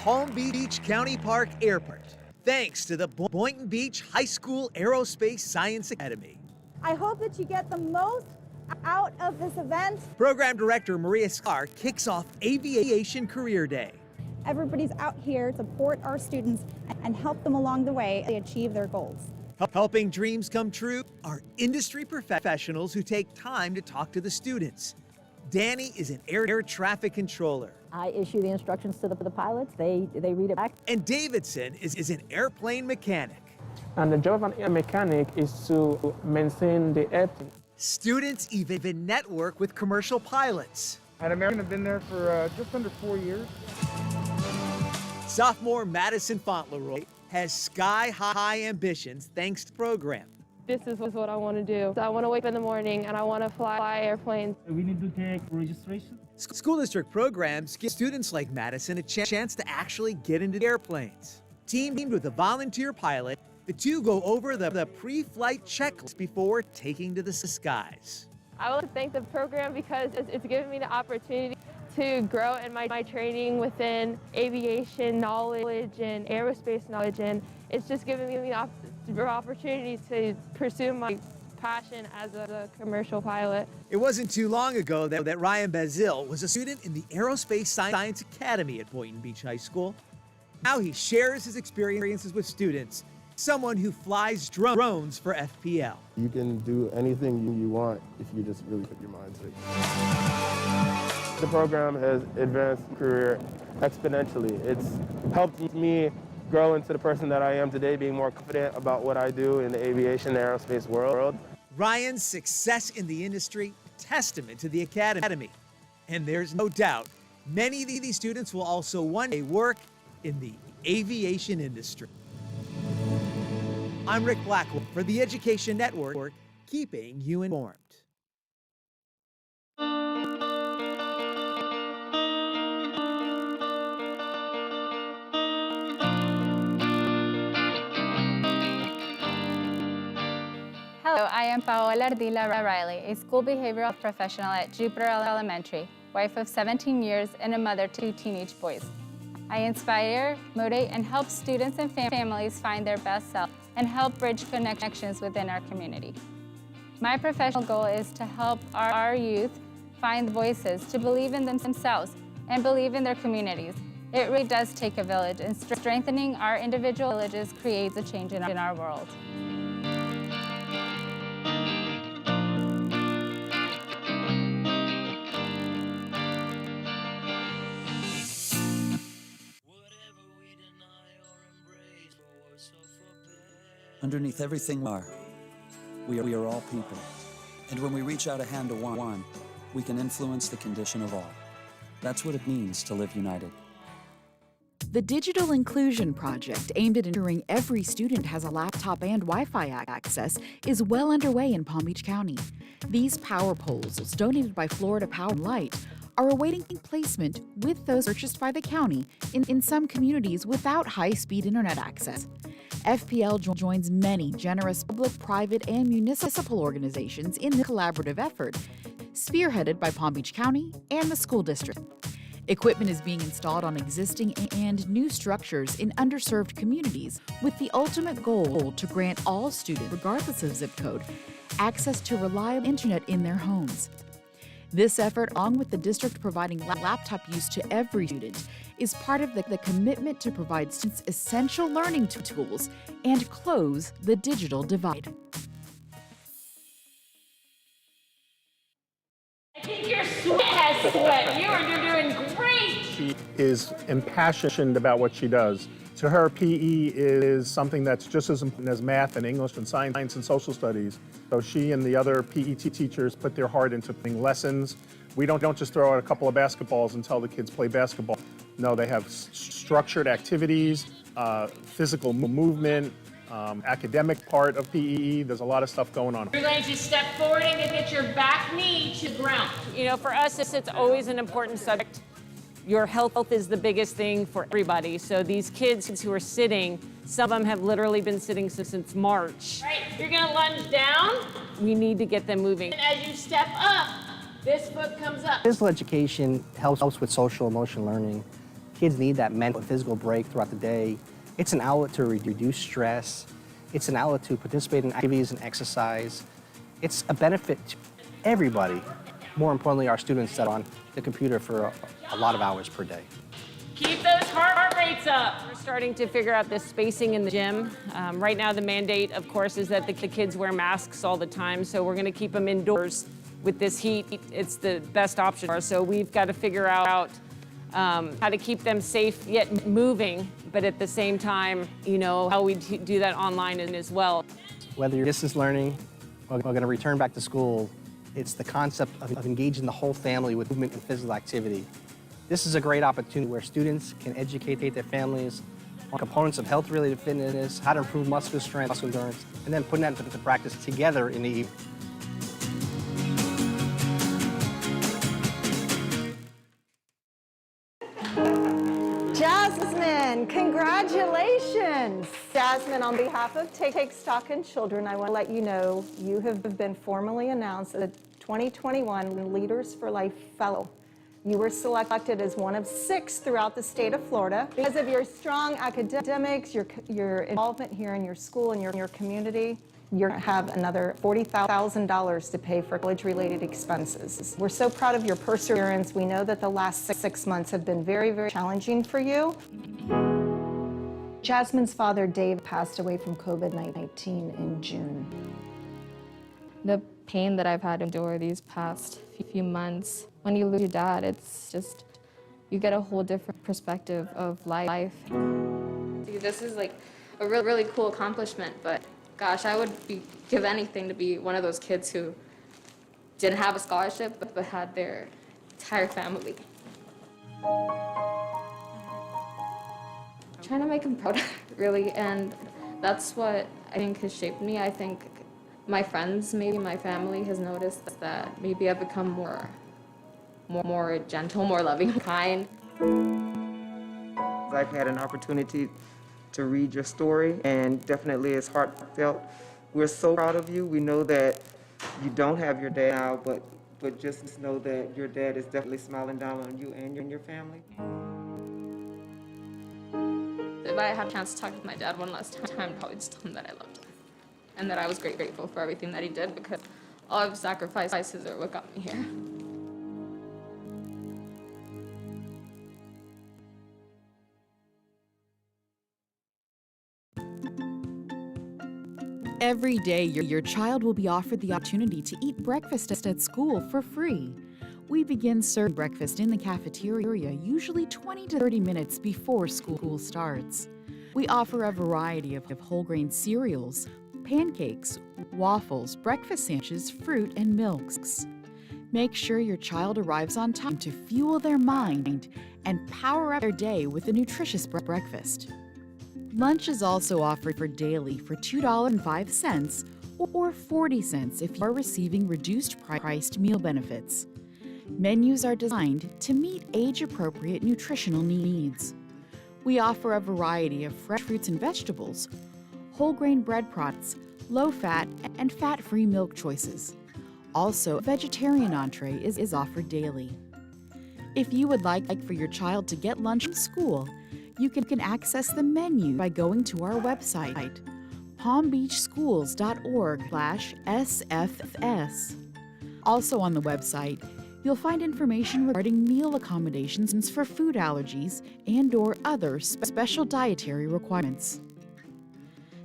Palm Beach County Park Airport, thanks to the Boynton Beach High School Aerospace Science Academy. I hope that you get the most out of this event. Program Director Maria Sklar kicks off Aviation Career Day. Everybody's out here to support our students and help them along the way to achieve their goals. Helping dreams come true are industry professionals who take time to talk to the students. Danny is an air traffic controller. I issue the instructions to the pilots. They read it back. And Davidson is an airplane mechanic. And the job of an air mechanic is to maintain the airplane. Students even network with commercial pilots. At American, I've been there for just under 4 years. Sophomore Madison Fauntleroy has sky-high ambitions thanks to the program. This is what I want to do. So I want to wake up in the morning and I want to fly airplanes. We need to take registration. School district programs give students like Madison a chance to actually get into the airplanes. Teamed with a volunteer pilot, the two go over the pre-flight checklist before taking to the skies. I want to thank the program because it's given me the opportunity to grow in my training within aviation knowledge and aerospace knowledge, and it's just given me the opportunity to pursue my passion as a commercial pilot. It wasn't too long ago that Ryan Bazil was a student in the Aerospace Science Academy at Boynton Beach High School. Now he shares his experiences with students, someone who flies drones for FPL. You can do anything you want if you just really put your mind to it. The program has advanced my career exponentially. It's helped me grow into the person that I am today, being more confident about what I do in the aviation and aerospace world. Ryan's success in the industry, testament to the academy. And there's no doubt, many of these students will also one day work in the aviation industry. I'm Rick Blackwell for the Education Network, keeping you informed. Hello, I am Paola Ardila Riley, a school behavioral professional at Jupiter Elementary, wife of 17 years and a mother to 2 teenage boys. I inspire, motivate, and help students and families find their best self and help bridge connections within our community. My professional goal is to help our youth find voices to believe in themselves and believe in their communities. It really does take a village, and strengthening our individual villages creates a change in our world. Underneath everything we are all people. And when we reach out a hand to one, we can influence the condition of all. That's what it means to live united. The Digital Inclusion Project, aimed at ensuring every student has a laptop and Wi-Fi access, is well underway in Palm Beach County. These power poles, donated by Florida Power and Light, are awaiting placement with those purchased by the county in some communities without high-speed internet access. FPL joins many generous public, private, and municipal organizations in the collaborative effort, spearheaded by Palm Beach County and the school district. Equipment is being installed on existing and new structures in underserved communities with the ultimate goal to grant all students, regardless of zip code, access to reliable internet in their homes. This effort, along with the district providing laptop use to every student, is part of the commitment to provide students essential learning tools and close the digital divide. I think your sweat has sweat. You're doing great. She is impassioned about what she does. To her, PE is something that's just as important as math and English and science and social studies. So she and the other PE teachers put their heart into putting lessons. We don't just throw out a couple of basketballs and tell the kids play basketball. No, they have structured activities, physical movement, academic part of PE. There's a lot of stuff going on. You're going to step forward and get your back knee to the ground. You know, for us, it's always an important subject. Your health is the biggest thing for everybody. So these kids who are sitting, some of them have literally been sitting since March. Right, you're gonna lunge down. We need to get them moving. And as you step up, this foot comes up. Physical education helps with social emotional learning Kids need that mental and physical break throughout the day. It's an outlet to reduce stress. It's an outlet to participate in activities and exercise. It's a benefit to everybody. More importantly, our students that are on the computer for a lot of hours per day. Keep those heart rates up. We're starting to figure out this spacing in the gym. Right now, the mandate, of course, is that the kids wear masks all the time, so we're going to keep them indoors. With this heat, it's the best option. So we've got to figure out how to keep them safe yet moving, but at the same time, you know, how we do that online as well. Whether you're distance learning or going to return back to school, it's the concept of engaging the whole family with movement and physical activity. This is a great opportunity where students can educate their families on components of health-related fitness, how to improve muscular strength, muscle endurance, and then putting that into practice together in the evening. Jasmine, congratulations. Jasmine, on behalf of Take Stock in Children, I want to let you know you have been formally announced as a 2021 Leaders for Life Fellow. You were selected as one of 6 throughout the state of Florida. Because of your strong academics, your involvement here in your school and your community, you're going to have another $40,000 to pay for college-related expenses. We're so proud of your perseverance. We know that the last 6 months have been very, very challenging for you. Jasmine's father, Dave, passed away from COVID-19 in June. The pain that I've had to endure these past few months, when you lose your dad, it's just, you get a whole different perspective of life. This is like a really cool accomplishment, but gosh, I would give anything to be one of those kids who didn't have a scholarship, but had their entire family. Trying to make them proud, really, and that's what I think has shaped me. I think my friends, maybe my family, has noticed that maybe I've become more gentle, more loving, kind. I've had an opportunity to read your story, and definitely it's heartfelt. We're so proud of you. We know that you don't have your dad now, but just know that your dad is definitely smiling down on you and your family. If I had a chance to talk with my dad one last time, I'd probably just tell him that I loved him and that I was grateful for everything that he did, because all of his sacrifices are what got me here. Every day, your child will be offered the opportunity to eat breakfast at school for free. We begin serving breakfast in the cafeteria usually 20 to 30 minutes before school starts. We offer a variety of whole grain cereals, pancakes, waffles, breakfast sandwiches, fruit, and milks. Make sure your child arrives on time to fuel their mind and power up their day with a nutritious breakfast. Lunch is also offered daily for $2.05 or 40 cents if you are receiving reduced-priced meal benefits. Menus are designed to meet age-appropriate nutritional needs. We offer a variety of fresh fruits and vegetables, whole grain bread products, low-fat and fat-free milk choices. Also, a vegetarian entree is offered daily. If you would like for your child to get lunch from school, you can access the menu by going to our website, palmbeachschools.org/SFS. Also on the website, you'll find information regarding meal accommodations for food allergies and/or other special dietary requirements.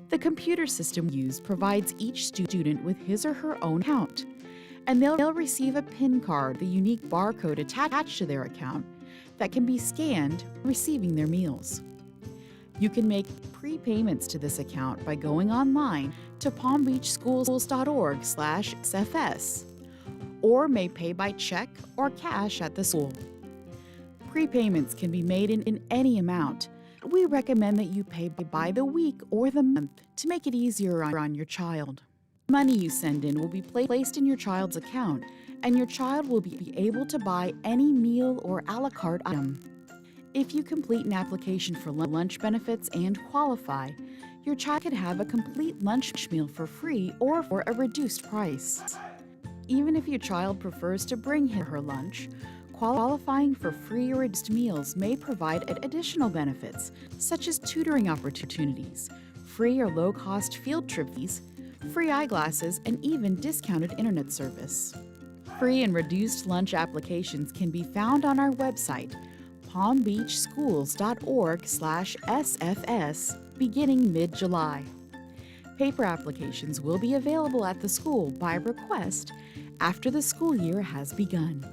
The computer system used provides each student with his or her own account, and they'll receive a PIN card, the unique barcode attached to their account, that can be scanned receiving their meals. You can make prepayments to this account by going online to palmbeachschools.org/SFS, or may pay by check or cash at the school. Prepayments can be made in any amount. We recommend that you pay by the week or the month to make it easier on your child. Money you send in will be placed in your child's account, and your child will be able to buy any meal or a la carte item. If you complete an application for lunch benefits and qualify, your child can have a complete lunch meal for free or for a reduced price. Even if your child prefers to bring him or her lunch, Qualifying for free or reduced meals may provide additional benefits, such as tutoring opportunities, free or low-cost field trip fees, free eyeglasses, and even discounted internet service. Free and reduced lunch applications can be found on our website, palmbeachschools.org/SFS, beginning mid-July. Paper applications will be available at the school by request after the school year has begun.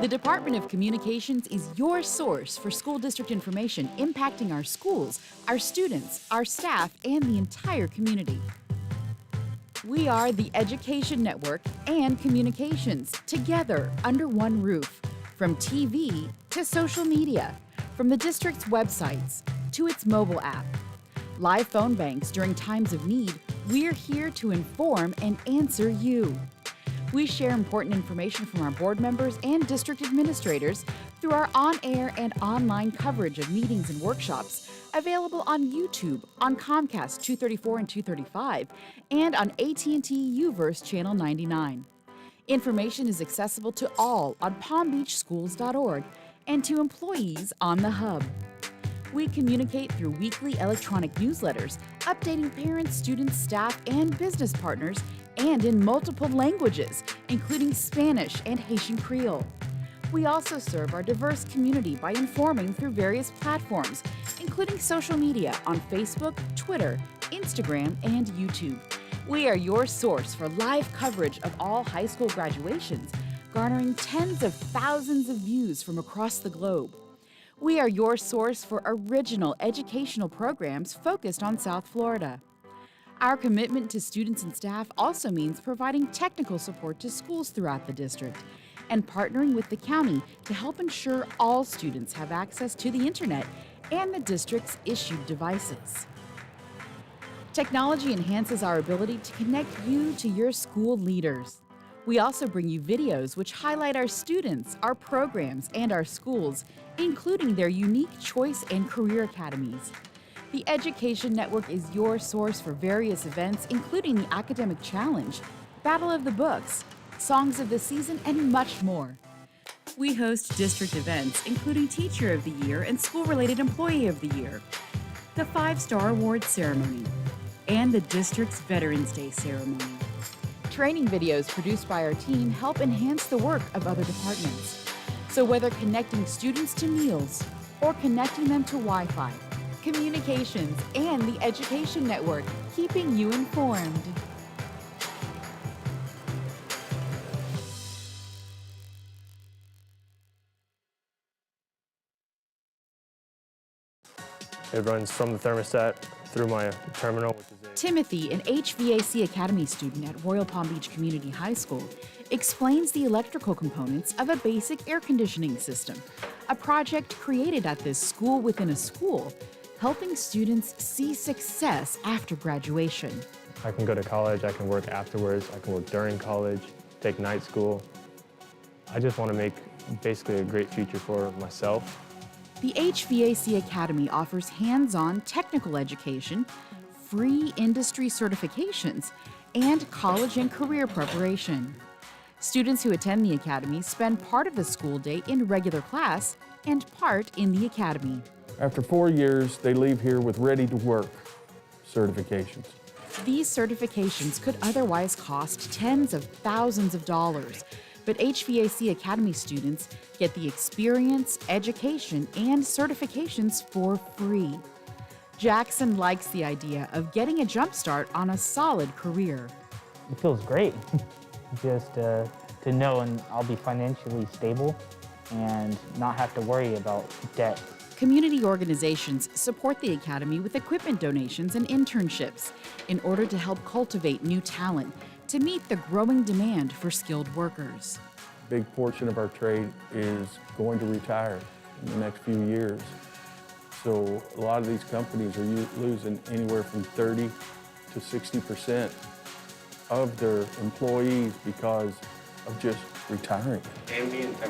The Department of Communications is your source for school district information impacting our schools, our students, our staff, and the entire community. We are the Education Network and Communications, together under one roof. From TV to social media, from the district's websites to its mobile app. Live phone banks during times of need, we're here to inform and answer you. We share important information from our board members and district administrators through our on-air and online coverage of meetings and workshops, available on YouTube, on Comcast 234 and 235, and on AT&T UVerse Channel 99. Information is accessible to all on palmbeachschools.org and to employees on the Hub. We communicate through weekly electronic newsletters, updating parents, students, staff, and business partners, and in multiple languages, including Spanish and Haitian Creole. We also serve our diverse community by informing through various platforms, including social media on Facebook, Twitter, Instagram, and YouTube. We are your source for live coverage of all high school graduations, garnering tens of thousands of views from across the globe. We are your source for original educational programs focused on South Florida. Our commitment to students and staff also means providing technical support to schools throughout the district and partnering with the county to help ensure all students have access to the internet and the district's issued devices. Technology enhances our ability to connect you to your school leaders. We also bring you videos which highlight our students, our programs, and our schools, including their unique choice and career academies. The Education Network is your source for various events, including the Academic Challenge, Battle of the Books, Songs of the Season, and much more. We host district events, including Teacher of the Year and School-Related Employee of the Year, the 5-Star Award Ceremony, and the district's Veterans Day Ceremony. Training videos produced by our team help enhance the work of other departments. So whether connecting students to meals or connecting them to Wi-Fi, communications, and the Education Network, keeping you informed. It runs from the thermostat through my terminal, which is Timothy, an HVAC Academy student at Royal Palm Beach Community High School, explains the electrical components of a basic air conditioning system, a project created at this school within a school, helping students see success after graduation. I can go to college, I can work afterwards, I can work during college, take night school. I just want to make basically a great future for myself. The HVAC Academy offers hands-on technical education, free industry certifications, and college and career preparation. Students who attend the Academy spend part of the school day in regular class and part in the Academy. After 4 years, they leave here with ready-to-work certifications. These certifications could otherwise cost tens of thousands of dollars, but HVAC Academy students get the experience, education, and certifications for free. Jackson likes the idea of getting a jump start on a solid career. It feels great just to know and I'll be financially stable and not have to worry about debt. Community organizations support the Academy with equipment donations and internships in order to help cultivate new talent to meet the growing demand for skilled workers. A big portion of our trade is going to retire in the next few years. So a lot of these companies are losing anywhere from 30 to 60% of their employees because of just retiring.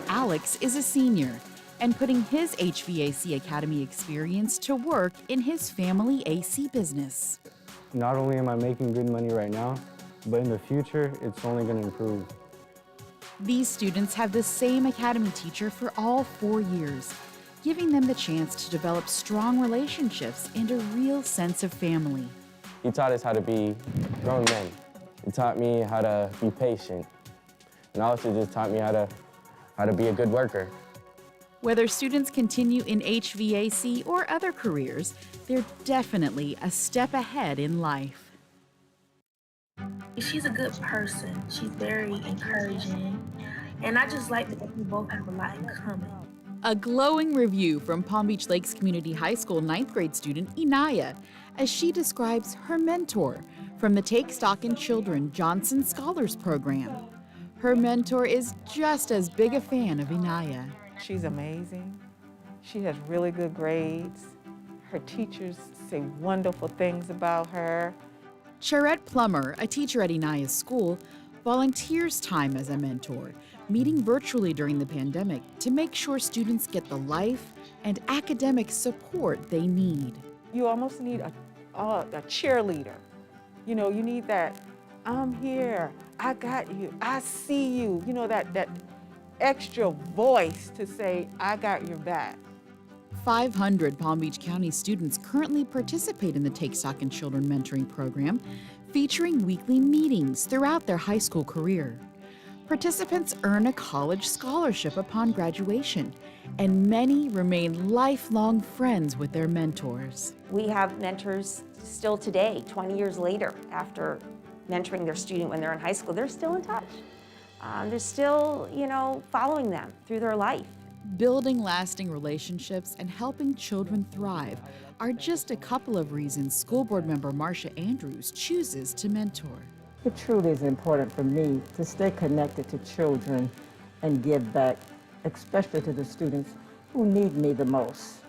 Alex is a senior and putting his HVAC Academy experience to work in his family AC business. not only am I making good money right now, but in the future, it's only going to improve. These students have the same academy teacher for all 4 years, giving them the chance to develop strong relationships and a real sense of family. He taught us how to be grown men. He taught me how to be patient, and also just taught me how to be a good worker. Whether students continue in HVAC or other careers, they're definitely a step ahead in life. She's a good person. She's very encouraging, and I just like that we both have a lot in common. A glowing review from Palm Beach Lakes Community High School 9th grade student Inaya, as she describes her mentor from the Take Stock in Children Johnson Scholars Program. Her mentor is just as big a fan of Inaya. She's amazing. She has really good grades. Her teachers say wonderful things about her. Charette Plummer, a teacher at Inaya's school, volunteers time as a mentor, meeting virtually during the pandemic to make sure students get the life and academic support they need. You almost need a cheerleader. You know, you need that, I'm here, I got you, I see you. You know, that extra voice to say, I got your back. 500 Palm Beach County students currently participate in the Take Stock in Children mentoring program, featuring weekly meetings throughout their high school career. Participants earn a college scholarship upon graduation, and many remain lifelong friends with their mentors. We have mentors still today, 20 years later, after mentoring their student when they're in high school. They're still in touch. They're still, following them through their life. Building lasting relationships and helping children thrive are just a couple of reasons school board member Marcia Andrews chooses to mentor. It truly is important for me to stay connected to children and give back, especially to the students who need me the most.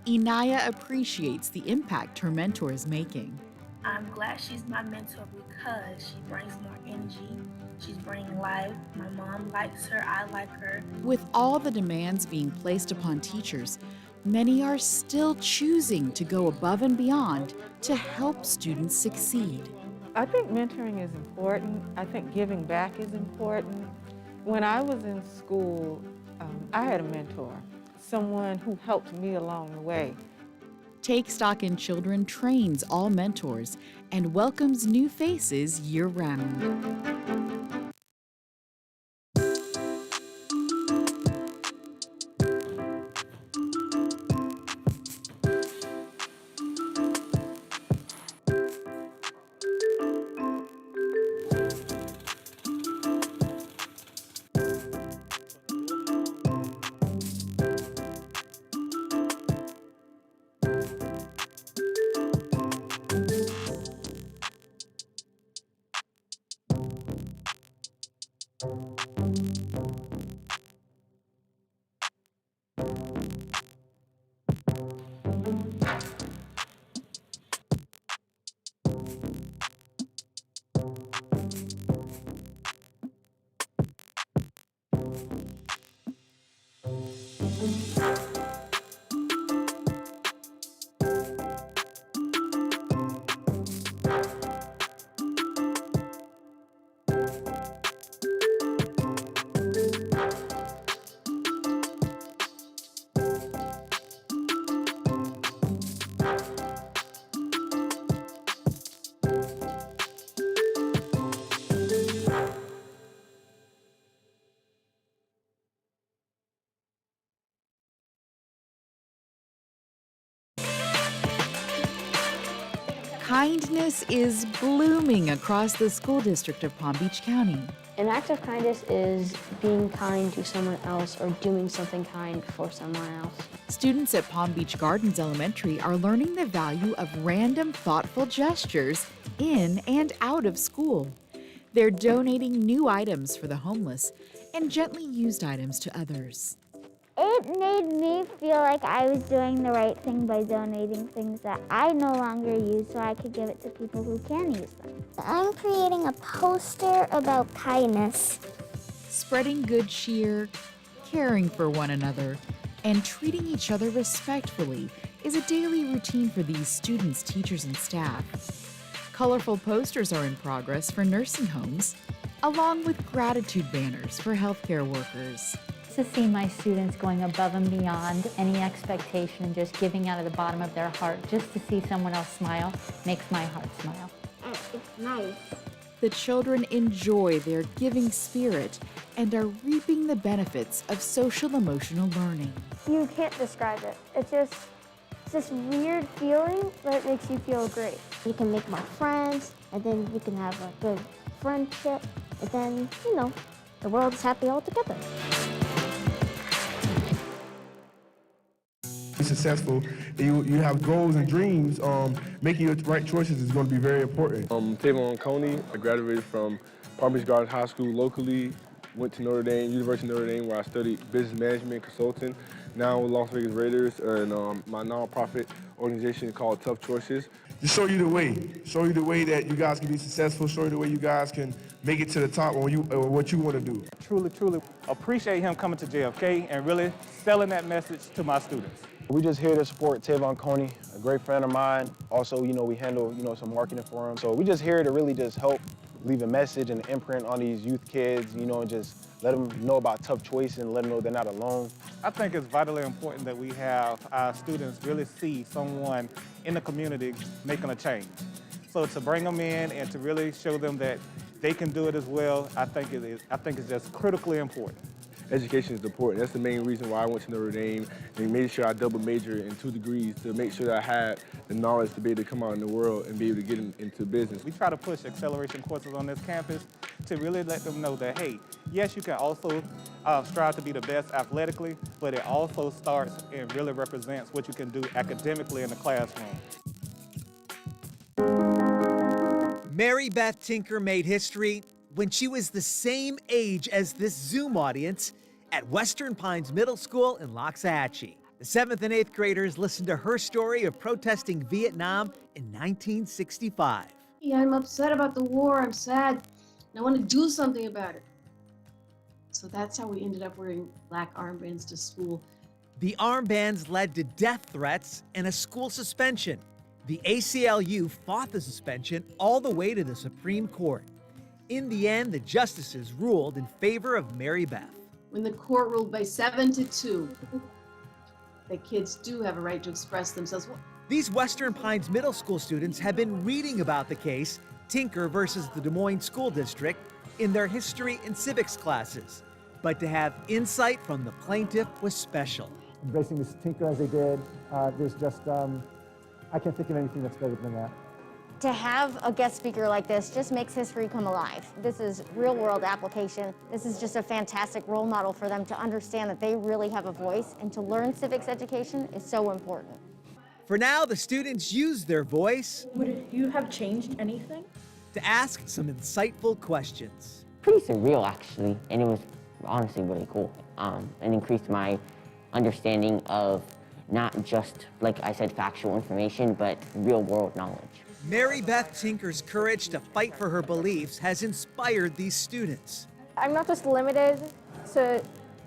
Inaya appreciates the impact her mentor is making. I'm glad she's my mentor because she brings more energy. She's bringing life. My mom likes her, I like her. With all the demands being placed upon teachers, many are still choosing to go above and beyond to help students succeed. I think mentoring is important. I think giving back is important. When I was in school, I had a mentor, someone who helped me along the way. Take Stock in Children trains all mentors and welcomes new faces year-round. Kindness is blooming across the school district of Palm Beach County. An act of kindness is being kind to someone else or doing something kind for someone else. Students at Palm Beach Gardens Elementary are learning the value of random, thoughtful gestures in and out of school. They're donating new items for the homeless and gently used items to others. It made me feel like I was doing the right thing by donating things that I no longer use so I could give it to people who can use them. I'm creating a poster about kindness. Spreading good cheer, caring for one another, and treating each other respectfully is a daily routine for these students, teachers, and staff. Colorful posters are in progress for nursing homes, along with gratitude banners for healthcare workers. To see my students going above and beyond any expectation, just giving out of the bottom of their heart, just to see someone else smile makes my heart smile. It's nice. The children enjoy their giving spirit and are reaping the benefits of social-emotional learning. You can't describe it. It's this weird feeling, but it makes you feel great. You can make more friends, and then you can have a good friendship, and then, you know, the world's happy all together. Successful, you have goals and dreams, making your right choices is going to be very important. I'm Tavon Coney. I graduated from Palm Beach Gardens High School locally, went to Notre Dame, University of Notre Dame, where I studied business management and consulting. Now with Las Vegas Raiders and my nonprofit organization called Tough Choices. Just show you the way that you guys can be successful, show you the way you guys can make it to the top on what you want to do. Truly appreciate him coming to JFK and really selling that message to my students. We just here to support Tavon Coney, a great friend of mine. Also, we handle, some marketing for him. So we just here to really just help leave a message and an imprint on these youth kids, and just let them know about Tough Choice and let them know they're not alone. I think it's vitally important that we have our students really see someone in the community making a change. So to bring them in and to really show them that they can do it as well, I think it's just critically important. Education is important. That's the main reason why I went to Notre Dame and made sure I double majored in 2 degrees to make sure that I had the knowledge to be able to come out in the world and be able to get into business. We try to push acceleration courses on this campus to really let them know that, hey, yes, you can also strive to be the best athletically, but it also starts and really represents what you can do academically in the classroom. Mary Beth Tinker made history when she was the same age as this Zoom audience at Western Pines Middle School in Loxahatchee. The 7th and 8th graders listened to her story of protesting Vietnam in 1965. Yeah, I'm upset about the war, I'm sad, and I want to do something about it. So that's how we ended up wearing black armbands to school. The armbands led to death threats and a school suspension. The ACLU fought the suspension all the way to the Supreme Court. In the end, the justices ruled in favor of Mary Beth. When the court ruled by 7-2, that kids do have a right to express themselves. These Western Pines Middle School students have been reading about the case, Tinker versus the Des Moines School District, in their history and civics classes. But to have insight from the plaintiff was special. Embracing Miss Tinker as they did, there's just, I can't think of anything that's better than that. To have a guest speaker like this just makes history come alive. This is real-world application. This is just a fantastic role model for them to understand that they really have a voice, and to learn civics education is so important. For now, the students use their voice. Would you have changed anything? To ask some insightful questions. Pretty surreal, actually, and it was honestly really cool. It increased my understanding of not just, like I said, factual information, but real-world knowledge. Mary Beth Tinker's courage to fight for her beliefs has inspired these students. I'm not just limited to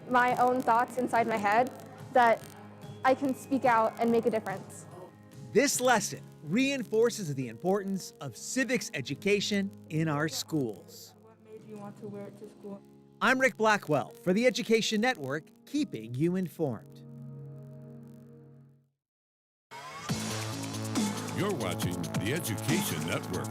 my own thoughts inside my head, that I can speak out and make a difference. This lesson reinforces the importance of civics education in our schools. What made you want to wear it to school? I'm Rick Blackwell for the Education Network, keeping you informed. You're watching the Education Network.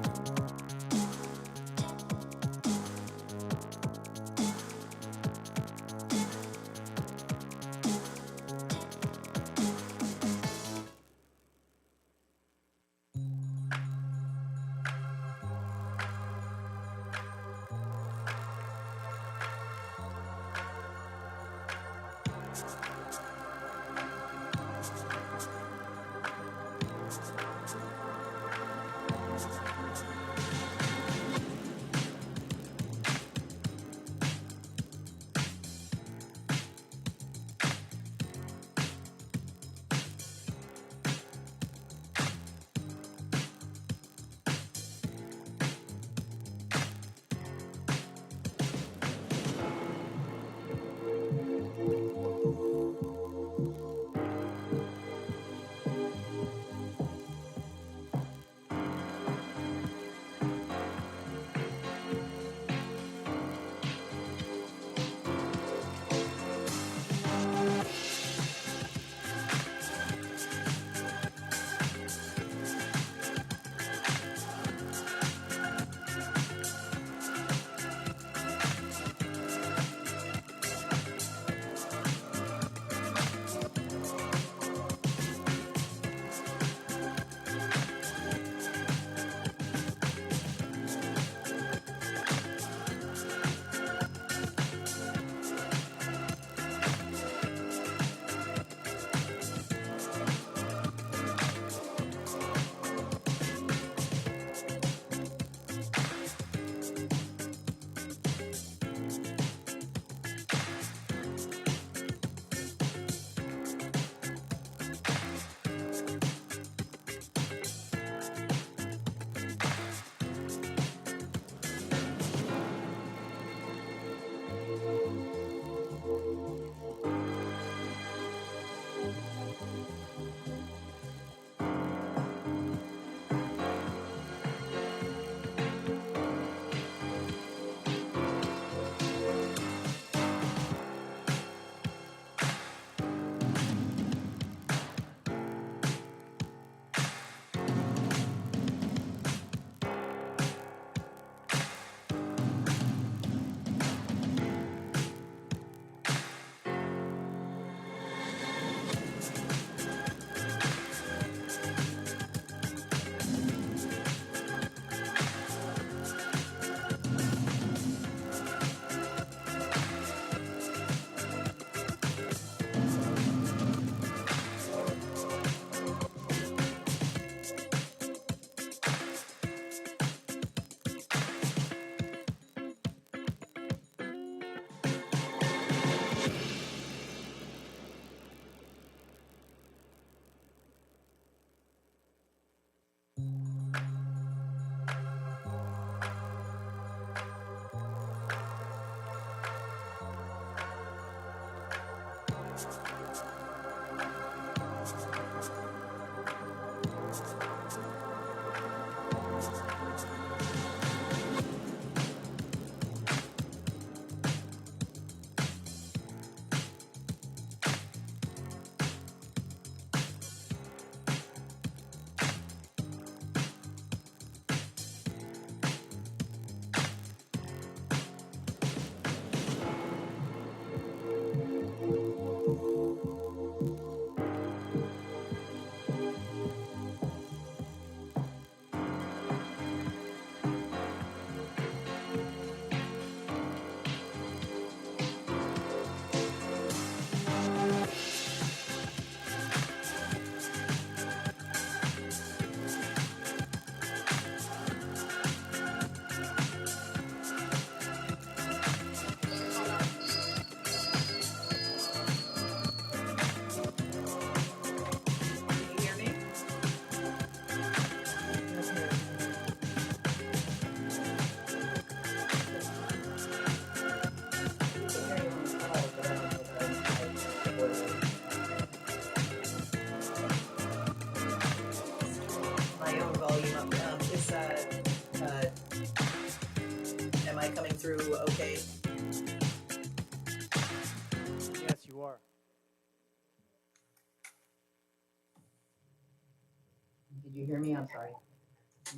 Did you hear me? I'm sorry.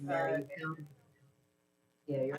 Mary, you sound, yeah, you're.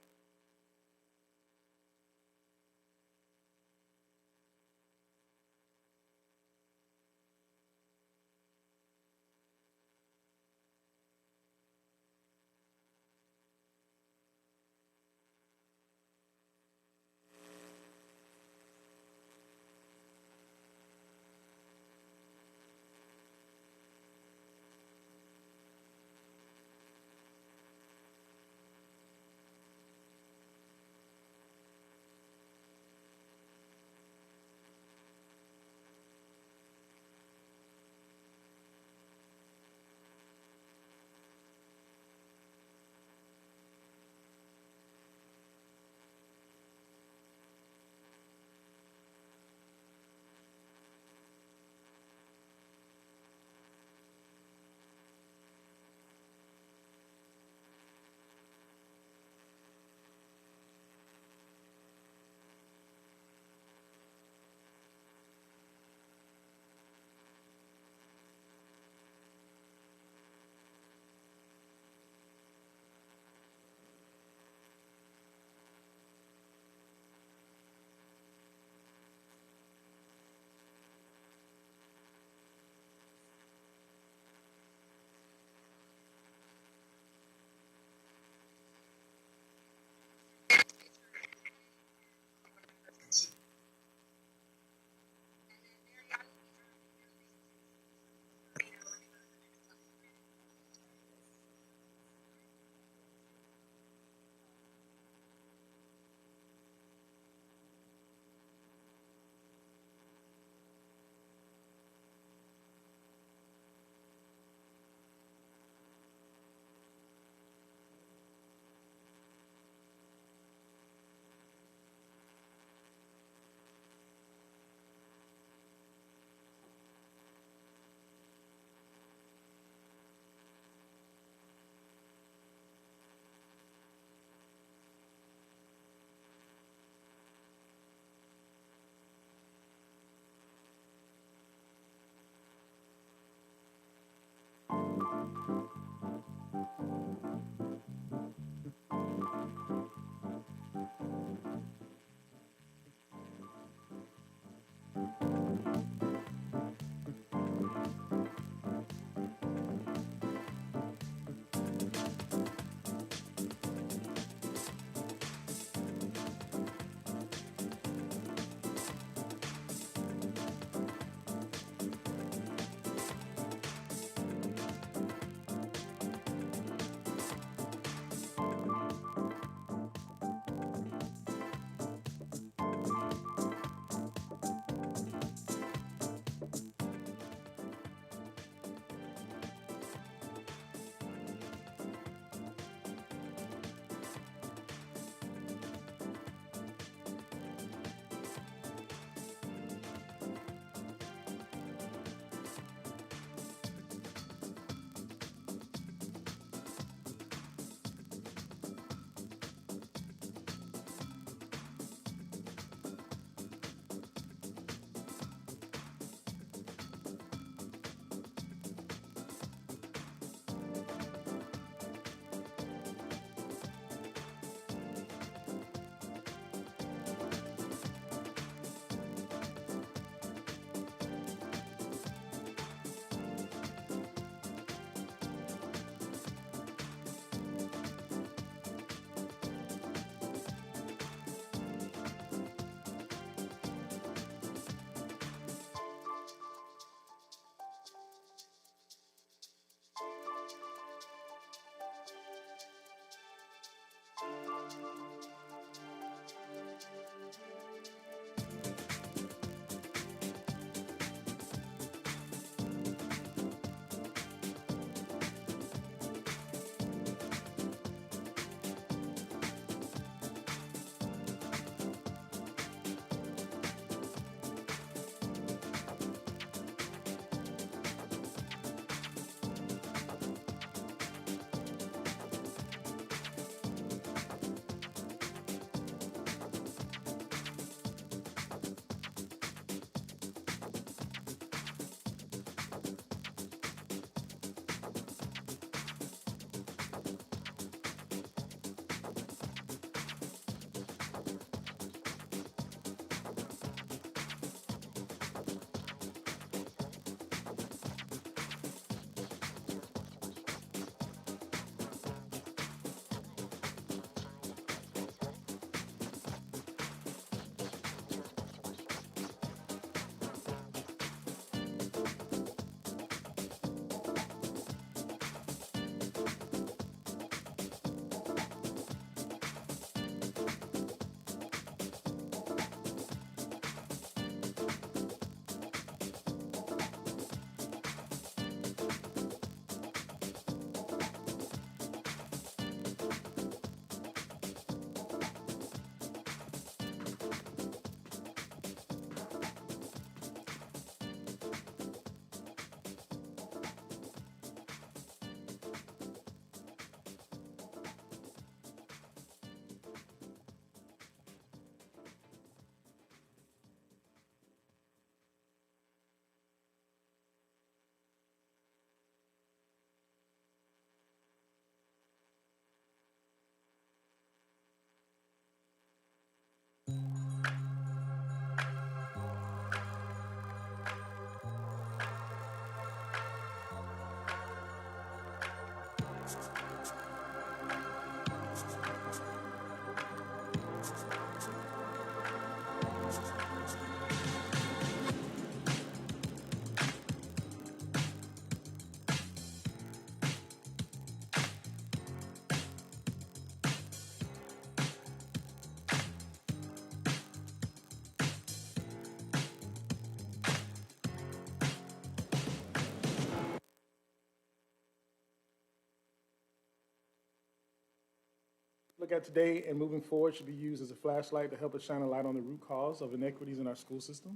look at today and moving forward should be used as a flashlight to help us shine a light on the root cause of inequities in our school system.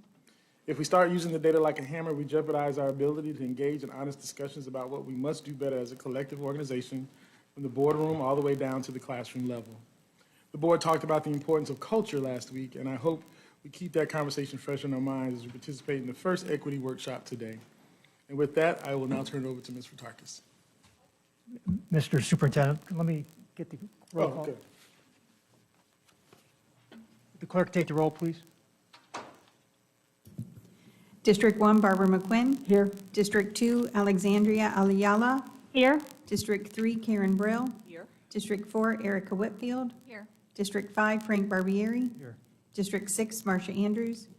If we start using the data like a hammer, we jeopardize our ability to engage in honest discussions about what we must do better as a collective organization, from the boardroom all the way down to the classroom level. The board talked about the importance of culture last week, and I hope we keep that conversation fresh in our minds as we participate in the first equity workshop today. And with that, I will now turn it over to Ms. Frutakis. Mr. Superintendent, let me get the roll call. Okay. The clerk take the roll, please. District 1, Barbara McQuinn. Here. District 2, Alexandria Aliala. Here. District 3, Karen Brill. Here. District 4, Erica Whitfield. Here. District 5, Frank Barbieri. Here. District 6, Marcia Andrews.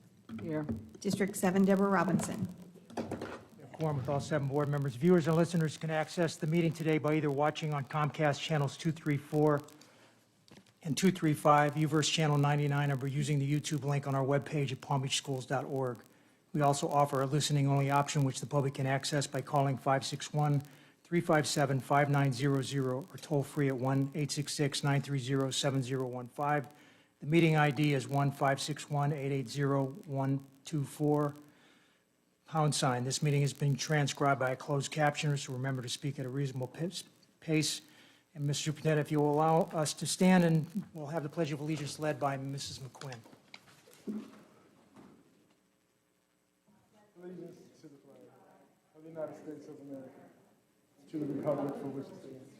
Here. District 7, Deborah Robinson. Quorum with all 7 board members. Viewers and listeners can access the meeting today by either watching on Comcast channels 234 and 235, UVerse channel 99, or by using the YouTube link on our webpage at palmbeachschools.org. We also offer a listening-only option, which the public can access by calling 561-357-5900 or toll-free at 1-866-930-7015. The meeting ID is 1-561-880-124. #. This meeting is being transcribed by a closed captioner, so remember to speak at a reasonable pace. And Mr. Superintendent, if you will allow us to stand, and we'll have the Pledge of Allegiance led by Mrs. McQuinn. Allegiance to the flag of the United States of America, to the republic for which it stands,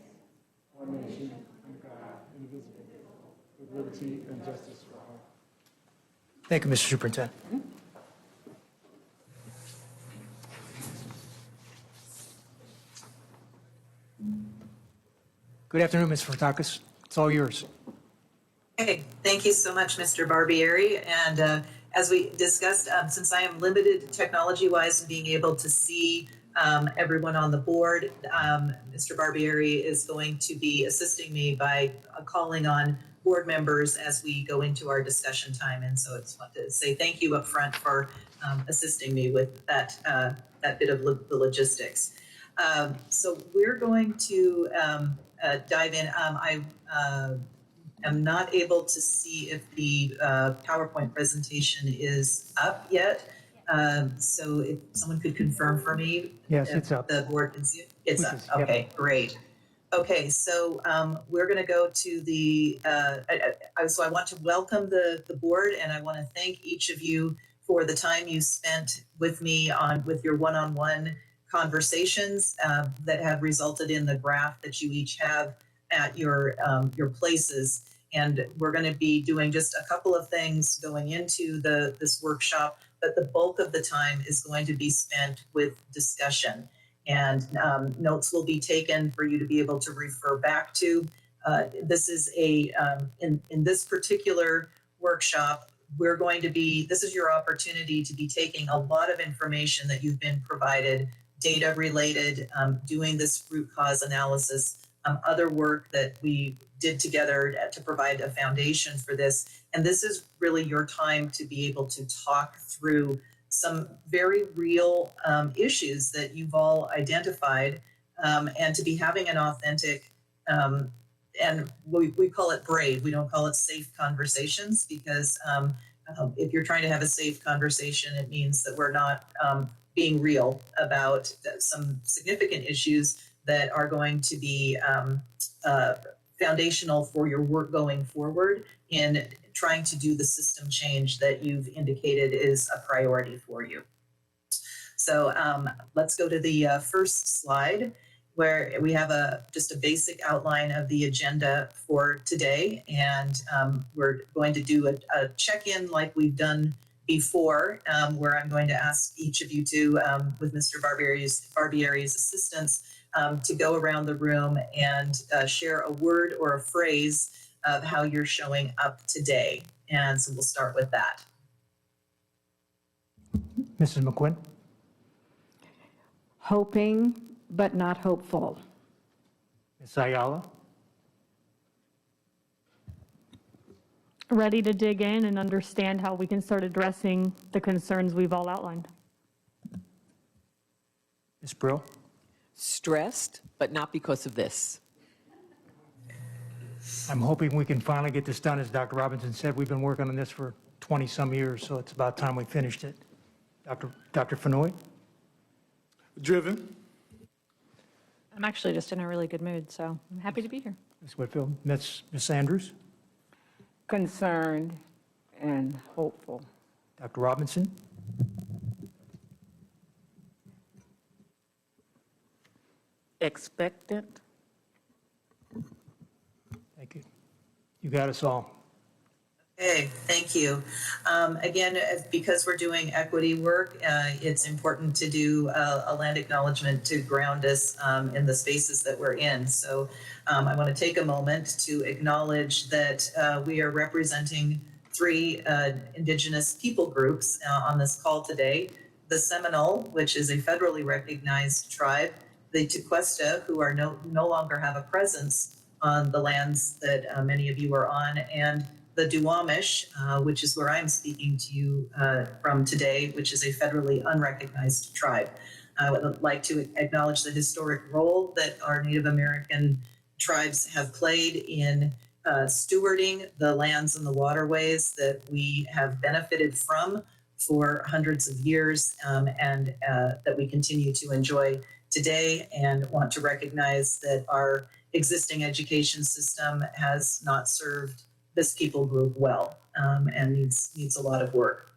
one nation, under God, indivisible, with liberty and justice for all. Thank you, Mr. Superintendent. Good afternoon, Ms. Frutakis. It's all yours. Okay, thank you so much, Mr. Barbieri. And as we discussed, since I am limited technology-wise in being able to see everyone on the board, Mr. Barbieri is going to be assisting me by calling on board members as we go into our discussion time. And so I just want to say thank you up front for assisting me with that, that bit of the logistics. So we're going to dive in. I am not able to see if the PowerPoint presentation is up yet. So if someone could confirm for me. Yes, it's up. The board can see it? It's up. Okay, great. Okay, so we're going to go to the, so I want to welcome the board, and I want to thank each of you for the time you spent with me with your one-on-one conversations that have resulted in the graph that you each have at your places. And we're going to be doing just a couple of things going into this workshop, but the bulk of the time is going to be spent with discussion. And notes will be taken for you to be able to refer back to. This is in this particular workshop, we're going to be, this is your opportunity to be taking a lot of information that you've been provided, data related, doing this root cause analysis, other work that we did together to provide a foundation for this. And this is really your time to be able to talk through some very real issues that you've all identified, and to be having an authentic, and we call it brave, we don't call it safe conversations, because if you're trying to have a safe conversation, it means that we're not being real about some significant issues that are going to be foundational for your work going forward in trying to do the system change that you've indicated is a priority for you. So let's go to the first slide, where we have just a basic outline of the agenda for today. And we're going to do a check-in like we've done before, where I'm going to ask each of you to, with Mr. Barbieri's assistance, to go around the room and share a word or a phrase of how you're showing up today. And so we'll start with that. Mrs. McQuinn. Hoping, but not hopeful. Ms. Ayala. Ready to dig in and understand how we can start addressing the concerns we've all outlined. Ms. Brill. Stressed, but not because of this. I'm hoping we can finally get this done. As Dr. Robinson said, we've been working on this for 20-some years, so it's about time we finished it. Dr. Fenoy? Driven. I'm actually just in a really good mood, so I'm happy to be here. Ms. Whitfield? Ms. Andrews? Concerned and hopeful. Dr. Robinson? Expectant. Thank you. You got us all. Okay, thank you. Again, because we're doing equity work, it's important to do a land acknowledgement to ground us in the spaces that we're in. So I want to take a moment to acknowledge that we are representing 3 Indigenous people groups on this call today. The Seminole, which is a federally recognized tribe, the Tequesta, who are no longer have a presence on the lands that many of you are on, and the Duwamish, which is where I'm speaking to you from today, which is a federally unrecognized tribe. I would like to acknowledge the historic role that our Native American tribes have played in stewarding the lands and the waterways that we have benefited from for hundreds of years and that we continue to enjoy today, and want to recognize that our existing education system has not served this people group well and needs a lot of work.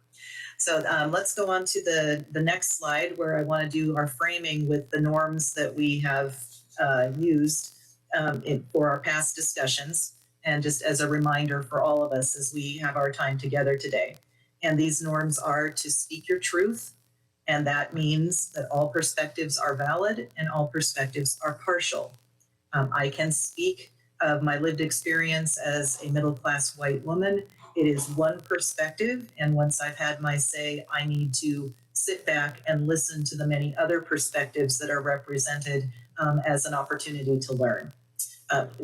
So let's go on to the next slide, where I want to do our framing with the norms that we have used for our past discussions, and just as a reminder for all of us as we have our time together today. And these norms are to speak your truth, and that means that all perspectives are valid and all perspectives are partial. I can speak of my lived experience as a middle-class white woman. It is one perspective, and once I've had my say, I need to sit back and listen to the many other perspectives that are represented as an opportunity to learn.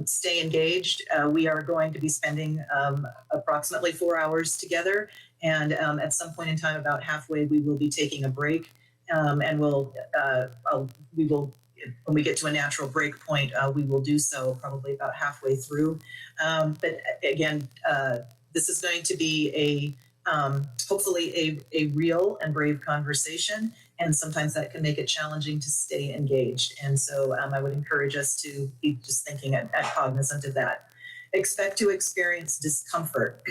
Stay engaged. We are going to be spending approximately 4 hours together, and at some point in time, about halfway, we will be taking a break, and we will, when we get to a natural break point, we will do so probably about halfway through. But again, this is going to be hopefully a real and brave conversation, and sometimes that can make it challenging to stay engaged. And so I would encourage us to be just thinking and cognizant of that. Expect to experience discomfort.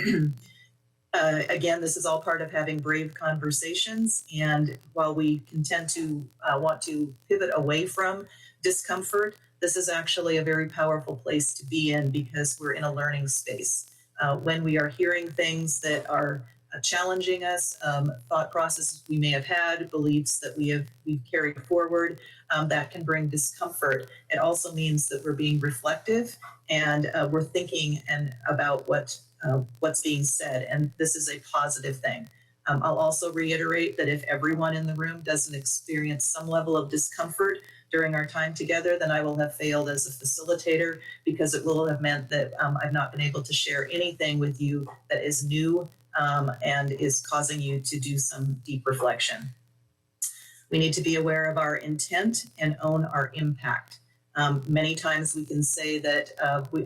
Again, this is all part of having brave conversations. And while we can tend to want to pivot away from discomfort, this is actually a very powerful place to be in, because we're in a learning space. When we are hearing things that are challenging us, thought processes we may have had, beliefs that we've carried forward, that can bring discomfort. It also means that we're being reflective and we're thinking about what's being said, and this is a positive thing. I'll also reiterate that if everyone in the room doesn't experience some level of discomfort during our time together, then I will have failed as a facilitator, because it will have meant that I've not been able to share anything with you that is new and is causing you to do some deep reflection. We need to be aware of our intent and own our impact. Many times we can say that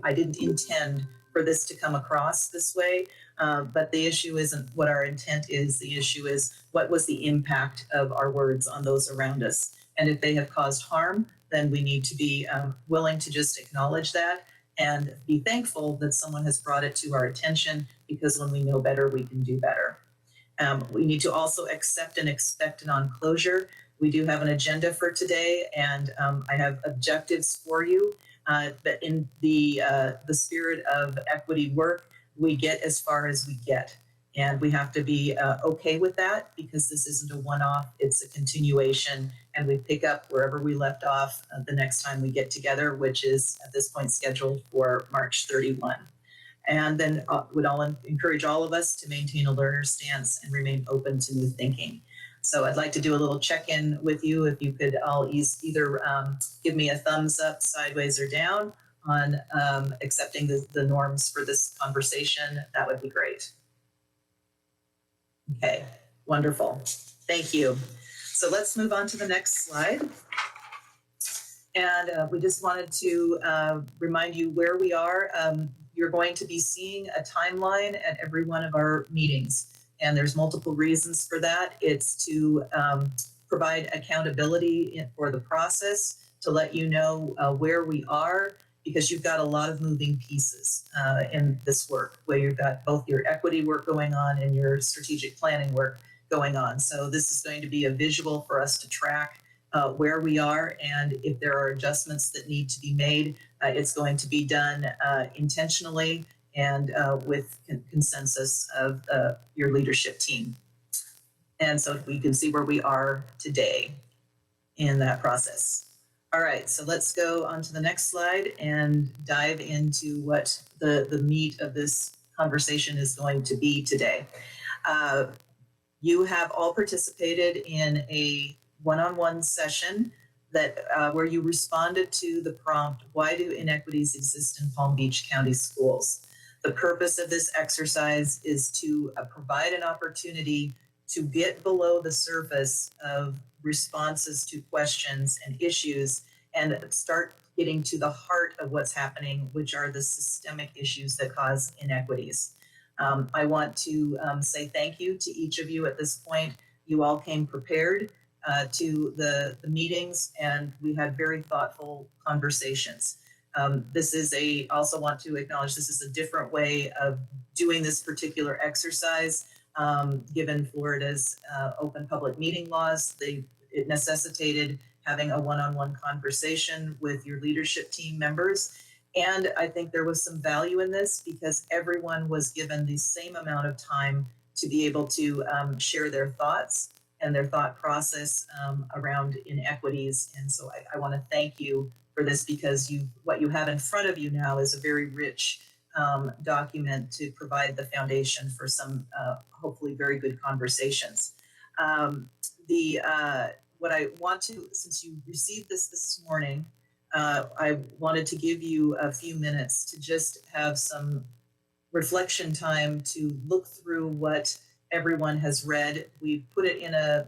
I didn't intend for this to come across this way, but the issue isn't what our intent is. The issue is, what was the impact of our words on those around us? And if they have caused harm, then we need to be willing to just acknowledge that and be thankful that someone has brought it to our attention, because when we know better, we can do better. We need to also accept and expect a non-closure. We do have an agenda for today, and I have objectives for you. But in the spirit of equity work, we get as far as we get. And we have to be okay with that, because this isn't a one-off, it's a continuation, and we pick up wherever we left off the next time we get together, which is at this point scheduled for March 31. And then would encourage all of us to maintain a learner stance and remain open to new thinking. So I'd like to do a little check-in with you. If you could all either give me a thumbs up, sideways, or down on accepting the norms for this conversation, that would be great. Okay, wonderful. Thank you. So let's move on to the next slide. And we just wanted to remind you where we are. you're going to be seeing a timeline at every one of our meetings. And there's multiple reasons for that. It's to provide accountability for the process, to let you know where we are, because you've got a lot of moving pieces in this work, where you've got both your equity work going on and your strategic planning work going on. So this is going to be a visual for us to track where we are, and if there are adjustments that need to be made, it's going to be done intentionally and with consensus of your leadership team. And so we can see where we are today in that process. All right, so let's go on to the next slide and dive into what the meat of this conversation is going to be today. You have all participated in a one-on-one session that where you responded to the prompt, why do inequities exist in Palm Beach County schools? The purpose of this exercise is to provide an opportunity to get below the surface of responses to questions and issues and start getting to the heart of what's happening, which are the systemic issues that cause inequities. I want to say thank you to each of you at this point. You all came prepared to the meetings, and we had very thoughtful conversations. Also want to acknowledge this is a different way of doing this particular exercise. Given Florida's open public meeting laws, it necessitated having a one-on-one conversation with your leadership team members. And I think there was some value in this because everyone was given the same amount of time to be able to share their thoughts and their thought process around inequities. And so I want to thank you for this, because what you have in front of you now is a very rich document to provide the foundation for some hopefully very good conversations. What I want to, since you received this morning, I wanted to give you a few minutes to just have some reflection time to look through what everyone has read. We've put it in a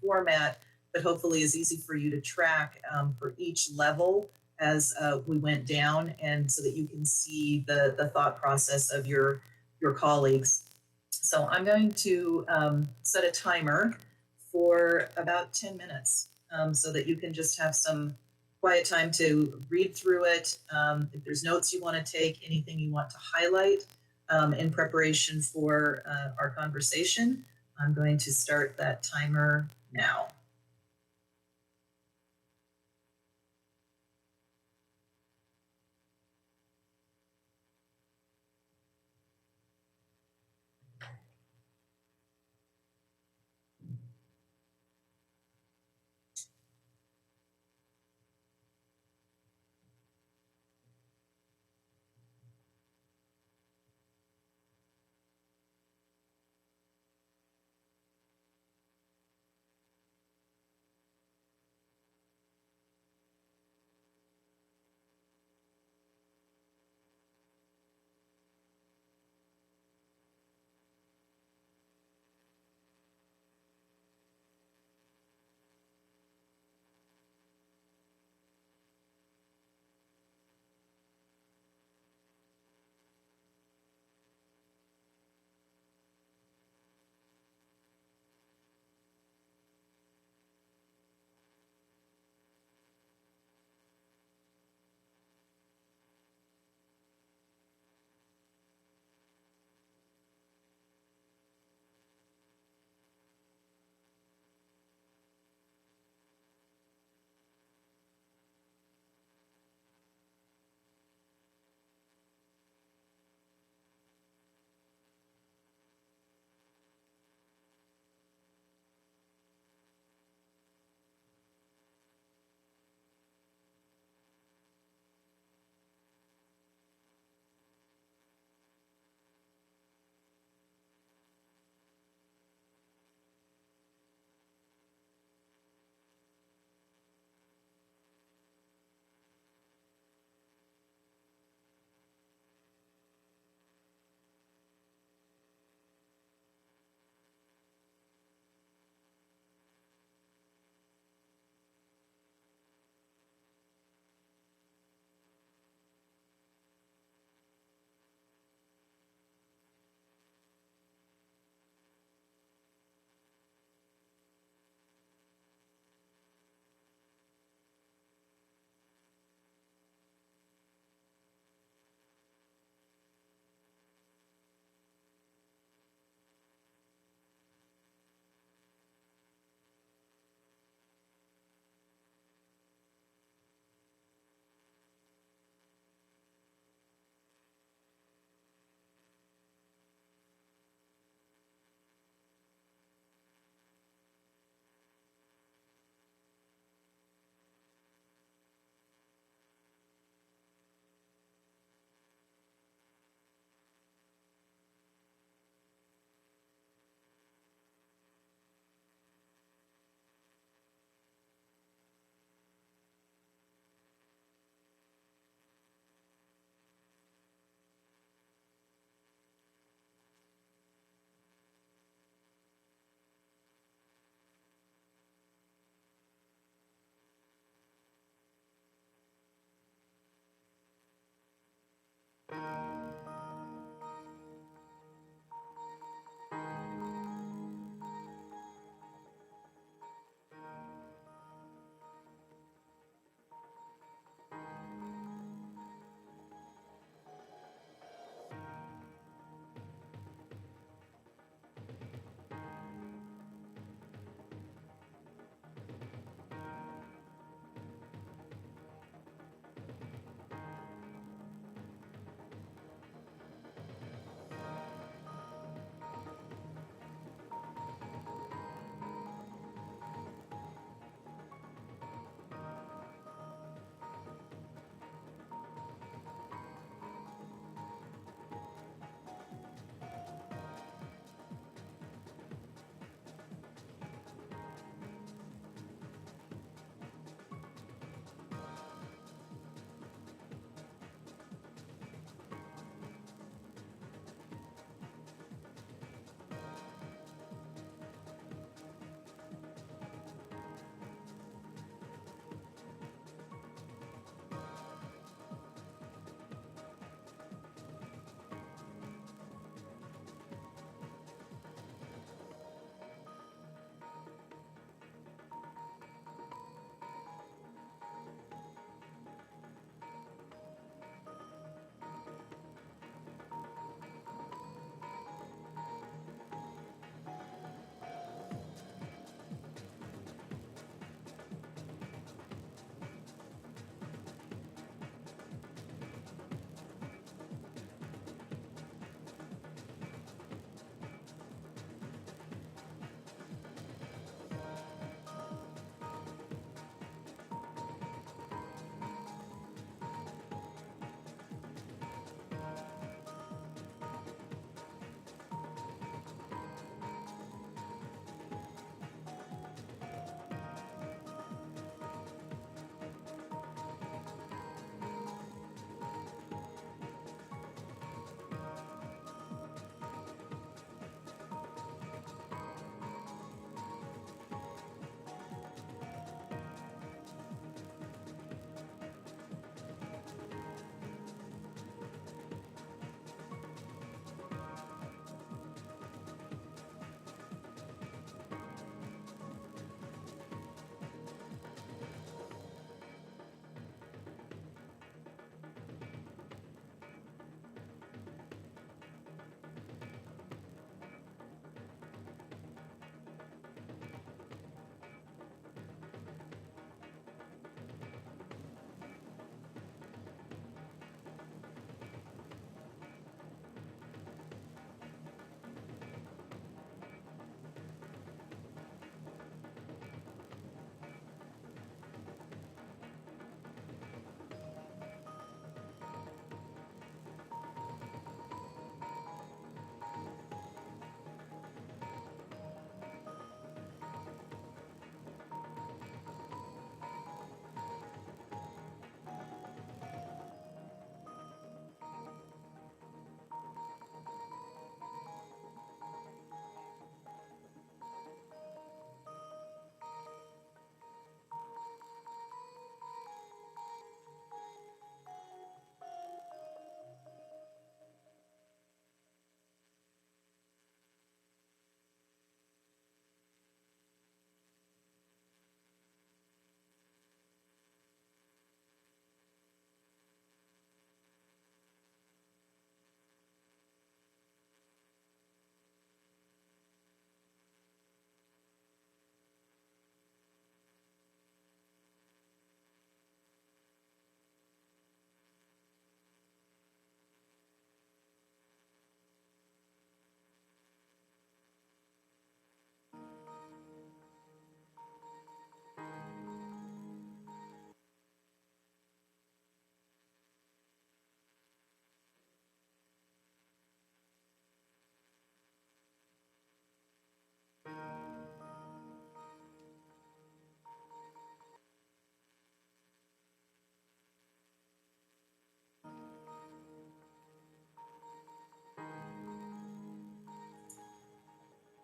format that hopefully is easy for you to track for each level as we went down, and so that you can see the thought process of your colleagues. So I'm going to set a timer for about 10 minutes so that you can just have some quiet time to read through it. If there's notes you want to take, anything you want to highlight in preparation for our conversation, I'm going to start that timer now.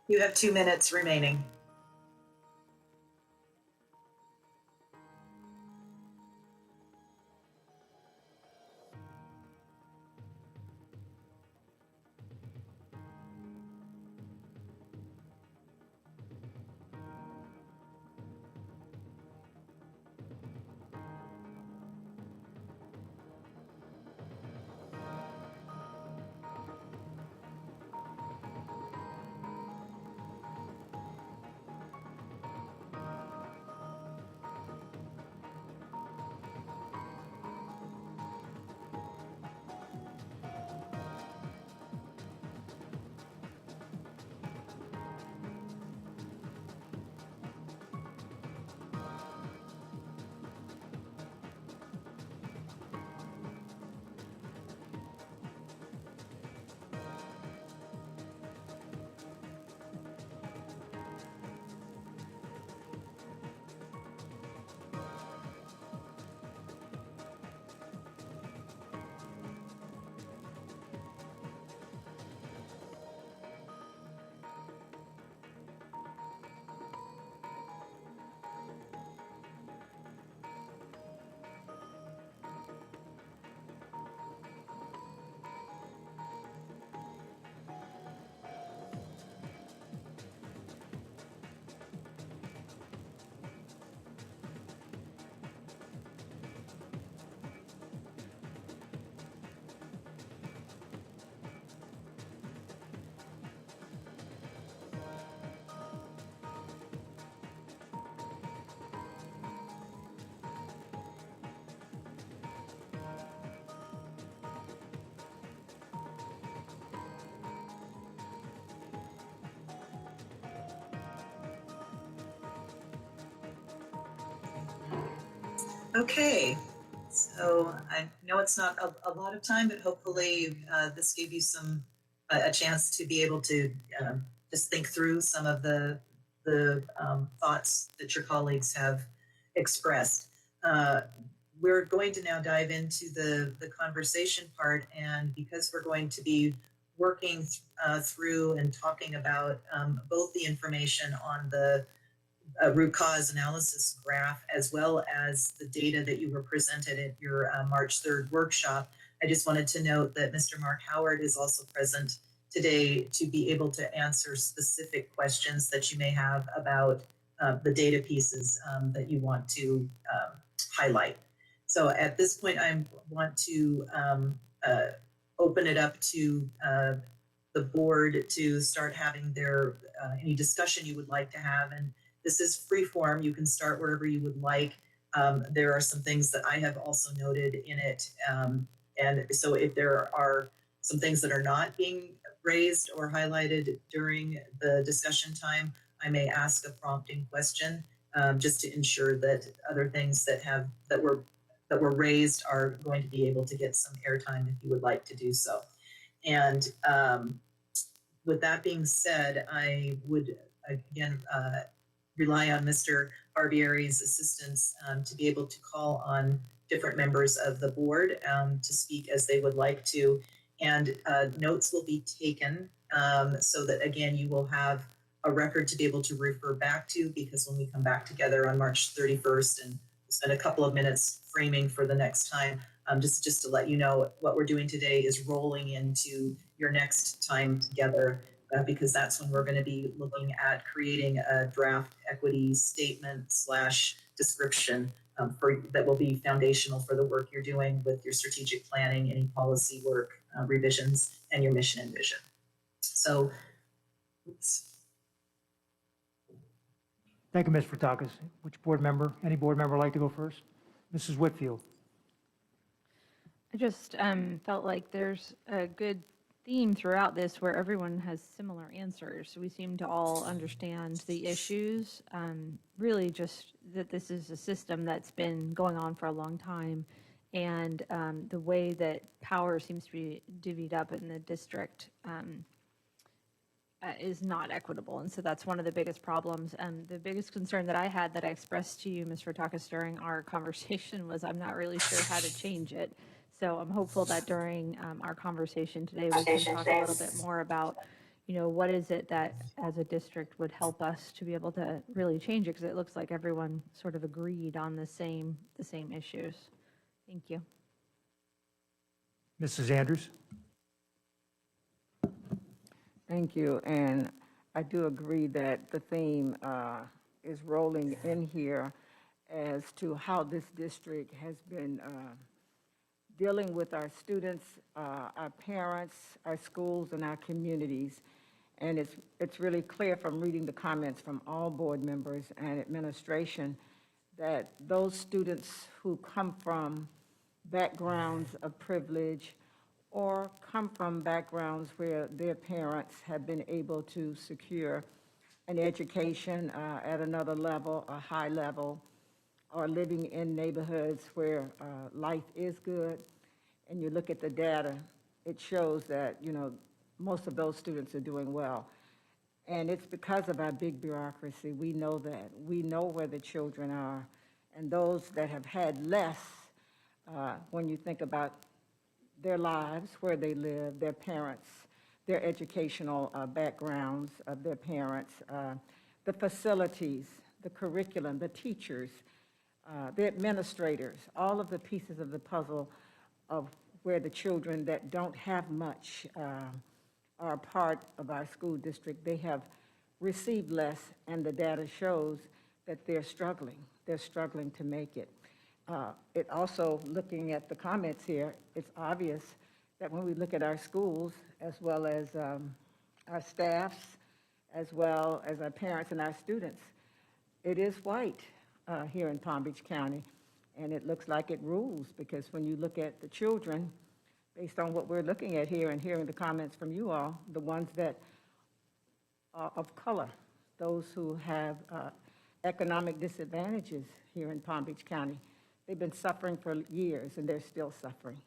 You have 2 minutes remaining. Okay, so I know it's not a lot of time, but hopefully this gave you a chance to be able to just think through some of the thoughts that your colleagues have expressed. We're going to now dive into the conversation part, and because we're going to be working through and talking about both the information on the root cause analysis graph, as well as the data that you were presented at your March 3rd workshop, I just wanted to note that Mr. Mark Howard is also present today to be able to answer specific questions that you may have about the data pieces that you want to highlight. So at this point, I want to open it up to the board to start having their any discussion you would like to have. And this is free form. You can start wherever you would like. There are some things that I have also noted in it. And so if there are some things that are not being raised or highlighted during the discussion time, I may ask a prompting question just to ensure that other things that were raised are going to be able to get some airtime if you would like to do so. And with that being said, I would again rely on Mr. Barbieri's assistance to be able to call on different members of the board to speak as they would like to. And notes will be taken so that, again, you will have a record to be able to refer back to, because when we come back together on March 31st and spend a couple of minutes framing for the next time, just to let you know, what we're doing today is rolling into your next time together. Because that's when we're going to be looking at creating a draft equity statement / description that will be foundational for the work you're doing with your strategic planning, any policy work, revisions, and your mission and vision. So, Thank you, Ms. Furtakis. Which board member, any board member like to go first? Mrs. Whitfield. I just felt like there's a good theme throughout this where everyone has similar answers. We seem to all understand the issues, really just that this is a system that's been going on for a long time, and the way that power seems to be divvied up in the district is not equitable. And so that's one of the biggest problems. And the biggest concern that I had that I expressed to you, Ms. Furtakis, during our conversation was I'm not really sure how to change it. So I'm hopeful that during our conversation today, we can talk a little bit more about, you know, what is it that as a district would help us to be able to really change it? Because it looks like everyone sort of agreed on the same issues. Thank you. Mrs. Andrews? Thank you. And I do agree that the theme is rolling in here as to how this district has been dealing with our students, our parents, our schools, and our communities. And it's really clear from reading the comments from all board members and administration that those students who come from backgrounds of privilege or come from backgrounds where their parents have been able to secure an education at another level, a high level, or living in neighborhoods where life is good, and you look at the data, it shows that, you know, most of those students are doing well. And it's because of our big bureaucracy. We know that. We know where the children are. And those that have had less, when you think about their lives, where they live, their parents, their educational backgrounds of their parents, the facilities, the curriculum, the teachers, the administrators, all of the pieces of the puzzle of where the children that don't have much are a part of our school district. They have received less, and the data shows that they're struggling. They're struggling to make it. It also, looking at the comments here, it's obvious that when we look at our schools, as well as our staffs, as well as our parents and our students, it is white here in Palm Beach County. And it looks like it rules, because when you look at the children, based on what we're looking at here and hearing the comments from you all, the ones that are of color, those who have economic disadvantages here in Palm Beach County, they've been suffering for years, and they're still suffering.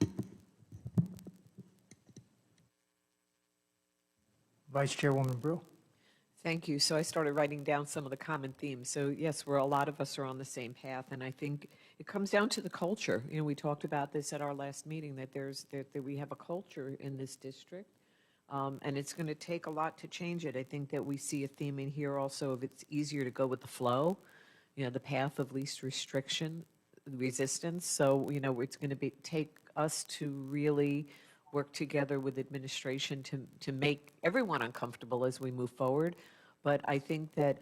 Vice Chairwoman Brew? Thank you. So I started writing down some of the common themes. So yes, a lot of us are on the same path, and I think it comes down to the culture. You know, we talked about this at our last meeting, that that we have a culture in this district, and it's going to take a lot to change it. I think that we see a theme in here also of it's easier to go with the flow, you know, the path of least resistance. So, you know, it's going to take us to really work together with administration to make everyone uncomfortable as we move forward. But I think that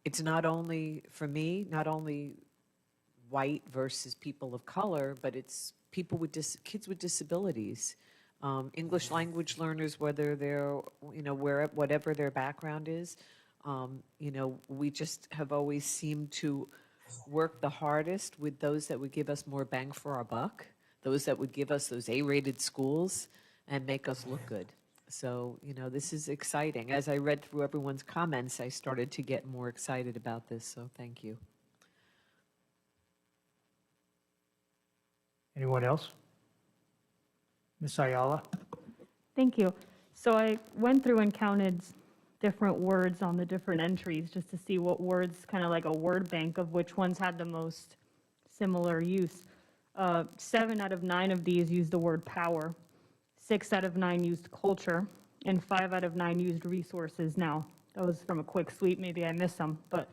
it's not only, for me, not only white versus people of color, but it's people with kids with disabilities, English language learners, whether they're, you know, whatever their background is. You know, we just have always seemed to work the hardest with those that would give us more bang for our buck, those that would give us those A-rated schools and make us look good. So, you know, this is exciting. As I read through everyone's comments, I started to get more excited about this, so thank you. Anyone else? Ms. Ayala? Thank you. So I went through and counted different words on the different entries just to see what words, kind of like a word bank of which ones had the most similar use. 7 out of 9 of these used the word power. 6 out of 9 used culture, and 5 out of 9 used resources. Now, that was from a quick sweep, maybe I missed some, but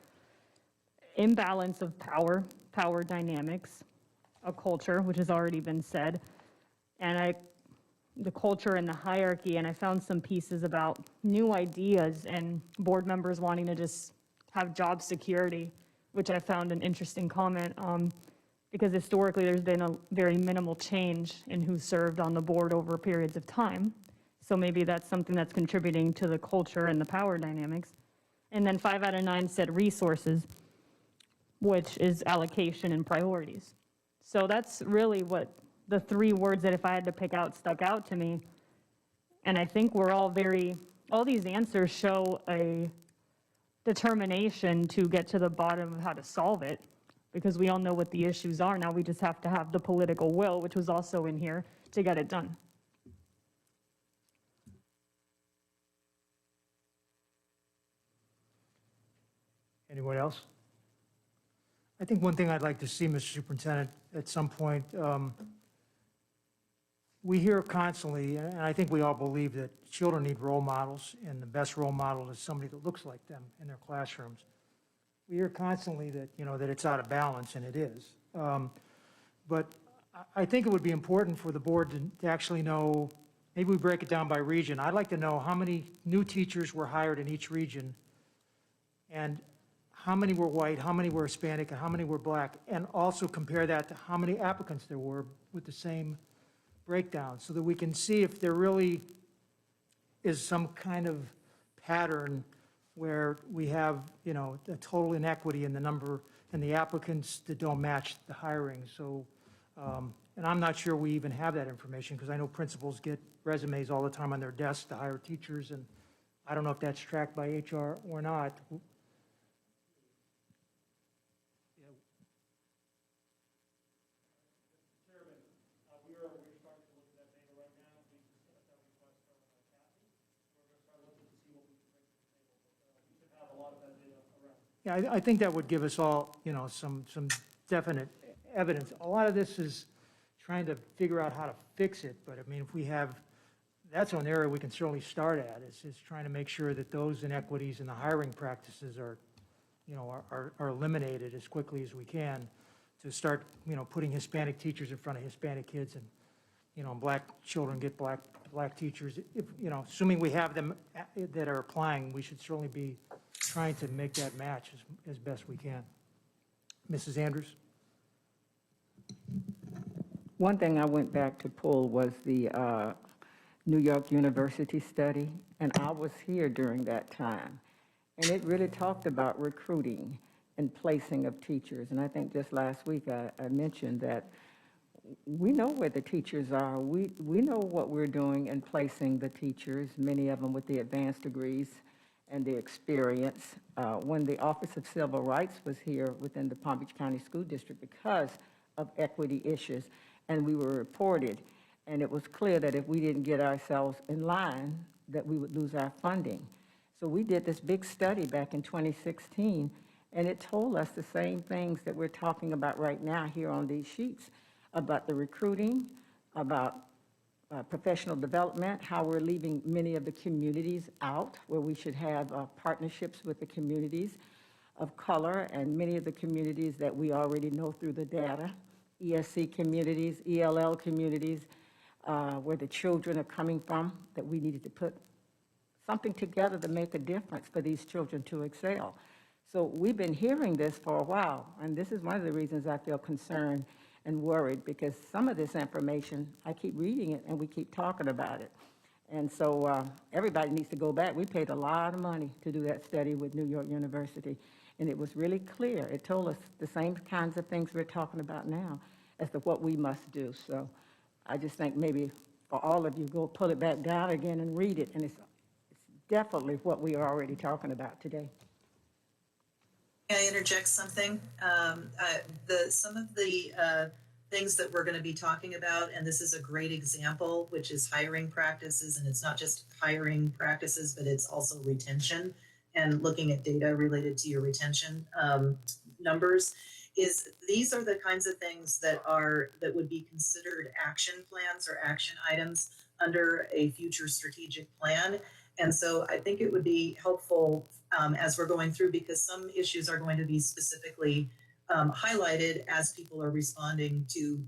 imbalance of power, power dynamics, a culture, which has already been said, and the culture and the hierarchy, and I found some pieces about new ideas and board members wanting to just have job security, which I found an interesting comment because historically there's been a very minimal change in who served on the board over periods of time. So maybe that's something that's contributing to the culture and the power dynamics. And then 5 out of 9 said resources, which is allocation and priorities. So that's really what the 3 words that if I had to pick out stuck out to me. And I think we're all these answers show a determination to get to the bottom of how to solve it, because we all know what the issues are. Now we just have to have the political will, which was also in here, to get it done. Anyone else? I think one thing I'd like to see, Mr. Superintendent, at some point, we hear constantly, and I think we all believe that children need role models, and the best role model is somebody that looks like them in their classrooms. We hear constantly that, that it's out of balance, and it is. But I think it would be important for the board to actually know, maybe we break it down by region. I'd like to know how many new teachers were hired in each region, and how many were white, how many were Hispanic, and how many were black, and also compare that to how many applicants there were with the same breakdown, so that we can see if there really is some kind of pattern where we have, a total inequity in the number and the applicants that don't match the hiring. So, and I'm not sure we even have that information, because I know principals get resumes all the time on their desks to hire teachers, and I don't know if that's tracked by HR or not. Yeah, I think that would give us all, some definite evidence. A lot of this is trying to figure out how to fix it, but I mean, if we have, that's an area we can certainly start at, is trying to make sure that those inequities in the hiring practices are, are eliminated as quickly as we can, to start, putting Hispanic teachers in front of Hispanic kids, and, black children get black teachers. If, assuming we have them that are applying, we should certainly be trying to make that match as best we can. Mrs. Andrews? One thing I went back to pull was the New York University study, and I was here during that time. And it really talked about recruiting and placing of teachers. And I think just last week I mentioned that we know where the teachers are. We know what we're doing in placing the teachers, many of them with the advanced degrees and the experience. When the Office of Civil Rights was here within the Palm Beach County School District because of equity issues, and we were reported, and it was clear that if we didn't get ourselves in line, that we would lose our funding. So we did this big study back in 2016, and it told us the same things that we're talking about right now here on these sheets, about the recruiting, about professional development, how we're leaving many of the communities out, where we should have partnerships with the communities of color and many of the communities that we already know through the data, ESC communities, ELL communities, where the children are coming from, that we needed to put something together to make a difference for these children to excel. So we've been hearing this for a while, and this is one of the reasons I feel concerned and worried, because some of this information, I keep reading it and we keep talking about it. And so everybody needs to go back. We paid a lot of money to do that study with New York University, and it was really clear. It told us the same kinds of things we're talking about now as to what we must do. So I just think maybe for all of you, go pull it back down again and read it, and it's definitely what we are already talking about today. Can I interject something? Some of the things that we're going to be talking about, and this is a great example, which is hiring practices, and it's not just hiring practices, but it's also retention and looking at data related to your retention numbers. These are the kinds of things that would be considered action plans or action items under a future strategic plan. And so I think it would be helpful as we're going through, because some issues are going to be specifically highlighted as people are responding to,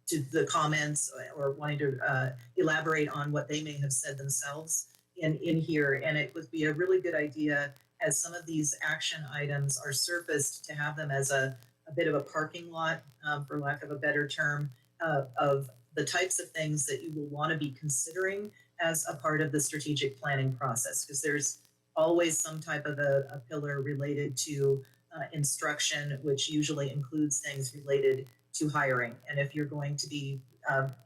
to the comments or wanting to elaborate on what they may have said themselves in here. And it would be a really good idea, as some of these action items are surfaced, to have them as a bit of a parking lot, for lack of a better term, of the types of things that you will want to be considering as a part of the strategic planning process, because there's always some type of a pillar related to instruction, which usually includes things related to hiring. And if you're going to be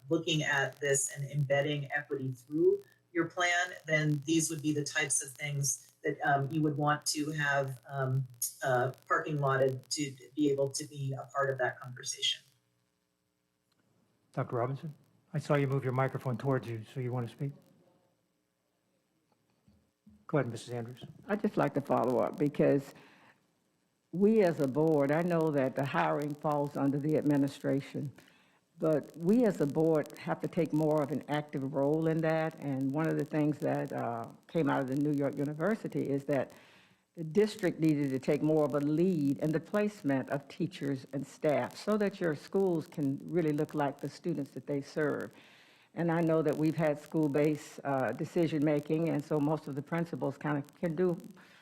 looking at this and embedding equity through your plan, then these would be the types of things that you would want to have parking lotted to be able to be a part of that conversation. Dr. Robinson, I saw you move your microphone towards you, so you want to speak? Go ahead, Mrs. Andrews. I'd just like to follow up, because we as a board, I know that the hiring falls under the administration, But we as a board have to take more of an active role in that. And one of the things that came out of the New York University is that the district needed to take more of a lead in the placement of teachers and staff so that your schools can really look like the students that they serve. And I know that we've had school-based decision-making, and so most of the principals kind of can do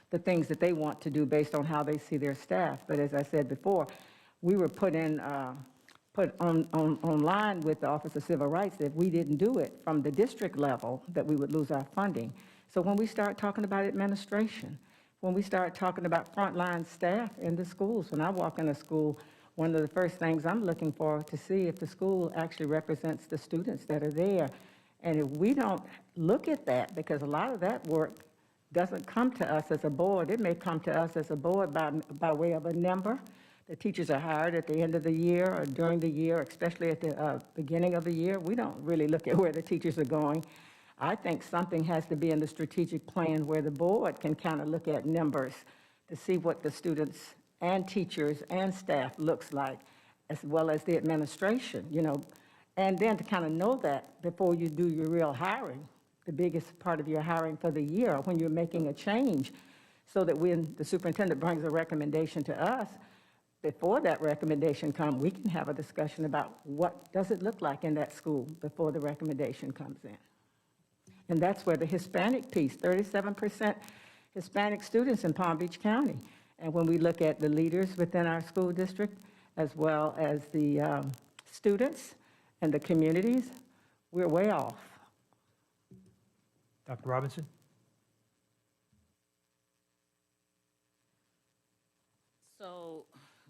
the things that they want to do based on how they see their staff. But as I said before, we were put online with the Office of Civil Rights that if we didn't do it from the district level, that we would lose our funding. So when we start talking about administration, when we start talking about frontline staff in the schools, when I walk in a school, one of the first things I'm looking for to see if the school actually represents the students that are there. And if we don't look at that, because a lot of that work doesn't come to us as a board, it may come to us as a board by way of a number. The teachers are hired at the end of the year or during the year, especially at the beginning of the year. We don't really look at where the teachers are going. I think something has to be in the strategic plan where the board can kind of look at numbers to see what the students and teachers and staff looks like, as well as the administration, you know, and then to kind of know that before you do your real hiring, the biggest part of your hiring for the year, when you're making a change, so that when the superintendent brings a recommendation to us, before that recommendation comes, we can have a discussion about what does it look like in that school before the recommendation comes in. And that's where the Hispanic piece, 37% Hispanic students in Palm Beach County. And when we look at the leaders within our school district, as well as the students and the communities, we're way off. Dr. Robinson?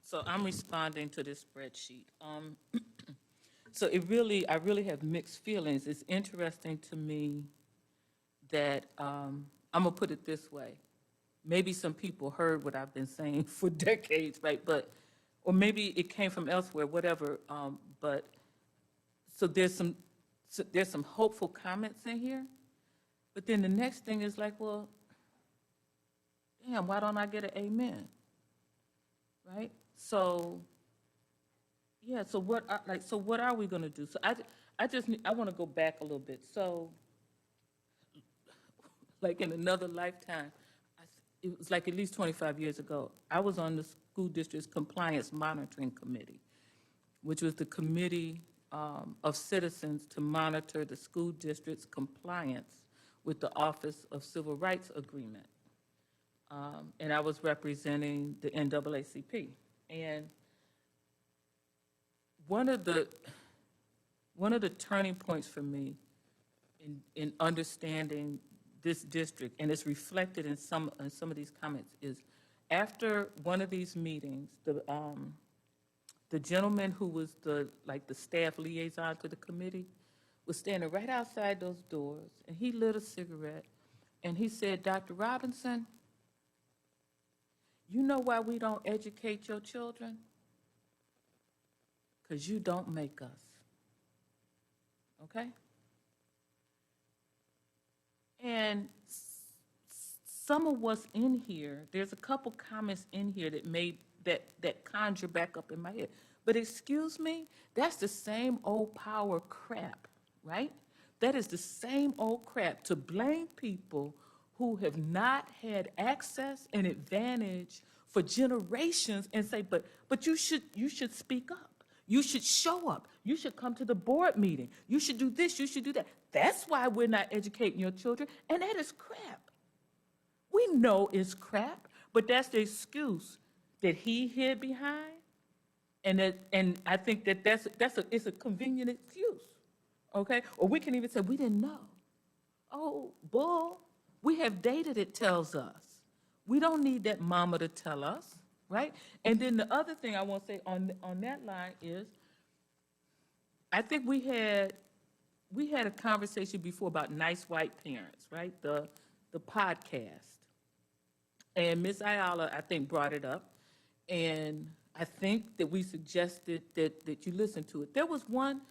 So I'm responding to this spreadsheet. So I really have mixed feelings. It's interesting to me that, I'm gonna put it this way. Maybe some people heard what I've been saying for decades, right? Or maybe it came from elsewhere, whatever. So there's some hopeful comments in here. But then the next thing is like, well, damn, why don't I get an amen? Right? So, yeah, so what are we gonna do? So I wanna go back a little bit. So, like in another lifetime, it was like at least 25 years ago, I was on the school district's compliance monitoring committee, which was the committee of citizens to monitor the school district's compliance with the Office of Civil Rights Agreement. And I was representing the NAACP. And one of the turning points for me in understanding this district, and it's reflected in some of these comments, is after one of these meetings, the gentleman who was the staff liaison to the committee was standing right outside those doors, and he lit a cigarette, and he said, "Dr. Robinson, you know why we don't educate your children? Because you don't make us." Okay? And some of what's in here, there's a couple comments in here that conjure back up in my head. But excuse me, that's the same old power crap, right? That is the same old crap to blame people who have not had access and advantage for generations and say, but you should speak up. You should show up. You should come to the board meeting. You should do this. You should do that. That's why we're not educating your children, and that is crap. We know it's crap, but that's the excuse that he hid behind, and I think it's a convenient excuse, okay? Or we can even say we didn't know. Oh, bull! We have data that tells us. We don't need that mama to tell us, right? And then the other thing I want to say on that line is, I think we had a conversation before about nice white parents, right? The podcast. And Ms. Ayala, I think, brought it up. And I think that we suggested that you listen to it. There was one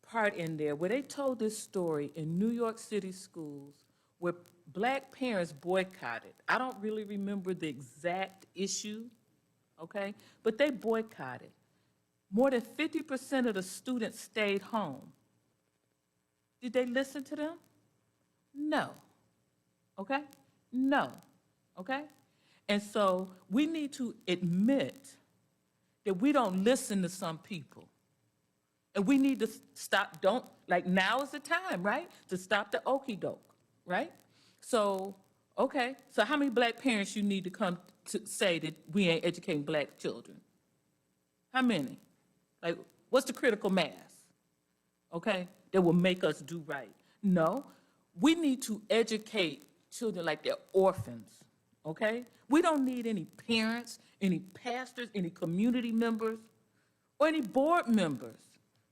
part in there where they told this story in New York City schools where Black parents boycotted. I don't really remember the exact issue, okay? But they boycotted. More than 50% of the students stayed home. Did they listen to them? No. Okay? No. Okay? And so we need to admit that we don't listen to some people. And we need to stop, like now is the time, right? To stop the okie doke, right? So, okay, so how many black parents you need to come to say that we ain't educating black children? How many? Like, what's the critical mass, okay, that will make us do right? No, we need to educate children like they're orphans, okay? We don't need any parents, any pastors, any community members, or any board members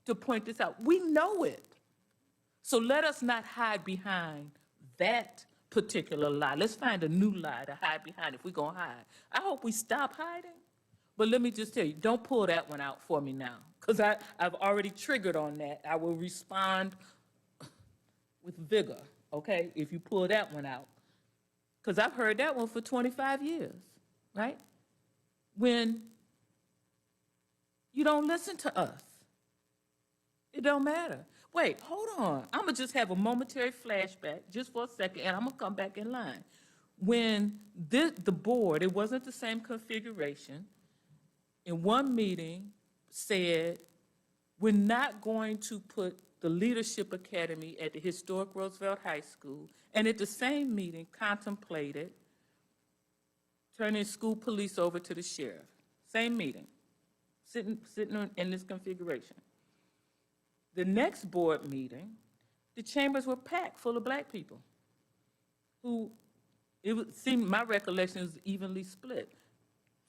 to point this out. We know it. So let us not hide behind that particular lie. Let's find a new lie to hide behind if we're gonna hide. I hope we stop hiding. But let me just tell you, don't pull that one out for me now, because I've already triggered on that. I will respond with vigor, okay, if you pull that one out. Because I've heard that one for 25 years, right? When you don't listen to us, it don't matter. Wait, hold on. I'm going to just have a momentary flashback just for a second, and I'm going to come back in line. When the board, it wasn't the same configuration, in one meeting said, we're not going to put the Leadership Academy at the historic Roosevelt High School, and at the same meeting contemplated turning school police over to the sheriff. Same meeting, sitting in this configuration. The next board meeting, the chambers were packed full of black people who, seemed, my recollection is evenly split.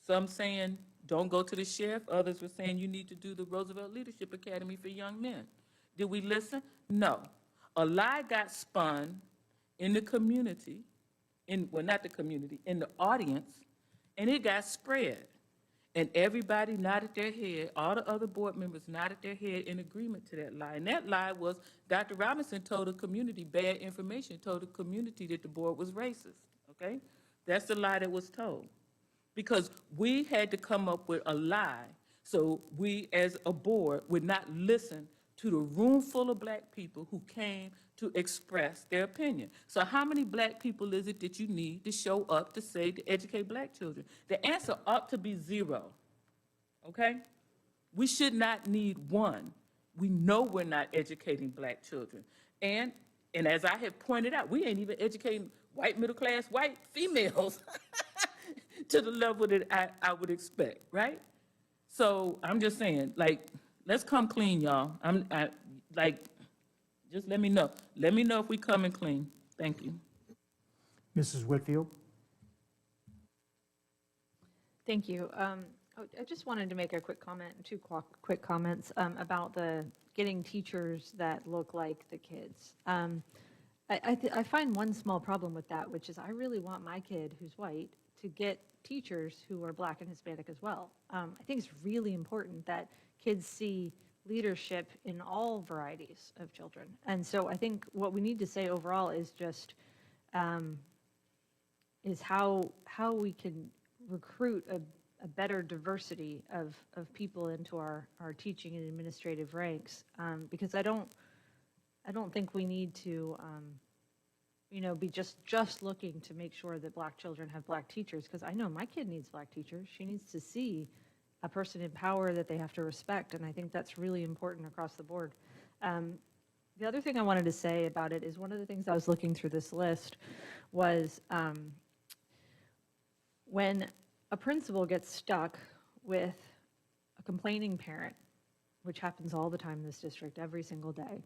Some saying, don't go to the sheriff. Others were saying you need to do the Roosevelt Leadership Academy for young men. Did we listen? No. A lie got spun in the community, well, not the community, in the audience, and it got spread. And everybody nodded their head, all the other board members nodded their head in agreement to that lie. And that lie was Dr. Robinson told the community bad information, told the community that the board was racist, okay? That's the lie that was told. Because we had to come up with a lie so we as a board would not listen to the room full of black people who came to express their opinion. So how many black people is it that you need to show up to say to educate black children? The answer ought to be 0, okay? We should not need 1. We know we're not educating black children. And as I have pointed out, we ain't even educating white middle-class white females to the level that I would expect, right? So I'm just saying, like, let's come clean, y'all. Just let me know. Let me know if we coming clean. Thank you. Mrs. Whitfield. Thank you. I just wanted to make a quick comment, 2 quick comments about the getting teachers that look like the kids. I find one small problem with that, which is I really want my kid who's white to get teachers who are black and Hispanic as well. I think it's really important that kids see leadership in all varieties of children. And so I think what we need to say overall is just is how we can recruit a better diversity of people into our teaching and administrative ranks, because I don't think we need to be just looking to make sure that black children have black teachers, because I know my kid needs black teachers. She needs to see a person in power that they have to respect, and I think that's really important across the board. The other thing I wanted to say about it is one of the things I was looking through this list was when a principal gets stuck with a complaining parent, which happens all the time in this district every single day,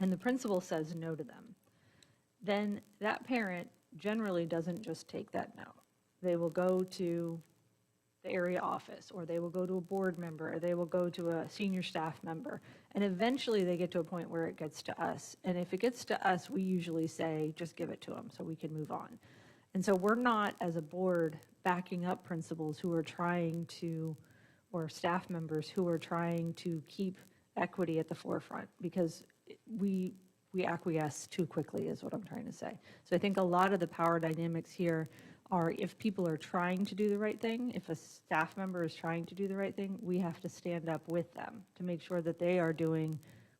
and the principal says no to them, then that parent generally doesn't just take that no. They will go to the area office, or they will go to a board member, or they will go to a senior staff member, and eventually they get to a point where it gets to us. And if it gets to us, we usually say, just give it to them so we can move on. And so we're not, as a board, backing up principals who are trying to, or staff members who are trying to keep equity at the forefront, because we acquiesce too quickly is what I'm trying to say. So I think a lot of the power dynamics here are if people are trying to do the right thing, if a staff member is trying to do the right thing, we have to stand up with them to make sure that they are doing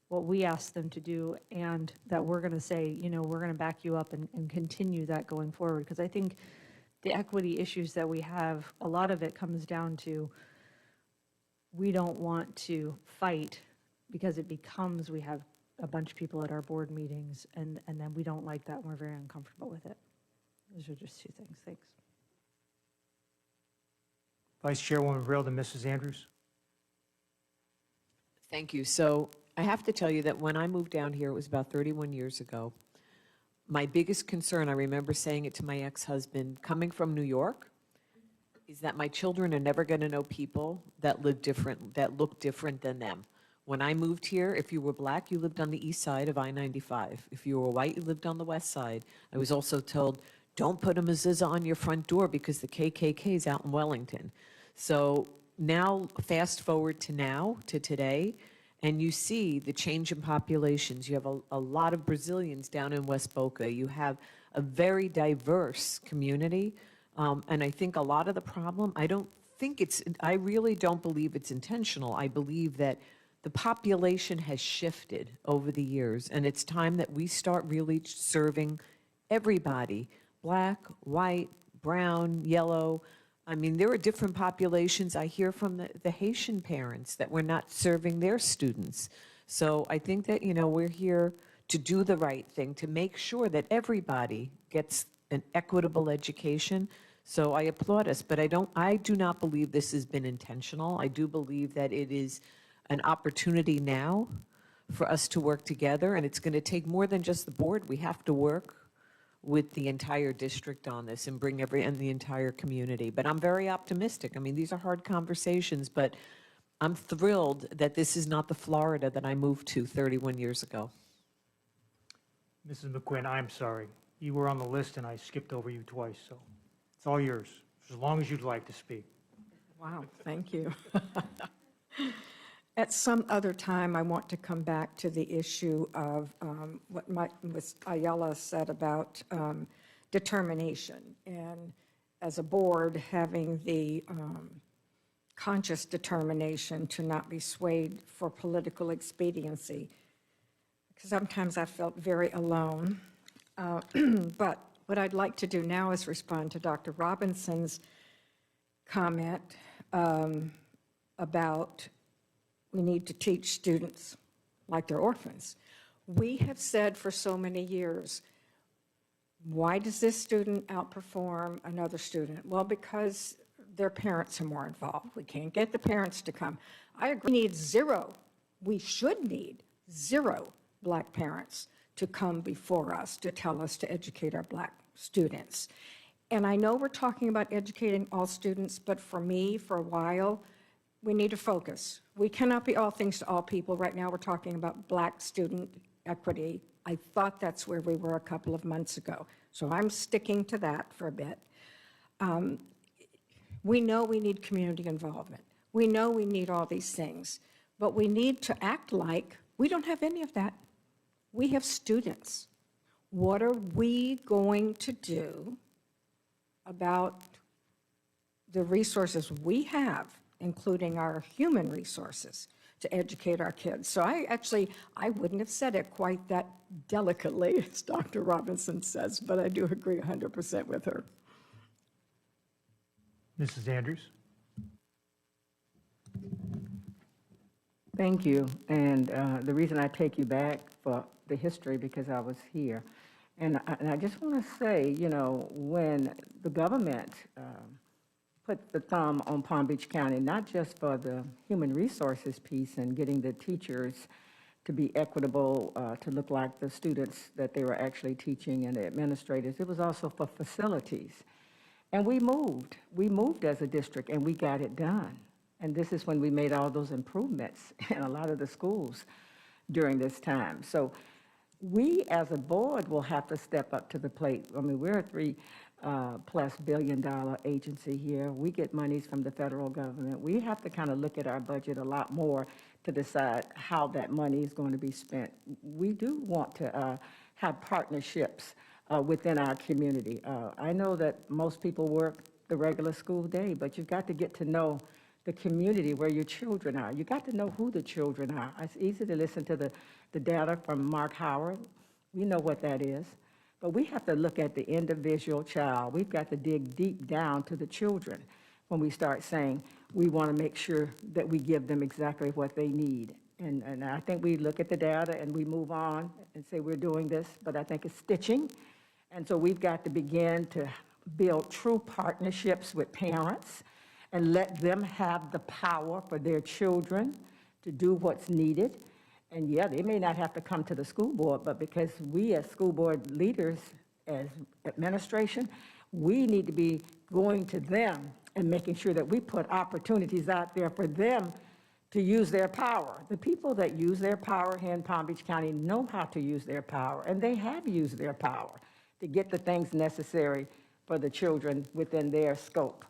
what we ask them to do, and that we're going to say, you know, we're going to back you up and continue that going forward. Because I think the equity issues that we have, a lot of it comes down to we don't want to fight because it becomes we have a bunch of people at our board meetings, and then we don't like that and we're very uncomfortable with it. Those are just two things. Thanks. Vice Chairwoman Brill, to Mrs. Andrews. Thank you. So I have to tell you that when I moved down here, it was about 31 years ago. My biggest concern, I remember saying it to my ex-husband, coming from New York, is that my children are never going to know people that live different, that look different than them. When I moved here, if you were black, you lived on the east side of I-95. If you were white, you lived on the west side. I was also told, don't put a mezuzah on your front door because the KKK is out in Wellington. So now, fast forward to now, to today, and you see the change in populations. You have a lot of Brazilians down in West Boca. You have a very diverse community. And I think a lot of the problem, I really don't believe it's intentional. I believe that the population has shifted over the years, and it's time that we start really serving everybody, black, white, brown, yellow. I mean, there are different populations. I hear from the Haitian parents that we're not serving their students. So I think that, you know, we're here to do the right thing, to make sure that everybody gets an equitable education. So I applaud us, but I do not believe this has been intentional. I do believe that it is an opportunity now for us to work together, and it's going to take more than just the board. We have to work with the entire district on this and bring the entire community. But I'm very optimistic. I mean, these are hard conversations, but I'm thrilled that this is not the Florida that I moved to 31 years ago. Mrs. McQuinn, I'm sorry. You were on the list and I skipped over you twice, so it's all yours, as long as you'd like to speak. Wow, thank you. At some other time, I want to come back to the issue of what Ms. Ayala said about determination, and as a board, having the conscious determination to not be swayed for political expediency. Because sometimes I felt very alone. But what I'd like to do now is respond to Dr. Robinson's comment about we need to teach students like they're orphans. We have said for so many years, why does this student outperform another student? Well, because their parents are more involved. We can't get the parents to come. I agree, we should need zero black parents to come before us to tell us to educate our black students. And I know we're talking about educating all students, but for me, for a while, we need to focus. We cannot be all things to all people. Right now, we're talking about black student equity. I thought that's where we were a couple of months ago. So I'm sticking to that for a bit. We know we need community involvement. We know we need all these things, but we need to act like we don't have any of that. We have students. What are we going to do about the resources we have, including our human resources, to educate our kids? So I wouldn't have said it quite that delicately, as Dr. Robinson says, but I do agree 100% with her. Mrs. Andrews. Thank you. And the reason I take you back for the history, because I was here. And I just want to say, you know, when the government put the thumb on Palm Beach County, not just for the human resources piece and getting the teachers to be equitable, to look like the students that they were actually teaching and the administrators, it was also for facilities. And we moved as a district and we got it done. And this is when we made all those improvements in a lot of the schools during this time. So we as a board will have to step up to the plate. I mean, we're a $3+ billion agency here. We get monies from the federal government. We have to kind of look at our budget a lot more to decide how that money is going to be spent. We do want to have partnerships within our community. I know that most people work the regular school day, but you've got to get to know the community where your children are. You got to know who the children are. It's easy to listen to the data from Mark Howard. We know what that is. But we have to look at the individual child. We've got to dig deep down to the children when we start saying we want to make sure that we give them exactly what they need. And I think we look at the data and we move on and say we're doing this, but I think it's stitching. And so we've got to begin to build true partnerships with parents and let them have the power for their children to do what's needed. And yeah, they may not have to come to the school board, but because we as school board leaders, as administration, we need to be going to them and making sure that we put opportunities out there for them to use their power. The people that use their power here in Palm Beach County know how to use their power, and they have used their power to get the things necessary for the children within their scope.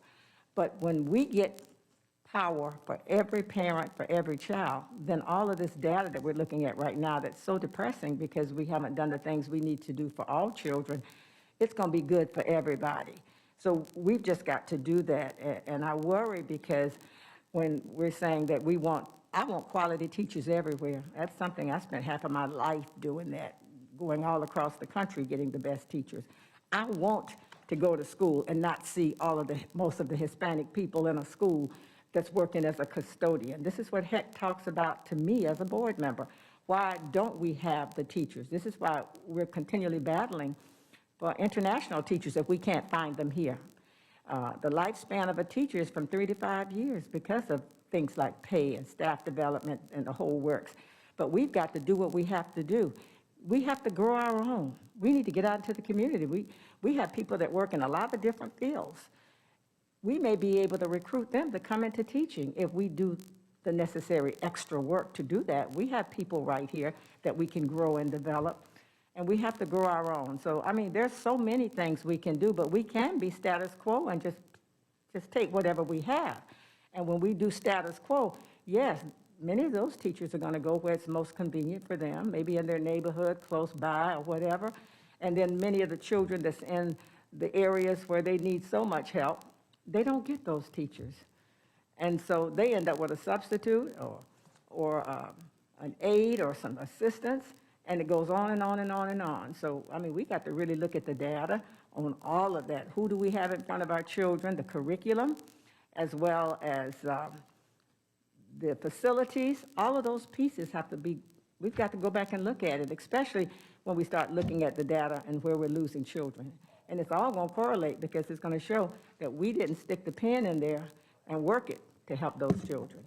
But when we get power for every parent, for every child, then all of this data that we're looking at right now that's so depressing because we haven't done the things we need to do for all children, it's going to be good for everybody. So we've just got to do that. And I worry because when we're saying that I want quality teachers everywhere. That's something I spent half of my life doing that, going all across the country getting the best teachers. I want to go to school and not see most of the Hispanic people in a school that's working as a custodian. This is what HEC talks about to me as a board member. Why don't we have the teachers? This is why we're continually battling for international teachers if we can't find them here. The lifespan of a teacher is from 3 to 5 years because of things like pay and staff development and the whole works. But we've got to do what we have to do. We have to grow our own. We need to get out into the community. We have people that work in a lot of different fields. We may be able to recruit them to come into teaching if we do the necessary extra work to do that. We have people right here that we can grow and develop, and we have to grow our own. So, I mean, there's so many things we can do, but we can be status quo and just take whatever we have. And when we do status quo, yes, many of those teachers are going to go where it's most convenient for them, maybe in their neighborhood, close by, or whatever. And then many of the children that's in the areas where they need so much help, they don't get those teachers. And so they end up with a substitute or an aide or some assistants, and it goes on and on and on and on. So, I mean, we got to really look at the data on all of that. Who do we have in front of our children, the curriculum, as well as the facilities? All of those pieces have to be, we've got to go back and look at it, especially when we start looking at the data and where we're losing children. And it's all going to correlate because it's going to show that we didn't stick the pen in there and work it to help those children.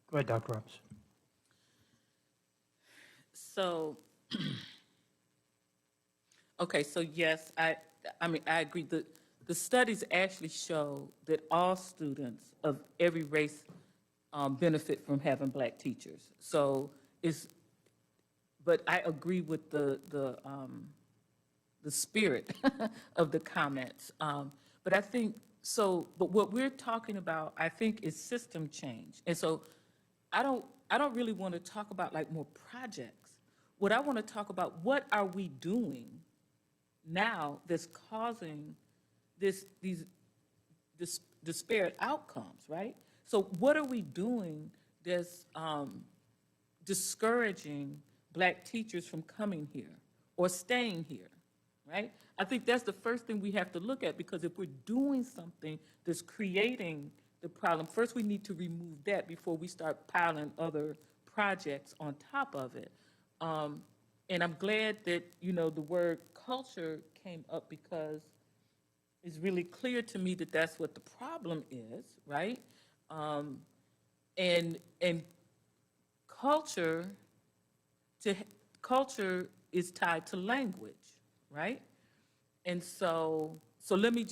Go ahead, Dr. Robinson. So, okay, so yes, I mean, I agree. The studies actually show that all students of every race benefit from having Black teachers. So but I agree with the spirit of the comments. But I think, but what we're talking about, I think, is system change. And so I don't really want to talk about like more projects. What I want to talk about, what are we doing now that's causing these disparate outcomes, right? So what are we doing that's discouraging Black teachers from coming here or staying here, right? I think that's the first thing we have to look at, because if we're doing something that's creating the problem, first we need to remove that before we start piling other projects on top of it. And I'm glad that, you know, the word culture came up, because it's really clear to me that that's what the problem is, right? And culture is tied to language, right? And so let me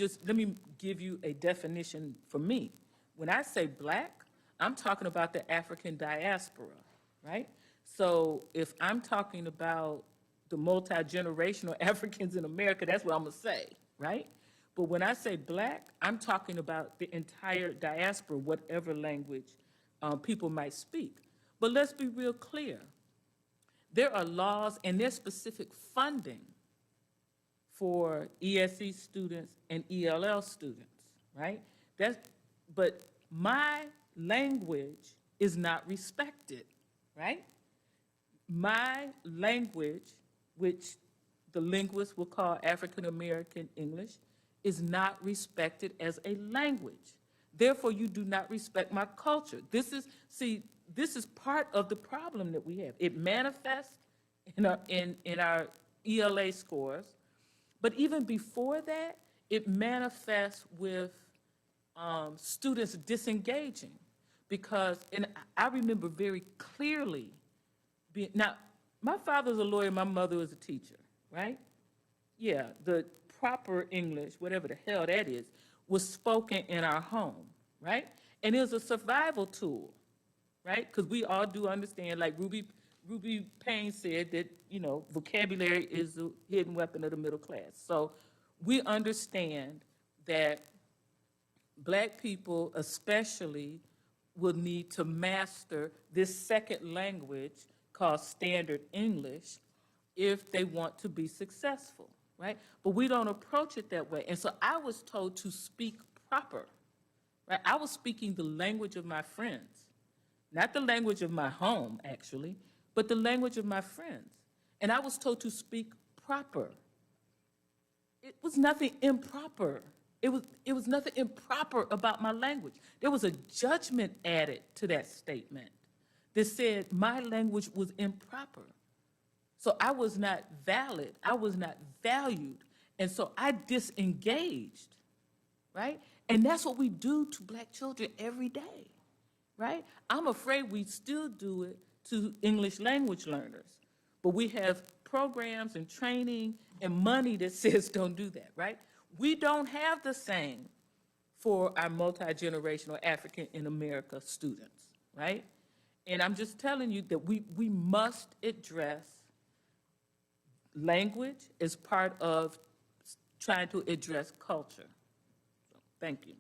give you a definition for me. When I say Black, I'm talking about the African diaspora, right? So if I'm talking about the multi-generational Africans in America, that's what I'm gonna say, right? But when I say Black, I'm talking about the entire diaspora, whatever language people might speak. But let's be real clear. There are laws and there's specific funding for ESE students and ELL students, right? But my language is not respected, right? My language, which the linguists will call African American English, is not respected as a language. Therefore, you do not respect my culture. This is part of the problem that we have. It manifests in our ELA scores, but even before that, it manifests with students disengaging, because, and I remember very clearly, now, my father's a lawyer, my mother was a teacher, right? Yeah, the proper English, whatever the hell that is, was spoken in our home, right? And it was a survival tool, right? Because we all do understand, like Ruby Payne said, that, you know, vocabulary is the hidden weapon of the middle class. So we understand that Black people especially will need to master this second language called Standard English if they want to be successful, right? But we don't approach it that way. And so I was told to speak proper, right? I was speaking the language of my friends, not the language of my home, actually, but the language of my friends. And I was told to speak proper. It was nothing improper. It was nothing improper about my language. There was a judgment added to that statement that said my language was improper. So I was not valid. I was not valued. And so I disengaged, right? And that's what we do to Black children every day, right? I'm afraid we still do it to English language learners. But we have programs and training and money that says don't do that, right? We don't have the same for our multi-generational African in America students, right? And I'm just telling you that we must address language as part of trying to address culture. So, thank you.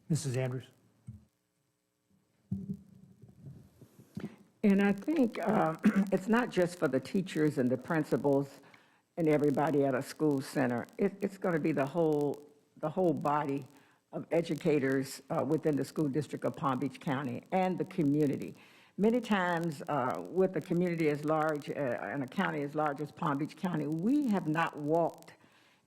Mrs. Andrews. And I think it's not just for the teachers and the principals and everybody at a school center. It's going to be the whole body of educators within the school district of Palm Beach County and the community. Many times with a community as large and a county as large as Palm Beach County, we have not walked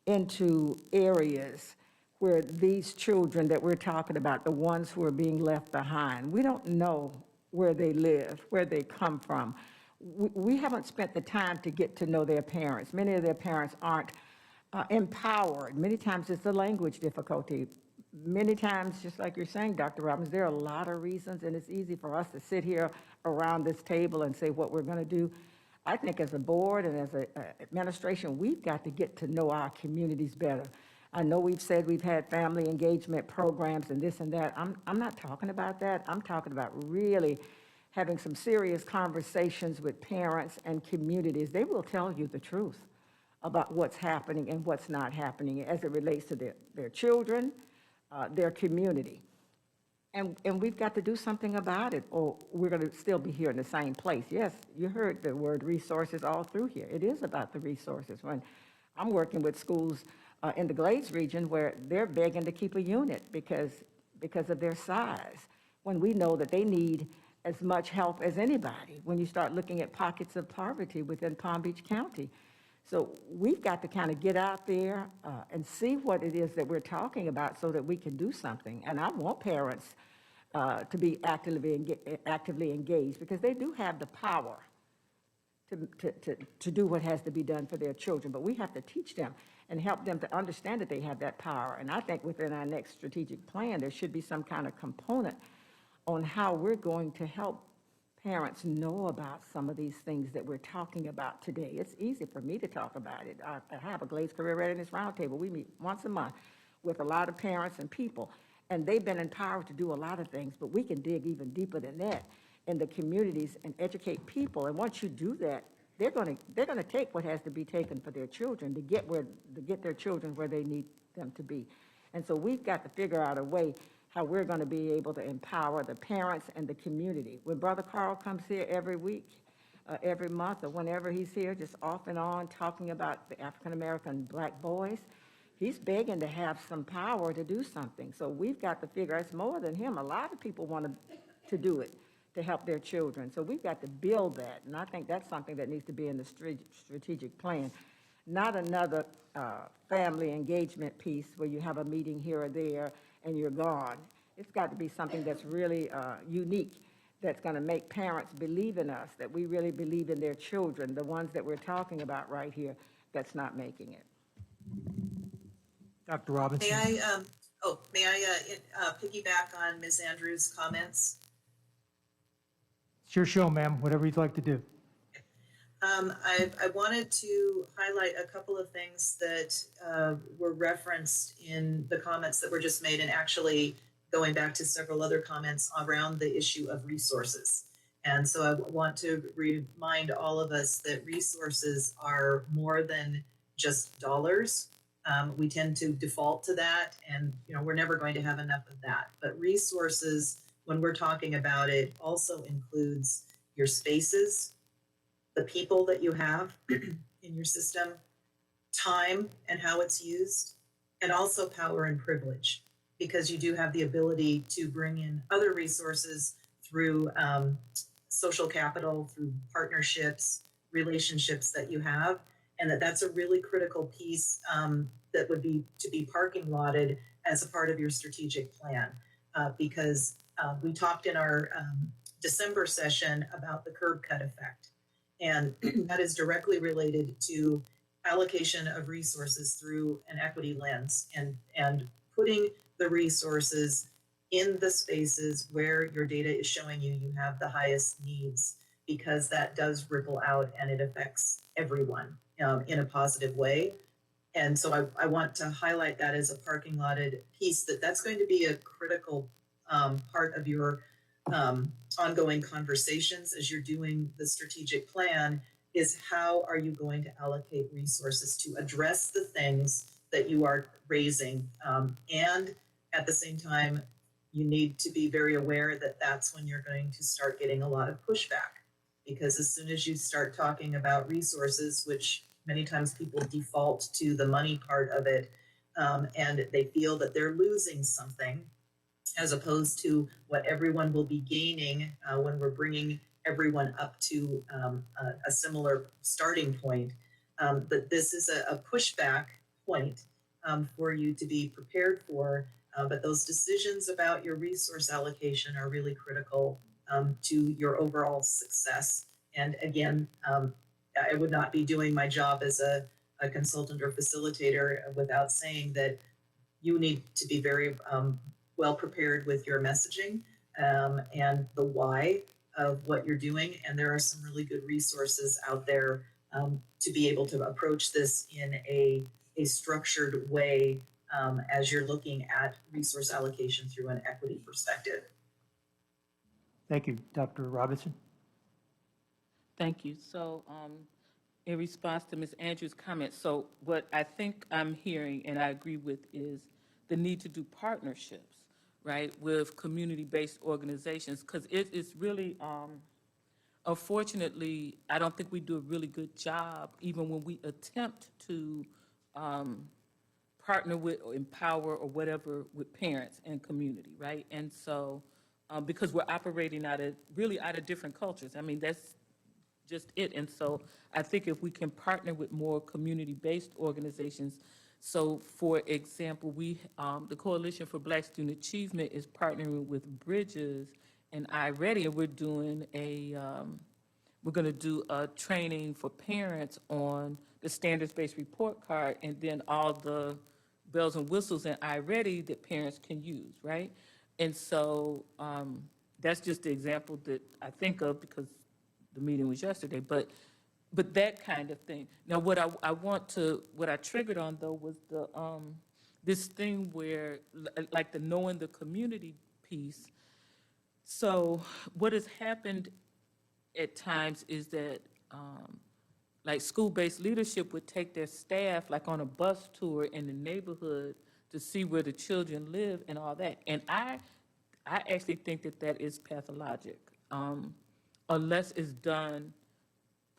into areas where these children that we're talking about, the ones who are being left behind, we don't know where they live, where they come from. We haven't spent the time to get to know their parents. Many of their parents aren't empowered. Many times it's the language difficulty. Many times, just like you're saying, Dr. Robbins, there are a lot of reasons, and it's easy for us to sit here around this table and say what we're going to do. I think as a board and as an administration, we've got to get to know our communities better. I know we've said we've had family engagement programs and this and that. I'm not talking about that. I'm talking about really having some serious conversations with parents and communities. They will tell you the truth about what's happening and what's not happening as it relates to their children, their community. And we've got to do something about it, or we're going to still be here in the same place. Yes, you heard the word resources all through here. It is about the resources. When I'm working with schools in the Glades region where they're begging to keep a unit because of their size, when we know that they need as much help as anybody, when you start looking at pockets of poverty within Palm Beach County. So we've got to kind of get out there and see what it is that we're talking about so that we can do something. And I want parents to be actively engaged, because they do have the power to do what has to be done for their children. But we have to teach them and help them to understand that they have that power. And I think within our next strategic plan, there should be some kind of component on how we're going to help parents know about some of these things that we're talking about today. It's easy for me to talk about it. I have a Glades Career Readiness Roundtable. We meet once a month with a lot of parents and people, and they've been empowered to do a lot of things, but we can dig even deeper than that in the communities and educate people. And once you do that, they're going to take what has to be taken for their children to get their children where they need them to be. And so we've got to figure out a way how we're going to be able to empower the parents and the community. When Brother Carl comes here every week, every month, or whenever he's here, just off and on, talking about the African-American black boys, he's begging to have some power to do something. So we've got to figure, it's more than him. A lot of people want to do it, to help their children. So we've got to build that. And I think that's something that needs to be in the strategic plan. Not another family engagement piece where you have a meeting here or there and you're gone. It's got to be something that's really unique, that's going to make parents believe in us, that we really believe in their children, the ones that we're talking about right here, that's not making it. Dr. Robinson. May I piggyback on Ms. Andrews' comments? It's your show, ma'am, whatever you'd like to do. I wanted to highlight a couple of things that were referenced in the comments that were just made, and actually going back to several other comments around the issue of resources. And so I want to remind all of us that resources are more than just dollars. We tend to default to that, and we're never going to have enough of that. But resources, when we're talking about it, also includes your spaces, the people that you have in your system, time and how it's used, and also power and privilege, because you do have the ability to bring in other resources through social capital, through partnerships, relationships that you have, and that's a really critical piece that would be to be parking lotted as a part of your strategic plan, because we talked in our December session about the curb cut effect. And that is directly related to allocation of resources through an equity lens, and putting the resources in the spaces where your data is showing you have the highest needs, because that does ripple out and it affects everyone in a positive way. And so I want to highlight that as a parking lotted piece, that's going to be a critical part of your ongoing conversations as you're doing the strategic plan, is how are you going to allocate resources to address the things that you are raising, and at the same time you need to be very aware that that's when you're going to start getting a lot of pushback, because as soon as you start talking about resources, which many times people default to the money part of it, and they feel that they're losing something, as opposed to what everyone will be gaining when we're bringing everyone up to a similar starting point. But this is a pushback point for you to be prepared for. But those decisions about your resource allocation are really critical to your overall success. And again, I would not be doing my job as a consultant or facilitator without saying that you need to be very well prepared with your messaging and the why of what you're doing. And there are some really good resources out there to be able to approach this in a structured way as you're looking at resource allocation through an equity perspective. Thank you. Dr. Robinson. Thank you. So in response to Ms. Andrews' comments, so what I think I'm hearing and I agree with is the need to do partnerships, right, with community-based organizations, because it is really, unfortunately, I don't think we do a really good job, even when we attempt to partner with or empower or whatever with parents and community, right? And so, because we're operating out of different cultures. I mean, that's just it. And so I think if we can partner with more community-based organizations. So for example, the Coalition for Black Student Achievement is partnering with Bridges and iReady, and we're doing we're going to do a training for parents on the standards-based report card, and then all the bells and whistles in iReady that parents can use, right? And so that's just the example that I think of because the meeting was yesterday, but that kind of thing. Now, what I triggered on though was the this thing where, like the knowing the community piece. So what has happened at times is that like school-based leadership would take their staff like on a bus tour in the neighborhood to see where the children live and all that. And I actually think that that is pathologic, unless it's done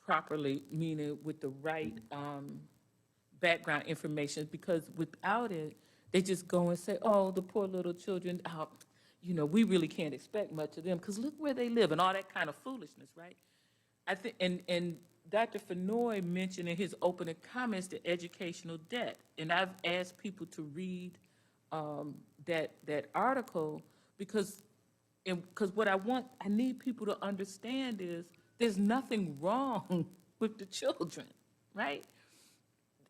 properly, meaning with the right background information, because without it, they just go and say, oh, the poor little children, we really can't expect much of them because look where they live and all that kind of foolishness, right? I think, and Dr. Fenoy mentioned in his opening comments the educational debt, and I've asked people to read that article because what I need people to understand is there's nothing wrong with the children, right?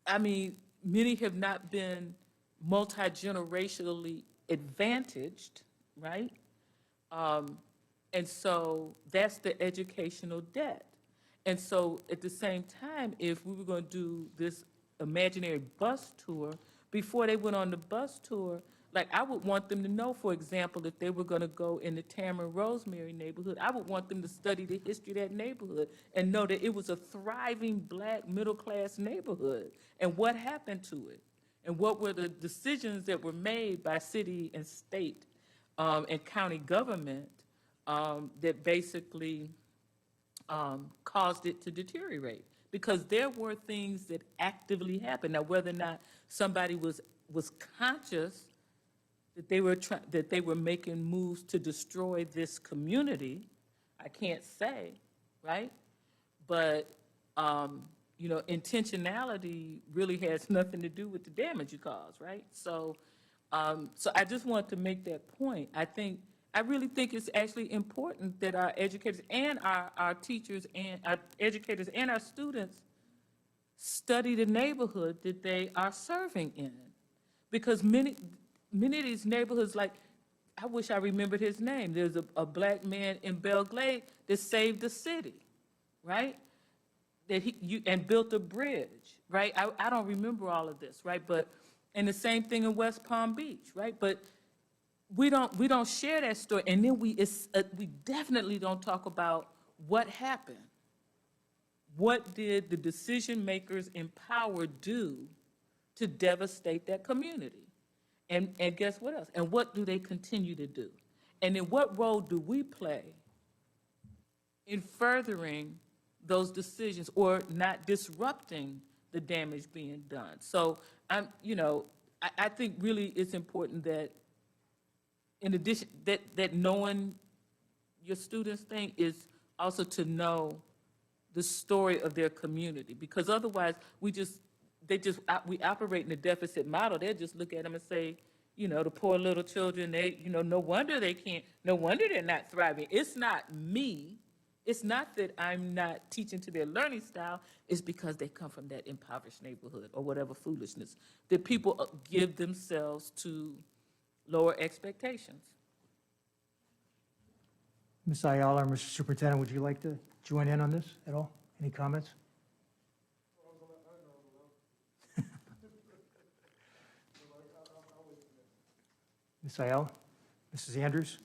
I mean, many have not been multi-generationally advantaged, right? And so that's the educational debt. And so at the same time, if we were going to do this imaginary bus tour, before they went on the bus tour, like I would want them to know, for example, if they were going to go in the Tamara Rosemary neighborhood, I would want them to study the history of that neighborhood and know that it was a thriving Black middle-class neighborhood and what happened to it and what were the decisions that were made by city and state and county government that basically caused it to deteriorate. Because there were things that actively happened. Now, whether or not somebody was conscious that they were making moves to destroy this community, I can't say, right? But intentionality really has nothing to do with the damage you cause, right? So I just want to make that point. I really think it's actually important that our educators and our teachers and our educators and our students study the neighborhood that they are serving in. Because many of these neighborhoods, like, I wish I remembered his name. There's a Black man in Belglade that saved the city, right? And built a bridge, right? I don't remember all of this, right? And the same thing in West Palm Beach, right? But we don't share that story, and then we definitely don't talk about what happened. What did the decision makers in power do to devastate that community? And guess what else? And what do they continue to do? And in what role do we play in furthering those decisions or not disrupting the damage being done? So I think really it's important that in addition, that knowing your students' thing is also to know the story of their community, because otherwise we operate in a deficit model. They'll just look at them and say, the poor little children, no wonder they're not thriving. It's not me. It's not that I'm not teaching to their learning style. It's because they come from that impoverished neighborhood or whatever foolishness that people give themselves to lower expectations. Ms. Ayala or Mr. Superintendent, would you like to join in on this at all? Any comments? Ms. Ayala? Mrs. Andrews?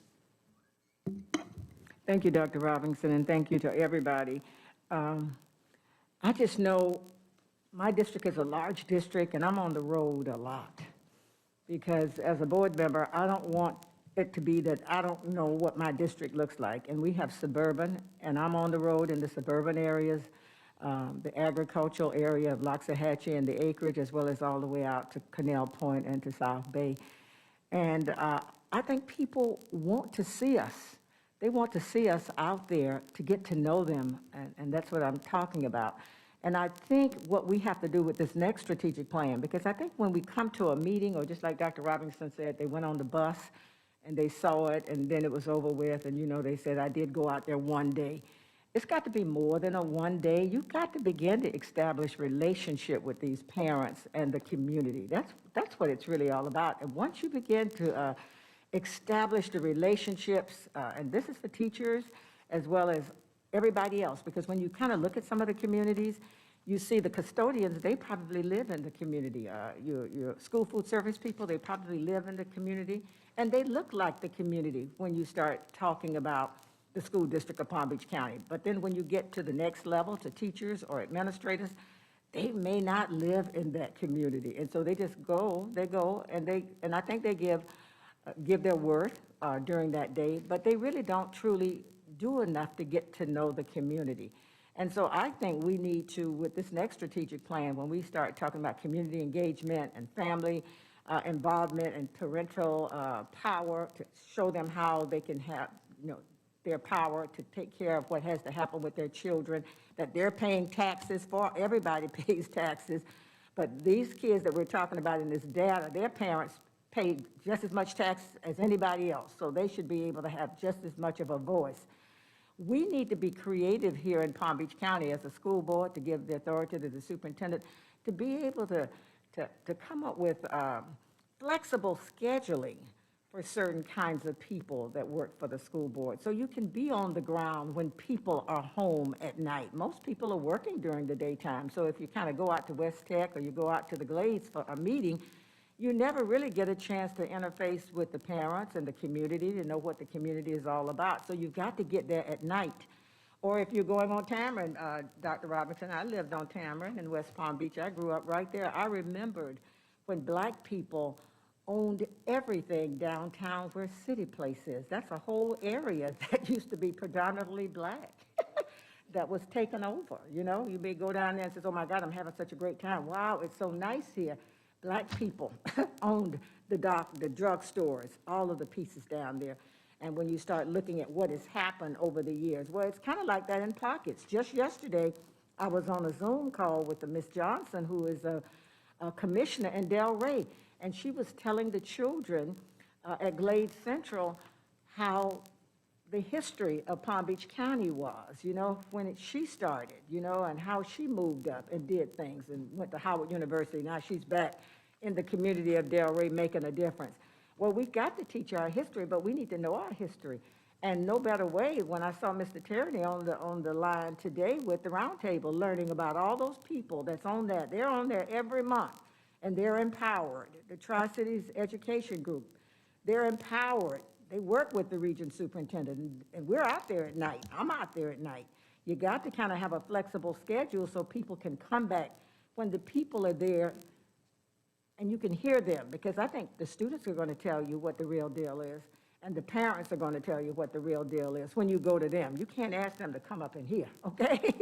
Thank you, Dr. Robinson, and thank you to everybody. I just know my district is a large district, and I'm on the road a lot. Because as a board member, I don't want it to be that I don't know what my district looks like. And we have suburban, and I'm on the road in the suburban areas, the agricultural area of Loxahatchee and the acreage, as well as all the way out to Canal Point and to South Bay. And I think people want to see us. They want to see us out there to get to know them, and that's what I'm talking about. And I think what we have to do with this next strategic plan, because I think when we come to a meeting, or just like Dr. Robinson said, they went on the bus and they saw it and then it was over with, and they said, I did go out there one day. It's got to be more than a one day. You've got to begin to establish relationship with these parents and the community. That's what it's really all about. And once you begin to establish the relationships, and this is for teachers as well as everybody else, because when you kind of look at some of the communities, you see the custodians, they probably live in the community. Your school food service people, they probably live in the community, and they look like the community when you start talking about the school district of Palm Beach County. But then when you get to the next level, to teachers or administrators, they may not live in that community. And so they just go, and I think they give their worth during that day, but they really don't truly do enough to get to know the community. And so I think we need to, with this next strategic plan, when we start talking about community engagement and family involvement and parental power, to show them how they can have, their power to take care of what has to happen with their children, that they're paying taxes for. Everybody pays taxes. But these kids that we're talking about in this data, their parents pay just as much tax as anybody else. So they should be able to have just as much of a voice. We need to be creative here in Palm Beach County as a school board to give the authority to the superintendent to be able to come up with flexible scheduling for certain kinds of people that work for the school board. So you can be on the ground when people are home at night. Most people are working during the daytime. So if you kind of go out to West Tech or you go out to the Glades for a meeting, you never really get a chance to interface with the parents and the community to know what the community is all about. So you've got to get there at night. Or if you're going on Tamarind, Dr. Robinson, I lived on Tamarind in West Palm Beach. I grew up right there. I remembered when Black people owned everything downtown where City Place is. That's a whole area that used to be predominantly Black that was taken over. You may go down there and say, oh my God, I'm having such a great time. Wow, it's so nice here. Black people owned the drugstores, all of the pieces down there. And when you start looking at what has happened over the years, well, it's kind of like that in pockets. Just yesterday, I was on a Zoom call with Miss Johnson, who is a commissioner in Delray, and she was telling the children at Glade Central how the history of Palm Beach County was, when she started, and how she moved up and did things and went to Howard University. Now she's back in the community of Delray making a difference. Well, we've got to teach our history, but we need to know our history. And no better way, when I saw Mr. Tierney on the line today with the roundtable, learning about all those people that's on that. They're on there every month, and they're empowered. The Tri-Cities Education Group, they're empowered. They work with the region superintendent, and we're out there at night. I'm out there at night. You got to kind of have a flexible schedule so people can come back when the people are there and you can hear them, because I think the students are going to tell you what the real deal is, and the parents are going to tell you what the real deal is when you go to them. You can't ask them to come up in here, okay?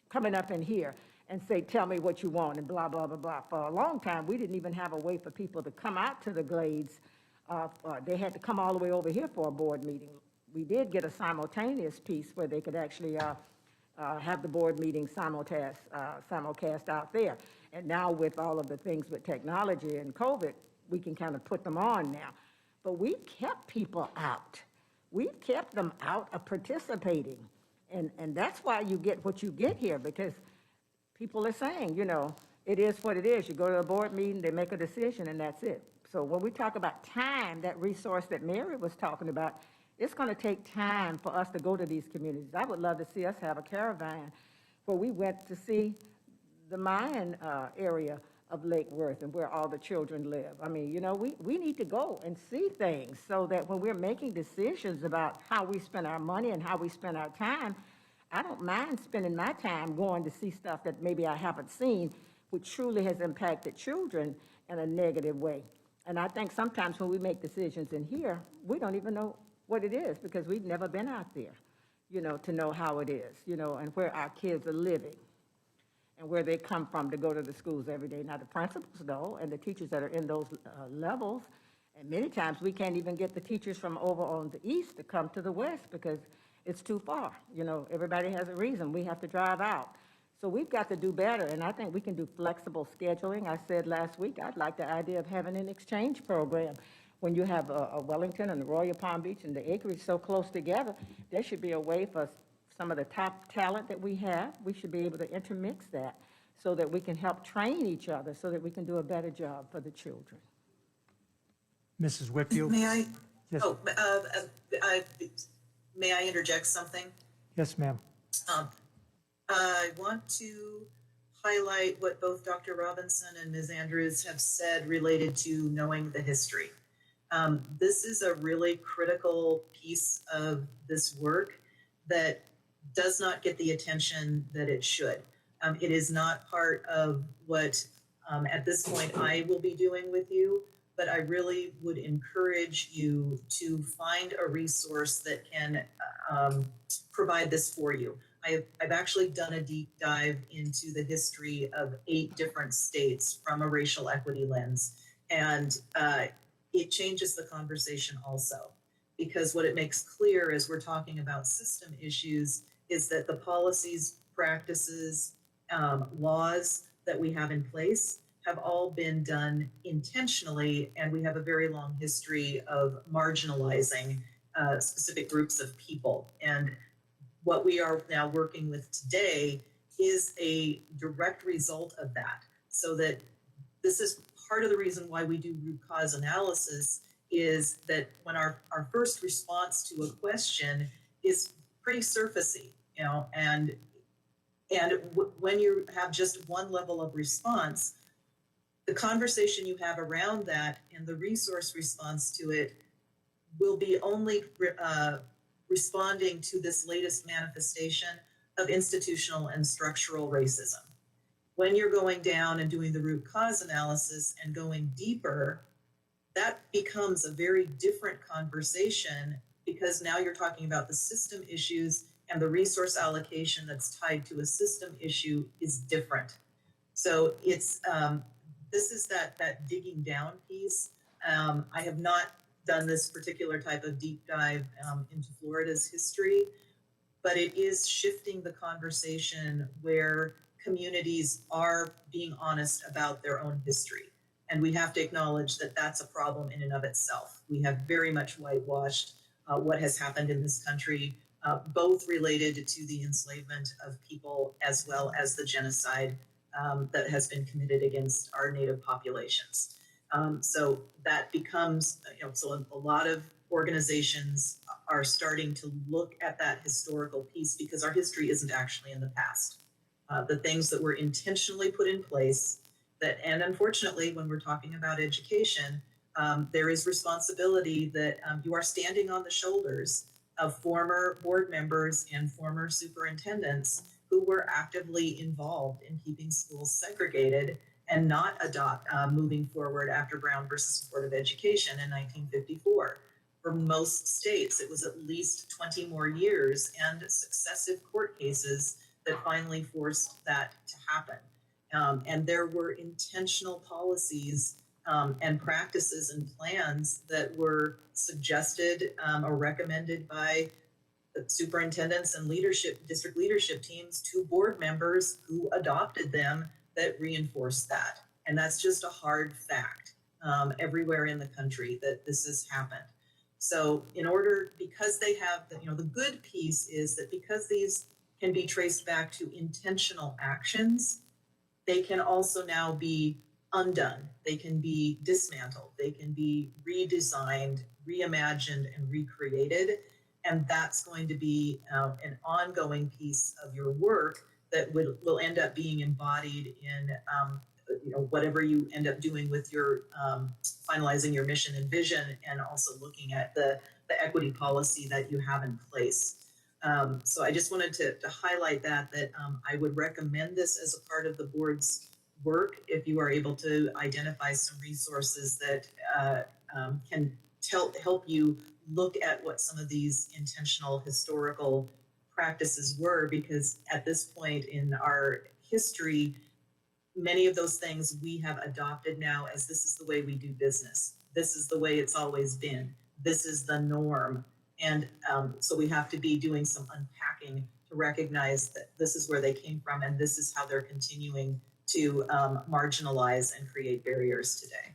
Coming up in here and say, tell me what you want, and blah, blah, blah, blah. For a long time, we didn't even have a way for people to come out to the Glades. They had to come all the way over here for a board meeting. We did get a simultaneous piece where they could actually have the board meeting simulcast out there. And now with all of the things with technology and COVID, we can kind of put them on now. But we kept people out. We kept them out of participating. And that's why you get what you get here, because people are saying, it is what it is. You go to a board meeting, they make a decision, and that's it. So when we talk about time, that resource that Mary was talking about, it's going to take time for us to go to these communities. I would love to see us have a caravan where we went to see the Mayan area of Lake Worth and where all the children live. I mean, we need to go and see things so that when we're making decisions about how we spend our money and how we spend our time, I don't mind spending my time going to see stuff that maybe I haven't seen, which truly has impacted children in a negative way. And I think sometimes when we make decisions in here, we don't even know what it is because we've never been out there, to know how it is, and where our kids are living and where they come from to go to the schools every day. Now, the principals know, and the teachers that are in those levels, and many times we can't even get the teachers from over on the east to come to the west because it's too far. Everybody has a reason. We have to drive out. So we've got to do better, and I think we can do flexible scheduling. I said last week I'd like the idea of having an exchange program. When you have a Wellington and the Royal Palm Beach and the Acreage so close together, there should be a way for some of the top talent that we have. We should be able to intermix that so that we can help train each other so that we can do a better job for the children. Mrs. Whitfield? May I? Yes. May I interject something? Yes, ma'am. I want to highlight what both Dr. Robinson and Ms. Andrews have said related to knowing the history. This is a really critical piece of this work that does not get the attention that it should. It is not part of what, at this point, I will be doing with you, but I really would encourage you to find a resource that can provide this for you. I've actually done a deep dive into the history of 8 different states from a racial equity lens, and it changes the conversation also, because what it makes clear as we're talking about system issues is that the policies, practices, laws that we have in place have all been done intentionally, and we have a very long history of marginalizing specific groups of people. And what we are now working with today is a direct result of that. So that this is part of the reason why we do root cause analysis, is that when our first response to a question is pretty surfacey, you know, and when you have just one level of response, the conversation you have around that and the resource response to it will be only responding to this latest manifestation of institutional and structural racism. When you're going down and doing the root cause analysis and going deeper, that becomes a very different conversation, because now you're talking about the system issues, and the resource allocation that's tied to a system issue is different. So it's this is that digging down piece. I have not done this particular type of deep dive into Florida's history, but it is shifting the conversation where communities are being honest about their own history. And we have to acknowledge that that's a problem in and of itself. We have very much whitewashed what has happened in this country, both related to the enslavement of people as well as the genocide that has been committed against our native populations. So that becomes, you know, so a lot of organizations are starting to look at that historical piece, because our history isn't actually in the past. The things that were intentionally put in place that, and unfortunately, when we're talking about education, there is responsibility that you are standing on the shoulders of former board members and former superintendents who were actively involved in keeping schools segregated and not moving forward after Brown versus Board of Education in 1954. For most states, it was at least 20 more years and successive court cases that finally forced that to happen. And there were intentional policies and practices and plans that were suggested or recommended by the superintendents and district leadership teams to board members who adopted them, that reinforced that. And that's just a hard fact everywhere in the country that this has happened. So because they have, the good piece is that because these can be traced back to intentional actions, they can also now be undone. They can be dismantled. They can be redesigned, reimagined, and recreated. And that's going to be an ongoing piece of your work that will end up being embodied in whatever you end up doing with your finalizing your mission and vision, and also looking at the equity policy that you have in place. So I just wanted to highlight that I would recommend this as a part of the board's work if you are able to identify some resources that can help you look at what some of these intentional historical practices were, because at this point in our history, many of those things we have adopted now as this is the way we do business. This is the way it's always been. This is the norm. And so we have to be doing some unpacking to recognize that this is where they came from and this is how they're continuing to marginalize and create barriers today.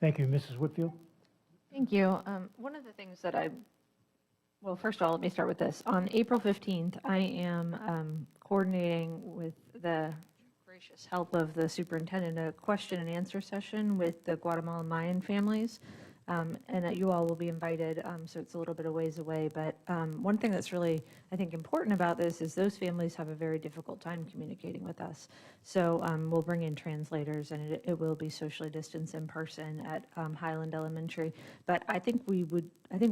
Thank you. Mrs. Whitfield? Thank you. One of the things that well, first of all, let me start with this. On April 15th, I am coordinating with the gracious help of the superintendent a question and answer session with the Guatemalan Mayan families and that you all will be invited, so it's a little bit of ways away. But one thing that's really, I think, important about this is those families have a very difficult time communicating with us. So we'll bring in translators, and it will be socially distanced in person at Highland Elementary. But I think we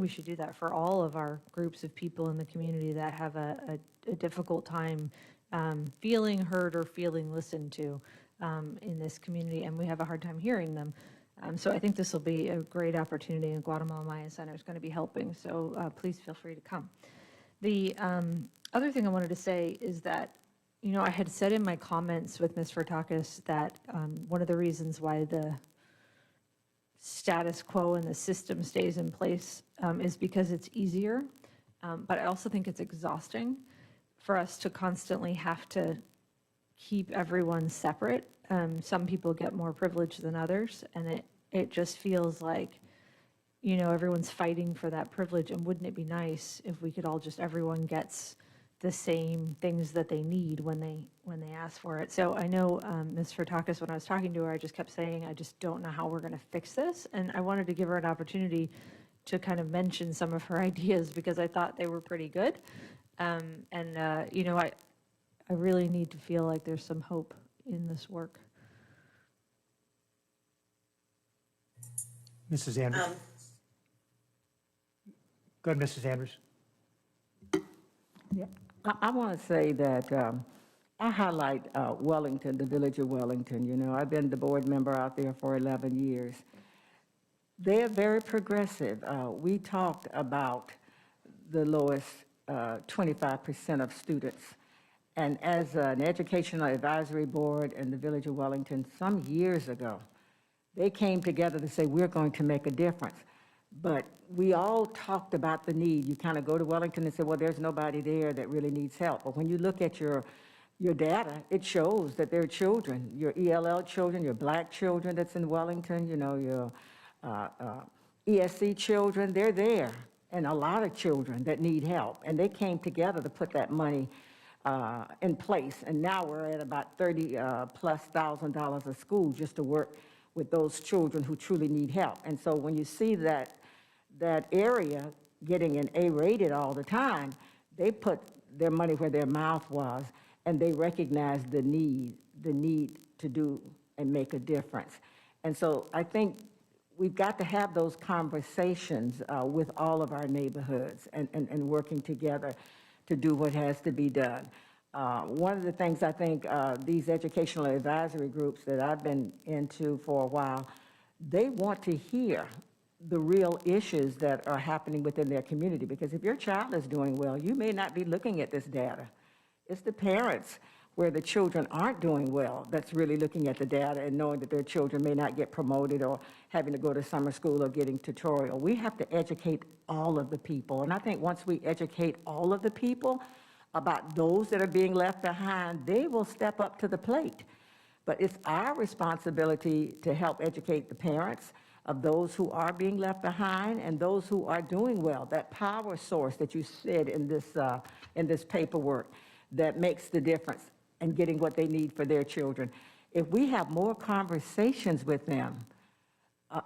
should do that for all of our groups of people in the community that have a difficult time feeling heard or feeling listened to in this community, and we have a hard time hearing them. So I think this will be a great opportunity, and Guatemala Maya Center is going to be helping, so please feel free to come. The other thing I wanted to say is that, you know, I had said in my comments with Ms. Fertakis that one of the reasons why the status quo and the system stays in place is because it's easier, but I also think it's exhausting for us to constantly have to keep everyone separate. Some people get more privilege than others, and it just feels like, you know, everyone's fighting for that privilege. And wouldn't it be nice if we could all just, everyone gets the same things that they need when they ask for it. So I know Ms. Fertakis, when I was talking to her, I just kept saying, I just don't know how we're going to fix this. And I wanted to give her an opportunity to kind of mention some of her ideas because I thought they were pretty good. You know, I really need to feel like there's some hope in this work. Mrs. Andrews. Go ahead, Mrs. Andrews. Yeah, I want to say that I highlight Wellington, the village of Wellington. You know, I've been the board member out there for 11 years. They're very progressive. We talked about the lowest 25% of students. And as an educational advisory board in the village of Wellington some years ago, they came together to say, we're going to make a difference. But we all talked about the need. You kind of go to Wellington and say, well, there's nobody there that really needs help. But when you look at your data, it shows that there are children, your ELL children, your Black children that's in Wellington, you know, your ESC children, they're there. And a lot of children that need help. And they came together to put that money in place. And now we're at about $30,000+ a school just to work with those children who truly need help. And so when you see that area getting an A-rated all the time, they put their money where their mouth was, and they recognize the need to do and make a difference. And so I think we've got to have those conversations with all of our neighborhoods and working together to do what has to be done. One of the things I think these educational advisory groups that I've been into for a while, they want to hear the real issues that are happening within their community, because if your child is doing well, you may not be looking at this data. It's the parents where the children aren't doing well that's really looking at the data and knowing that their children may not get promoted or having to go to summer school or getting tutorial. We have to educate all of the people. And I think once we educate all of the people about those that are being left behind, they will step up to the plate. But it's our responsibility to help educate the parents of those who are being left behind and those who are doing well. That power source that you said in this paperwork that makes the difference and getting what they need for their children. If we have more conversations with them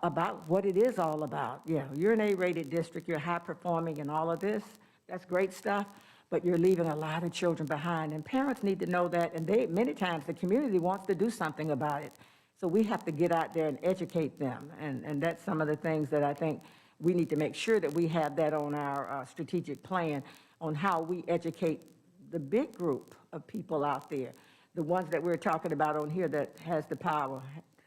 about what it is all about, yeah, you're an A-rated district, you're high performing and all of this, that's great stuff, but you're leaving a lot of children behind. And parents need to know that, and many times the community wants to do something about it. So we have to get out there and educate them. And that's some of the things that I think we need to make sure that we have that on our strategic plan on how we educate the big group of people out there, the ones that we're talking about on here that has the power,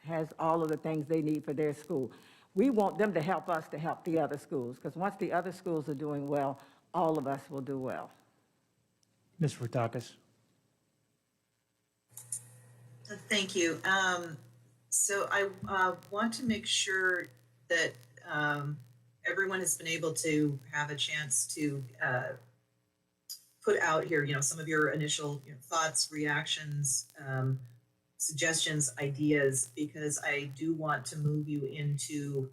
has all of the things they need for their school. We want them to help us to help the other schools, because once the other schools are doing well, all of us will do well. Ms. Fertakis. Thank you. So I want to make sure that everyone has been able to have a chance to put out here, some of your initial thoughts, reactions, suggestions, ideas, because I do want to move you into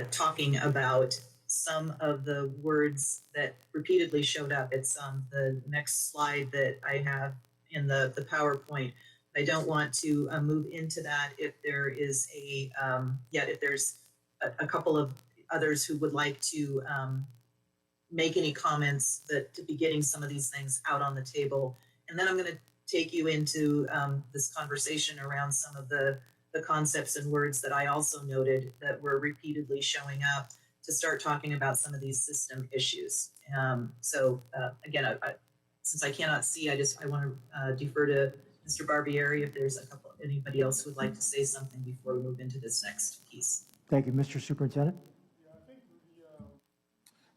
talking about some of the words that repeatedly showed up. It's on the next slide that I have in the PowerPoint. I don't want to move into that if there is if there's a couple of others who would like to make any comments that to be getting some of these things out on the table. And then I'm going to take you into this conversation around some of the concepts and words that I also noted that were repeatedly showing up to start talking about some of these system issues. Again, since I cannot see, I want to defer to Mr. Barbieri if there's anybody else who would like to say something before we move into this next piece. Thank you, Mr. Superintendent.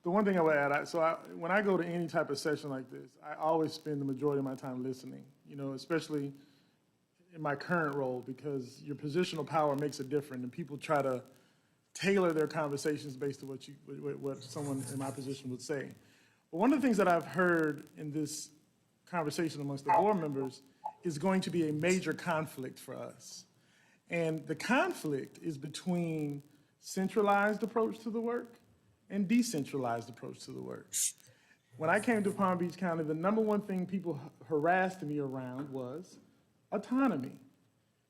The one thing I would add, when I go to any type of session like this, I always spend the majority of my time listening, especially in my current role, because your positional power makes a difference, and people try to tailor their conversations based on what someone in my position would say. But one of the things that I've heard in this conversation amongst the board members is going to be a major conflict for us. And the conflict is between centralized approach to the work and decentralized approach to the work. When I came to Palm Beach County, the number one thing people harassed me around was autonomy.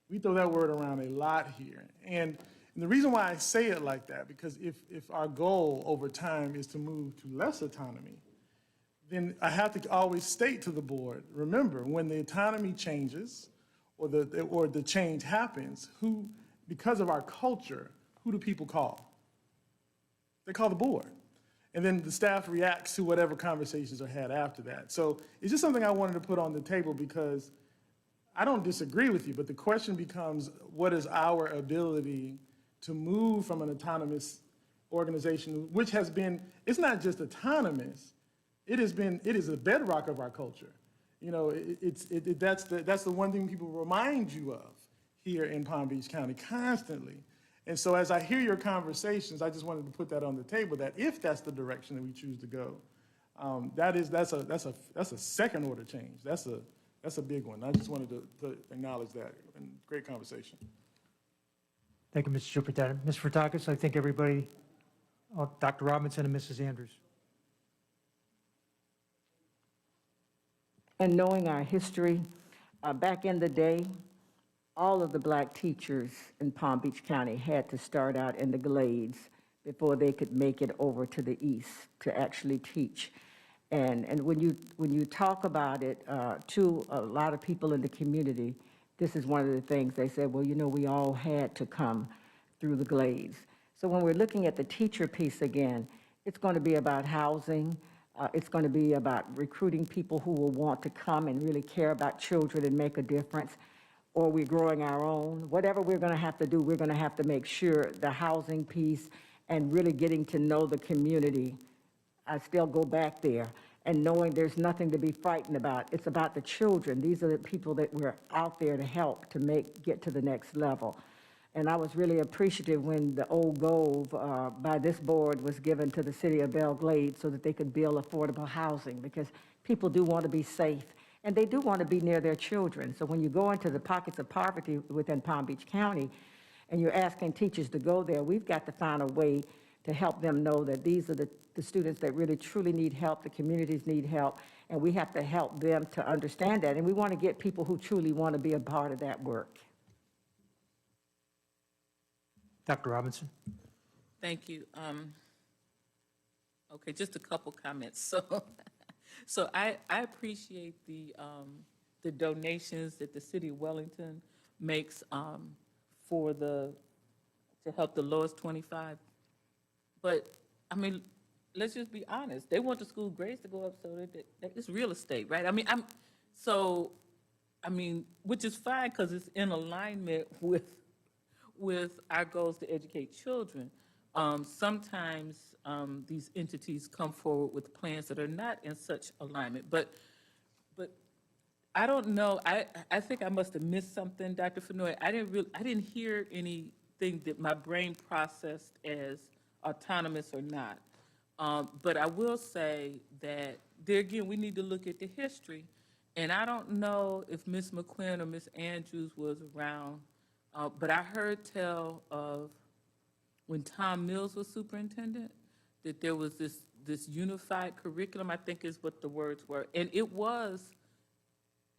We throw that word around a lot here. And the reason why I say it like that, because if our goal over time is to move to less autonomy, then I have to always state to the board, remember, when the autonomy changes or the change happens, because of our culture, who do people call? They call the board. And then the staff reacts to whatever conversations are had after that. So it's just something I wanted to put on the table because I don't disagree with you, but the question becomes, what is our ability to move from an autonomous organization, which has been, it's not just autonomous, it is the bedrock of our culture. That's the one thing people remind you of here in Palm Beach County constantly. And so as I hear your conversations, I just wanted to put that on the table, that if that's the direction that we choose to go, that's a second order change. That's a big one. I just wanted to acknowledge that. And great conversation. Thank you, Mr. Superintendent. Ms. Furtakis, I think everybody, Dr. Robinson and Mrs. Andrews. And knowing our history, back in the day, all of the black teachers in Palm Beach County had to start out in the Glades before they could make it over to the east to actually teach. And when you talk about it to a lot of people in the community, this is one of the things they said, well, we all had to come through the Glades. So when we're looking at the teacher piece again, it's going to be about housing. It's going to be about recruiting people who will want to come and really care about children and make a difference, or we're growing our own. Whatever we're going to have to do, we're going to have to make sure the housing piece and really getting to know the community. I still go back there and knowing there's nothing to be frightened about. It's about the children. These are the people that we're out there to help to get to the next level. And I was really appreciative when the old Gove by this board was given to the city of Belle Glade so that they could build affordable housing, because people do want to be safe and they do want to be near their children. So when you go into the pockets of poverty within Palm Beach County and you're asking teachers to go there, we've got to find a way to help them know that these are the students that really truly need help, the communities need help, and we have to help them to understand that. And we want to get people who truly want to be a part of that work. Dr. Robinson. Thank you. Okay, just a couple comments. So I appreciate the donations that the city of Wellington makes to help the lowest 25. But I mean, let's just be honest. They want the school grades to go up, so that it's real estate, right? Which is fine because it's in alignment with our goals to educate children. Sometimes these entities come forward with plans that are not in such alignment. But I don't know. I think I must have missed something, Dr. Fenoy. I didn't hear anything that my brain processed as autonomous or not. But I will say that there again, we need to look at the history. And I don't know if Ms. McQuinn or Ms. Andrews was around, but I heard tell of when Tom Mills was superintendent, that there was this unified curriculum, I think is what the words were. And it was,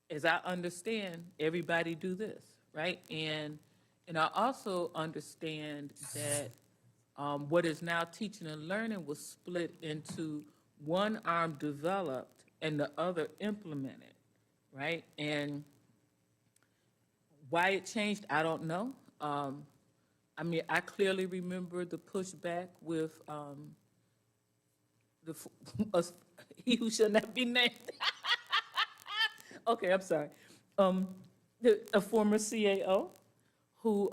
as I understand, everybody do this, right? And I also understand that What is now teaching and learning was split into one arm developed and the other implemented, right? And why it changed, I don't know. I mean, I clearly remember the pushback with he who shall not be named. Okay, I'm sorry. A former CAO who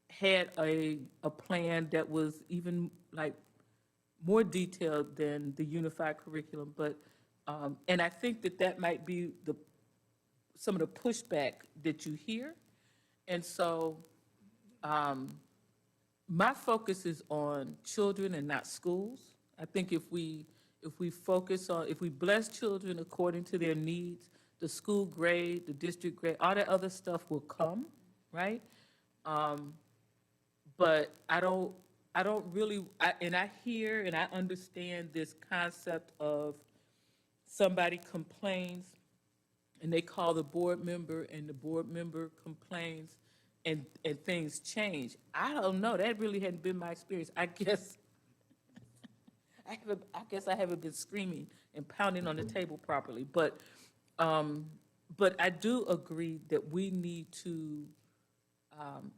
had a plan that was even like more detailed than the unified curriculum, but and I think that might be some of the pushback that you hear, and so my focus is on children and not schools. I think if we focus on, if we bless children according to their needs, the school grade, the district grade, all that other stuff will come, right? But I don't really, and I hear and I understand this concept of somebody complains and they call the board member and the board member complains and things change. I don't know. That really hadn't been my experience. I guess I haven't been screaming and pounding on the table properly. But I do agree that we need to,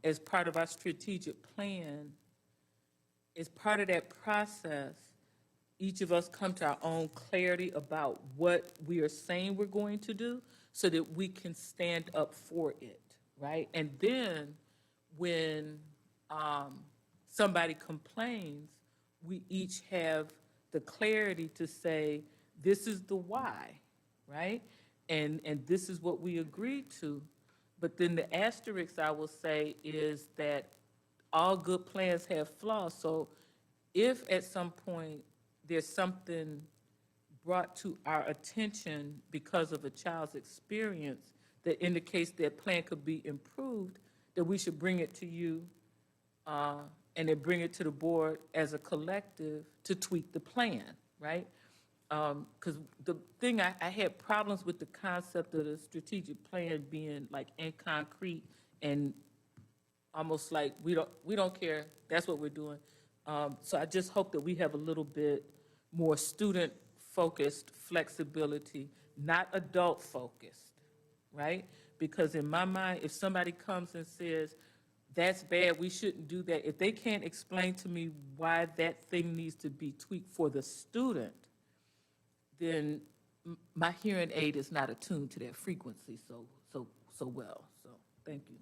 as part of our strategic plan, as part of that process, each of us come to our own clarity about what we are saying we're going to do so that we can stand up for it, right? And then when somebody complains, we each have the clarity to say, this is the why, right? And this is what we agreed to. But then the asterisk I will say is that all good plans have flaws. So if at some point there's something brought to our attention because of a child's experience that indicates that plan could be improved, that we should bring it to you and then bring it to the board as a collective to tweak the plan, right? Because the thing, I had problems with the concept of the strategic plan being like in concrete and almost like we don't care, that's what we're doing. So I just hope that we have a little bit more student-focused flexibility, not adult-focused, right? Because in my mind, if somebody comes and says, that's bad, we shouldn't do that, if they can't explain to me why that thing needs to be tweaked for the student, then my hearing aid is not attuned to that frequency so well. So thank you.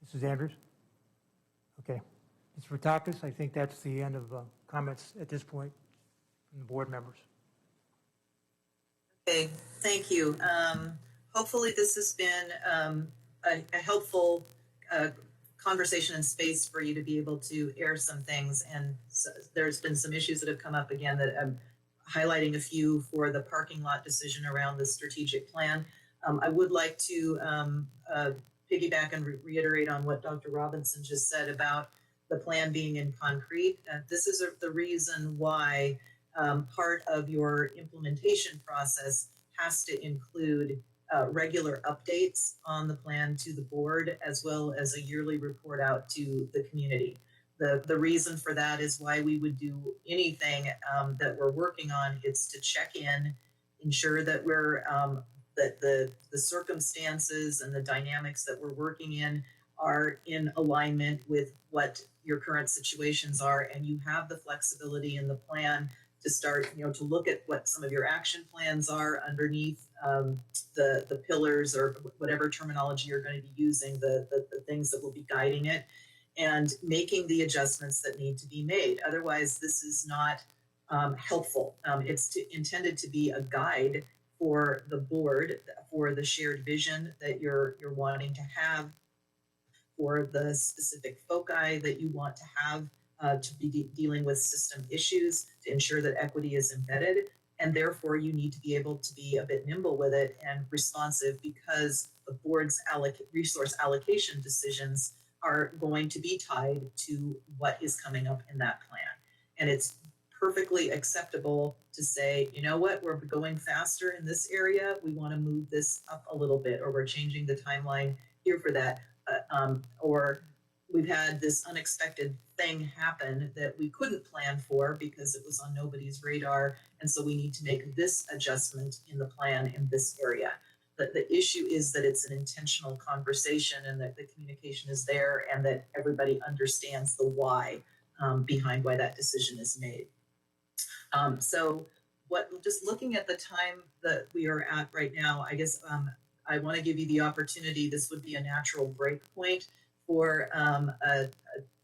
Mrs. Andrews? Okay. Ms. Ratakis, I think that's the end of comments at this point from the board members. Okay, thank you. Hopefully this has been a helpful conversation and space for you to be able to air some things. And so there's been some issues that have come up again that I'm highlighting a few for the parking lot decision around the strategic plan. I would like to piggyback and reiterate on what Dr. Robinson just said about the plan being in concrete. This is the reason why part of your implementation process has to include regular updates on the plan to the board, as well as a yearly report out to the community. The reason for that is why we would do anything that we're working on. It's to check in, ensure that we're that the circumstances and the dynamics that we're working in are in alignment with what your current situations are, and you have the flexibility in the plan to start, to look at what some of your action plans are underneath the pillars, or whatever terminology you're going to be using, the things that will be guiding it, and making the adjustments that need to be made. Otherwise, this is not helpful. It's intended to be a guide for the board, for the shared vision that you're wanting to have, for the specific foci that you want to have to be dealing with system issues, to ensure that equity is embedded. And therefore, you need to be able to be a bit nimble with it and responsive, because the board's resource allocation decisions are going to be tied to what is coming up in that plan. And it's perfectly acceptable to say, you know what, we're going faster in this area, we want to move this up a little bit, or we're changing the timeline here for that, or we've had this unexpected thing happen that we couldn't plan for because it was on nobody's radar. And so we need to make this adjustment in the plan in this area. The issue is that it's an intentional conversation and that the communication is there and that everybody understands the why behind why that decision is made. So just looking at the time that we are at right now, I guess I want to give you the opportunity. This would be a natural break point for a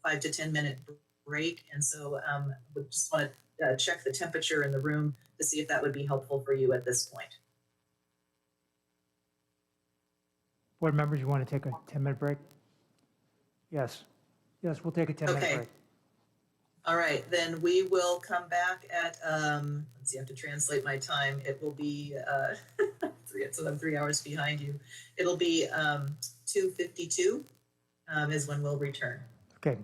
5 to 10 minute break. And so we just want to check the temperature in the room to see if that would be helpful for you at this point. Board members, you want to take a 10-minute break? Yes. Yes, we'll take a 10-minute break. All right, then we will come back at, let's see, I have to translate my time. It will be, so I'm 3 hours behind you. It'll be 2:52 is when we'll return. Okay.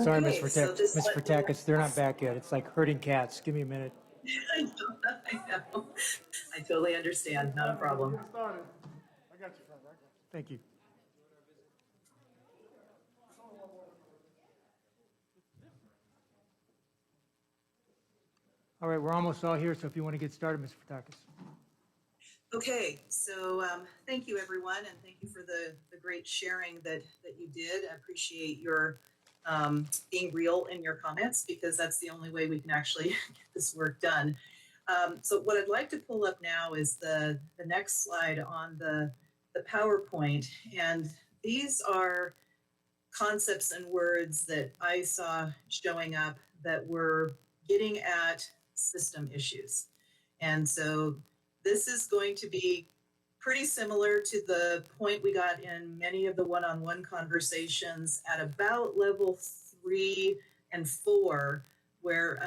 Sorry, Okay, so this Ms. Fertakis, they're not back yet. It's like herding cats. Give me a minute. I know, I know. I totally understand, not a problem. Thank you. All right, we're almost all here, so if you want to get started, Ms. Fertakis. Okay, so thank you, everyone, and thank you for the great sharing that you did. I appreciate your being real in your comments, because that's the only way we can actually get this work done. So what I'd like to pull up now is the next slide on the PowerPoint, and these are concepts and words that I saw showing up that were getting at system issues. And so this is going to be pretty similar to the point we got in many of the one-on-one conversations at about level 3 and 4, where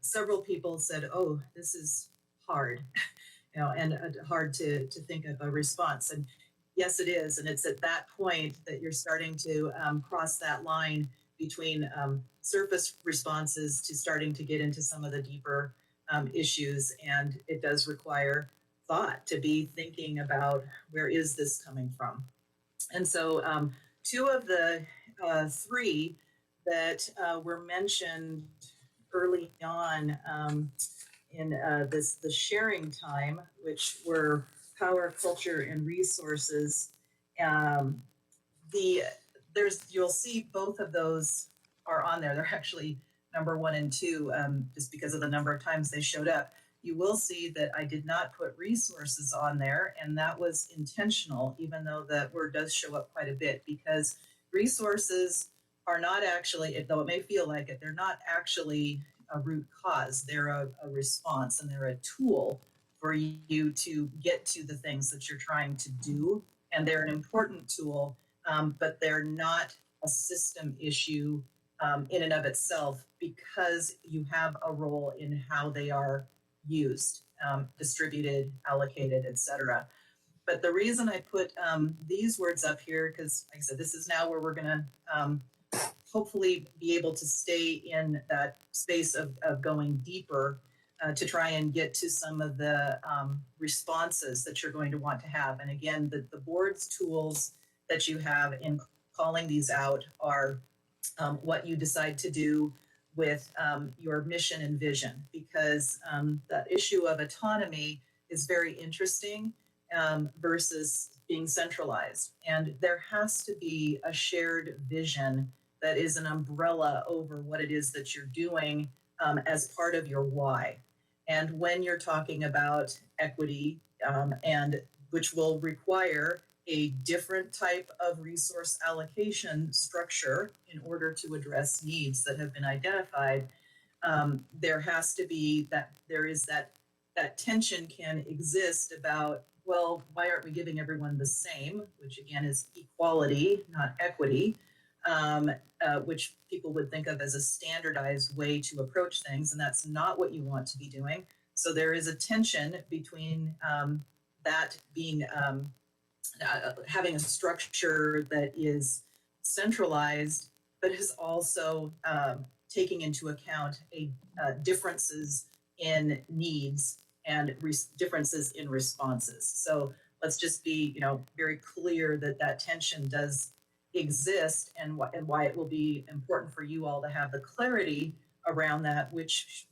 several people said, "Oh, this is hard," and hard to think of a response. And yes, it is. And it's at that point that you're starting to cross that line between surface responses to starting to get into some of the deeper issues. And it does require thought to be thinking about, where is this coming from? And so 2 of the 3 that were mentioned early on in the sharing time, which were power, culture, and resources. You'll see both of those are on there. They're actually number 1 and 2, just because of the number of times they showed up. You will see that I did not put resources on there, and that was intentional, even though that word does show up quite a bit, because resources are not actually, though it may feel like it, they're not actually a root cause. They're a response, and they're a tool for you to get to the things that you're trying to do. And they're an important tool, but they're not a system issue in and of itself, because you have a role in how they are used, distributed, allocated, etc. But the reason I put these words up here, because like I said, this is now where we're going to hopefully be able to stay in that space of going deeper to try and get to some of the responses that you're going to want to have. And again, the board's tools that you have in calling these out are what you decide to do with your mission and vision, because that issue of autonomy is very interesting versus being centralized. And there has to be a shared vision that is an umbrella over what it is that you're doing as part of your why. And when you're talking about equity, and which will require a different type of resource allocation structure in order to address needs that have been identified, there has to be that tension can exist about, well, why aren't we giving everyone the same, which again is equality, not equity, which people would think of as a standardized way to approach things, and that's not what you want to be doing. So there is a tension between that being having a structure that is centralized, but is also taking into account differences in needs and differences in responses. So let's just be, very clear that tension does exist, and why it will be important for you all to have the clarity around that, which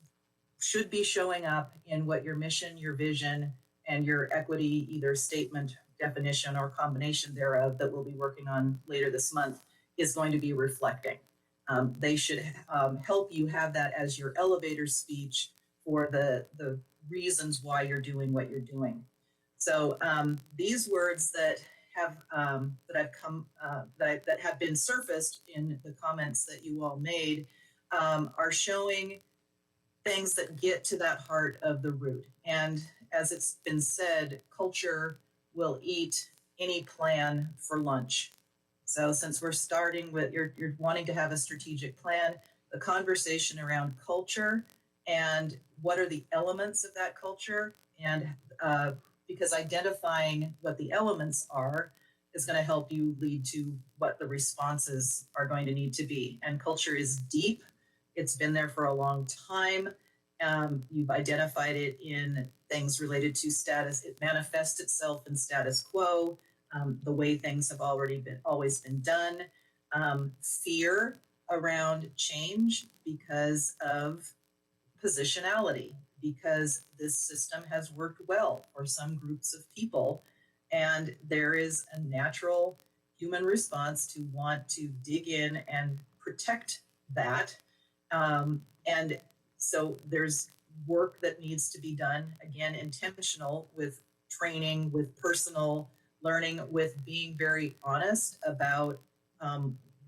should be showing up in what your mission, your vision, and your equity, either statement, definition, or combination thereof that we'll be working on later this month, is going to be reflecting. They should help you have that as your elevator speech for the reasons why you're doing what you're doing. So these words that have been surfaced in the comments that you all made are showing things that get to that heart of the root. And as it's been said, culture will eat any plan for lunch. So since we're starting with, you're wanting to have a strategic plan, the conversation around culture and what are the elements of that culture, and because identifying what the elements are is going to help you lead to what the responses are going to need to be. And culture is deep. It's been there for a long time. You've identified it in things related to status. It manifests itself in status quo, the way things have always been done. Fear around change because of positionality, because this system has worked well for some groups of people. And there is a natural human response to want to dig in and protect that. And so there's work that needs to be done, again, intentional, with training, with personal learning, with being very honest about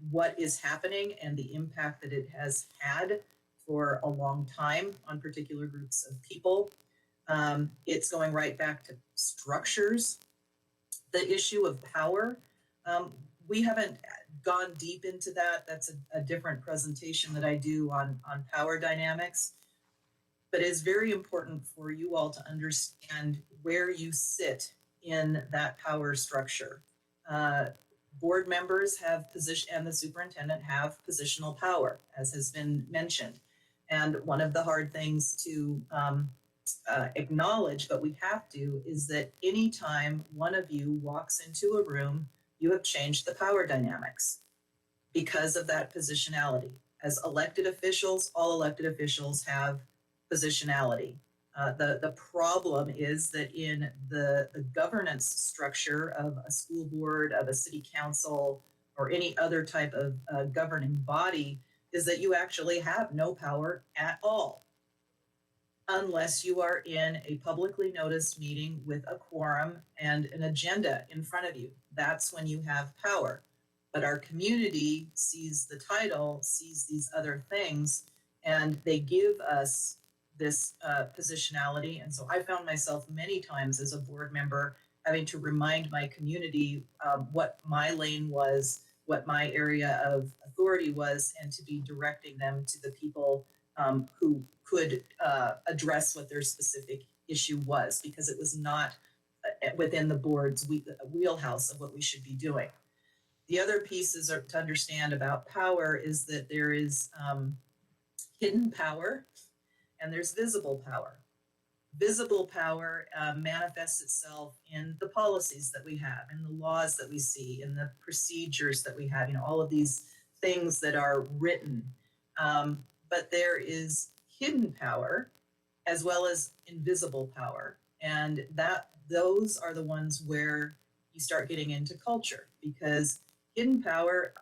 what is happening and the impact that it has had for a long time on particular groups of people. It's going right back to structures. The issue of power, we haven't gone deep into that. That's a different presentation that I do on power dynamics. But it's very important for you all to understand where you sit in that power structure. Board members have position, and the superintendent have positional power, as has been mentioned. And one of the hard things to acknowledge, but we have to, is that anytime one of you walks into a room, you have changed the power dynamics because of that positionality. As elected officials, all elected officials have positionality. The problem is that in the governance structure of a school board, of a city council, or any other type of governing body, is that you actually have no power at all, unless you are in a publicly noticed meeting with a quorum and an agenda in front of you. That's when you have power. But our community sees the title, sees these other things, and they give us this positionality. And so I found myself many times as a board member having to remind my community what my lane was, what my area of authority was, and to be directing them to the people who could address what their specific issue was, because it was not within the board's wheelhouse of what we should be doing. The other pieces to understand about power is that there is hidden power and there's visible power. Visible power manifests itself in the policies that we have, in the laws that we see, in the procedures that we have, all of these things that are written. But there is hidden power as well as invisible power. And those are the ones where you start getting into culture, because hidden power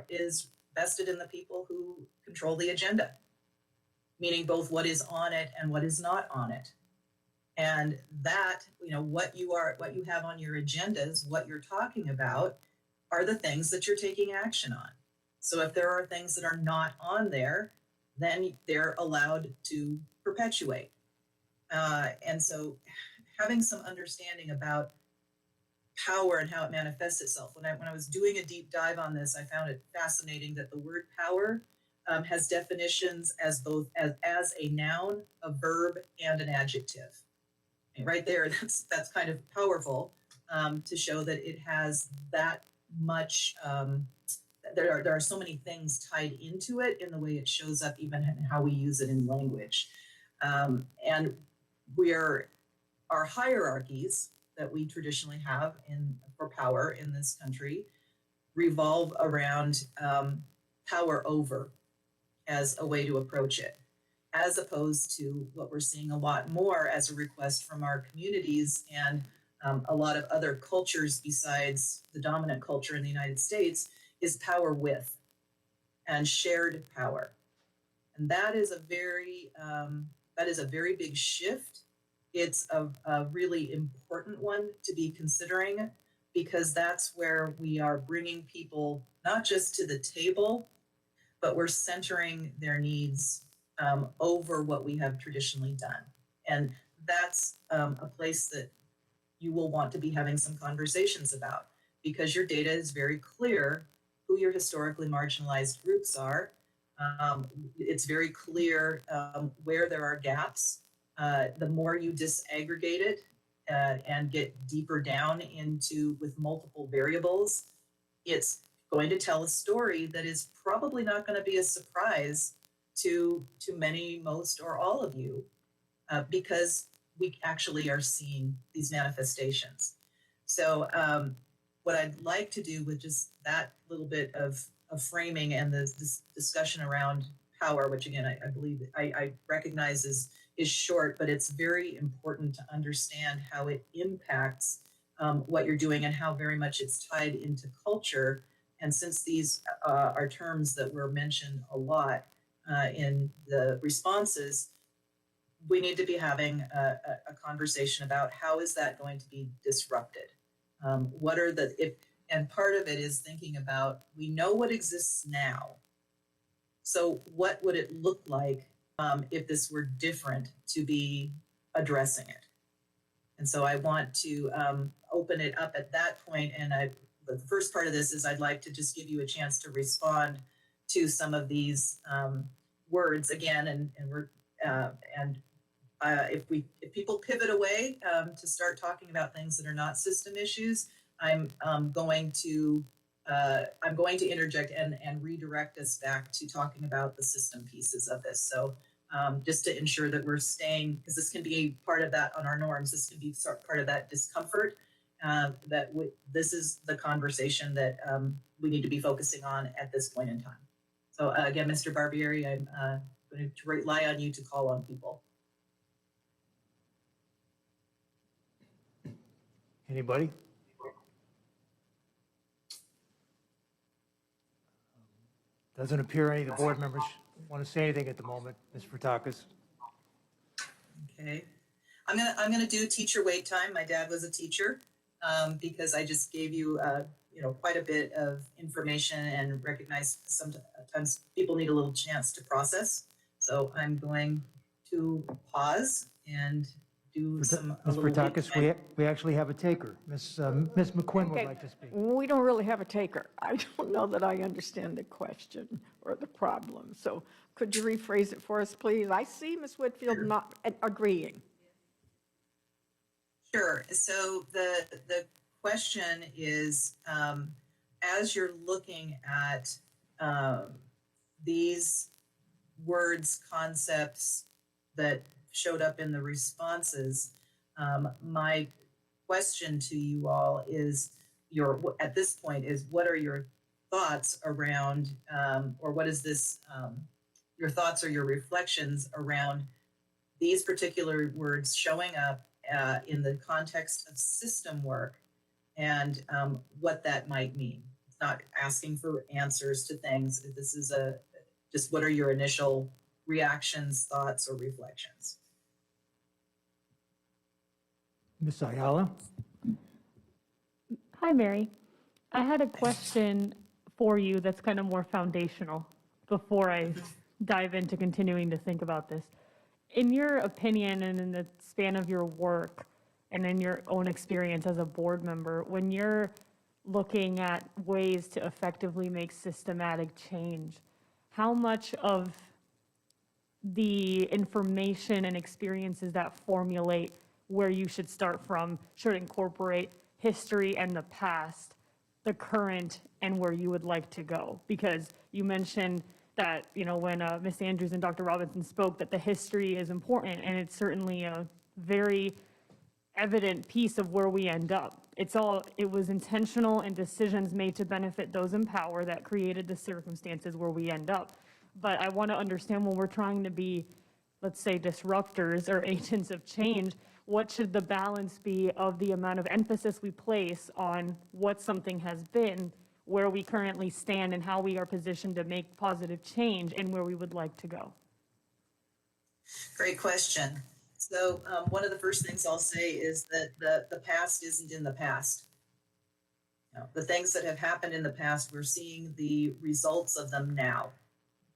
is vested in the people who control the agenda, meaning both what is on it and what is not on it. And that, what you have on your agendas, what you're talking about, are the things that you're taking action on. So if there are things that are not on there, then they're allowed to perpetuate. And so having some understanding about power and how it manifests itself. When I was doing a deep dive on this, I found it fascinating that the word power has definitions as both as a noun, a verb, and an adjective. And right there, that's kind of powerful to show that it has that much. There are so many things tied into it in the way it shows up, even in how we use it in language. And our hierarchies that we traditionally have for power in this country revolve around power over as a way to approach it, as opposed to what we're seeing a lot more as a request from our communities and a lot of other cultures besides the dominant culture in the United States, is power with and shared power. And that is a very big shift. It's a really important one to be considering, because that's where we are bringing people not just to the table, but we're centering their needs over what we have traditionally done. And that's a place that you will want to be having some conversations about, because your data is very clear who your historically marginalized groups are. It's very clear where there are gaps. The more you disaggregate it, and get deeper down into with multiple variables, it's going to tell a story that is probably not going to be a surprise to many, most, or all of you, because we actually are seeing these manifestations. So what I'd like to do with just that little bit of framing and this discussion around power, which again, I believe I recognize is short, but it's very important to understand how it impacts what you're doing and how very much it's tied into culture. And since these are terms that were mentioned a lot in the responses, we need to be having a conversation about how is that going to be disrupted? What are and part of it is thinking about, we know what exists now. So what would it look like if this were different to be addressing it? And so I want to open it up at that point. And the first part of this is I'd like to just give you a chance to respond to some of these words again. If people pivot away to start talking about things that are not system issues, I'm going to interject and redirect us back to talking about the system pieces of this. So just to ensure that we're staying, because this can be part of that on our norms, this can be part of that discomfort, this is the conversation that we need to be focusing on at this point in time. So again, Mr. Barbieri, I'm going to rely on you to call on people. Anybody? Doesn't appear any of the board members want to say anything at the moment. Ms. Furtakis. Okay, I'm gonna do teacher wait time. My dad was a teacher because I just gave you quite a bit of information and recognize sometimes people need a little chance to process. So I'm going to pause and do Ms. a little Furtakis, we actually have a taker. Ms. McQuinn would Okay, like to speak. we don't really have a taker. I don't know that I understand the question or the problem. So could you rephrase it for us, please? I see Ms. Whitfield not agreeing. Sure. So the question is, as you're looking at these words, concepts that showed up in the responses, my question to you all is, at this point, is what are your thoughts around, or what is this, your thoughts or your reflections around these particular words showing up in the context of system work and what that might mean? It's not asking for answers to things. This is just what are your initial reactions, thoughts, or reflections? Ms. Ayala? Hi, Mary. I had a question for you that's kind of more foundational before I dive into continuing to think about this. In your opinion and in the span of your work and in your own experience as a board member, when you're looking at ways to effectively make systematic change, how much of the information and experiences that formulate where you should start from should incorporate history and the past, the current, and where you would like to go? Because you mentioned that, when Ms. Andrews and Dr. Robinson spoke, that the history is important, and it's certainly a very evident piece of where we end up. It was intentional and decisions made to benefit those in power that created the circumstances where we end up. But I want to understand, when we're trying to be, let's say, disruptors or agents of change, what should the balance be of the amount of emphasis we place on what something has been, where we currently stand, and how we are positioned to make positive change, and where we would like to go? Great question. So one of the first things I'll say is that the past isn't in the past. The things that have happened in the past, we're seeing the results of them now.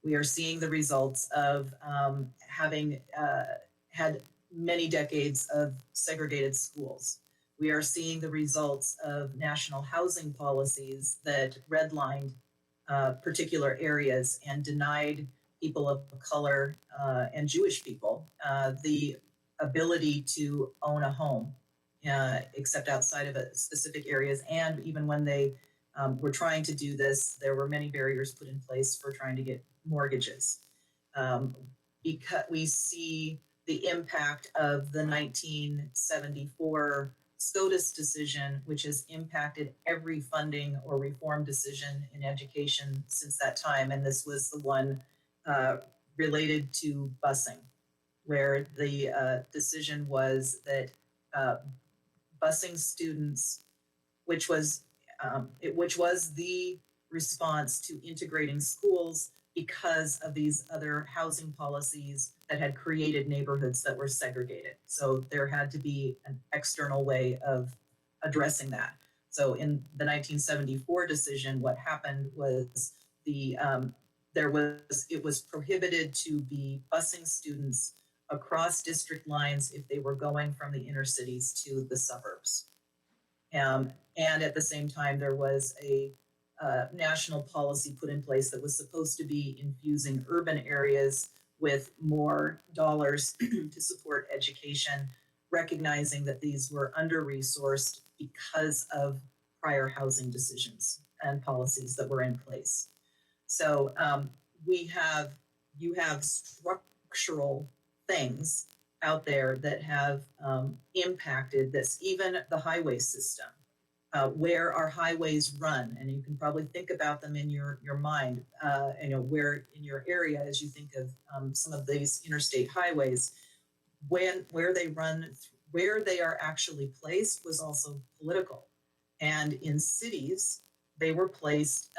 We are seeing the results of having had many decades of segregated schools. We are seeing the results of national housing policies that redlined particular areas and denied people of color and Jewish people the ability to own a home. except outside of specific areas. And even when they were trying to do this, there were many barriers put in place for trying to get mortgages. Because we see the impact of the 1974 SCOTUS decision, which has impacted every funding or reform decision in education since that time. And this was the one related to busing, where the decision was that busing students, which was the response to integrating schools because of these other housing policies that had created neighborhoods that were segregated. So there had to be an external way of addressing that. So in the 1974 decision, what happened was it was prohibited to be busing students across district lines if they were going from the inner cities to the suburbs. And at the same time, there was a national policy put in place that was supposed to be infusing urban areas with more dollars to support education, recognizing that these were under-resourced because of prior housing decisions and policies that were in place. So you have structural things out there that have impacted this, even the highway system. Where our highways run, and you can probably think about them in your mind, where in your area as you think of some of these interstate highways, where they run, where they are actually placed was also political. And in cities, they were placed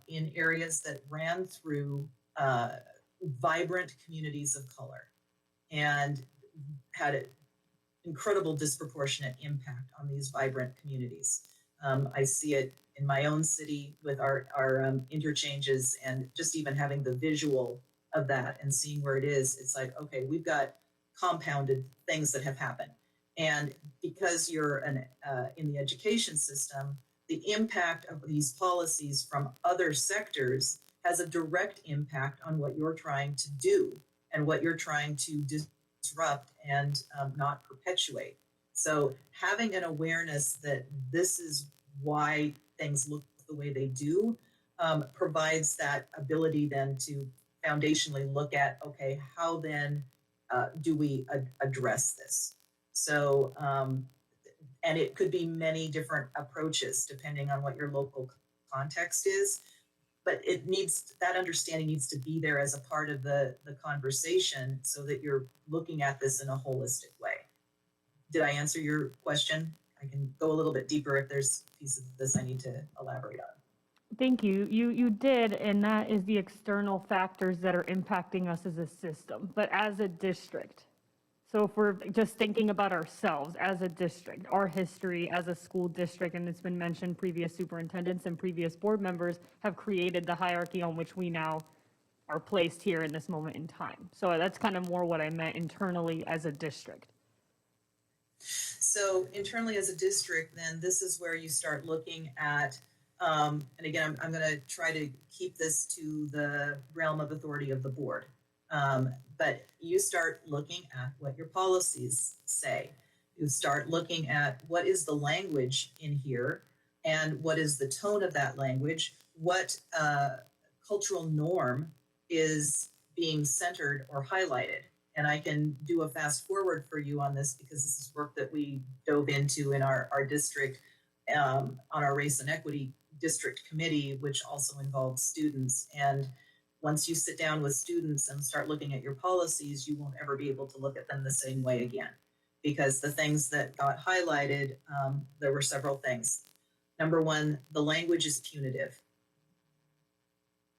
in areas that ran through vibrant communities of color and had an incredible disproportionate impact on these vibrant communities. I see it in my own city with our interchanges, and just even having the visual of that and seeing where it is, it's like, okay, we've got compounded things that have happened. And because you're in the education system, the impact of these policies from other sectors has a direct impact on what you're trying to do and what you're trying to disrupt and not perpetuate. So having an awareness that this is why things look the way they do provides that ability then to foundationally look at, okay, how then do we address this? So, and it could be many different approaches depending on what your local context is, but that understanding needs to be there as a part of the conversation so that you're looking at this in a holistic way. Did I answer your question? I can go a little bit deeper if there's pieces of this I need to elaborate on. Thank you. You did, and that is the external factors that are impacting us as a system. But as a district, so if we're just thinking about ourselves as a district, our history as a school district, and it's been mentioned, previous superintendents and previous board members have created the hierarchy on which we now are placed here in this moment in time. So that's kind of more what I meant internally as a district. So internally as a district, then this is where you start looking at, and again, I'm going to try to keep this to the realm of authority of the board. But you start looking at what your policies say. You start looking at what is the language in here and what is the tone of that language, what cultural norm is being centered or highlighted. And I can do a fast forward for you on this because this is work that we dove into in our district on our race and equity district committee, which also involves students. And once you sit down with students and start looking at your policies, you won't ever be able to look at them the same way again. Because the things that got highlighted, there were several things. Number one, the language is punitive.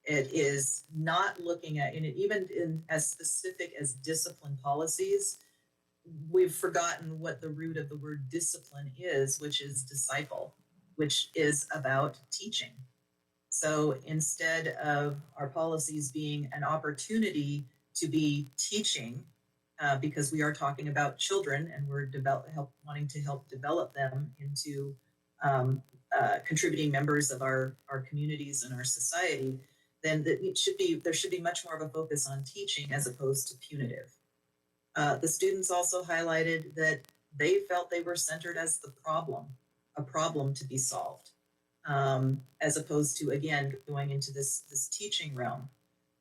It is not looking at, even in as specific as discipline policies, we've forgotten what the root of the word discipline is, which is disciple, which is about teaching. So instead of our policies being an opportunity to be teaching, because we are talking about children and we're wanting to help develop them into contributing members of our communities and our society, then there should be much more of a focus on teaching as opposed to punitive. The students also highlighted that they felt they were centered as the problem, a problem to be solved, as opposed to, again, going into this teaching realm.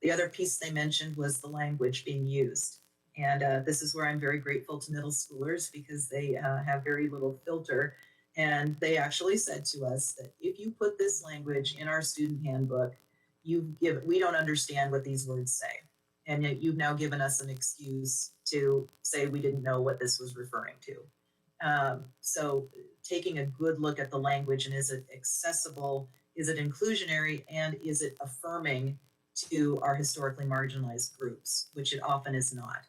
The other piece they mentioned was the language being used. And this is where I'm very grateful to middle schoolers, because they have very little filter. And they actually said to us that if you put this language in our student handbook, we don't understand what these words say. And yet you've now given us an excuse to say we didn't know what this was referring to. So taking a good look at the language, and is it accessible, is it inclusionary, and is it affirming to our historically marginalized groups, which it often is not.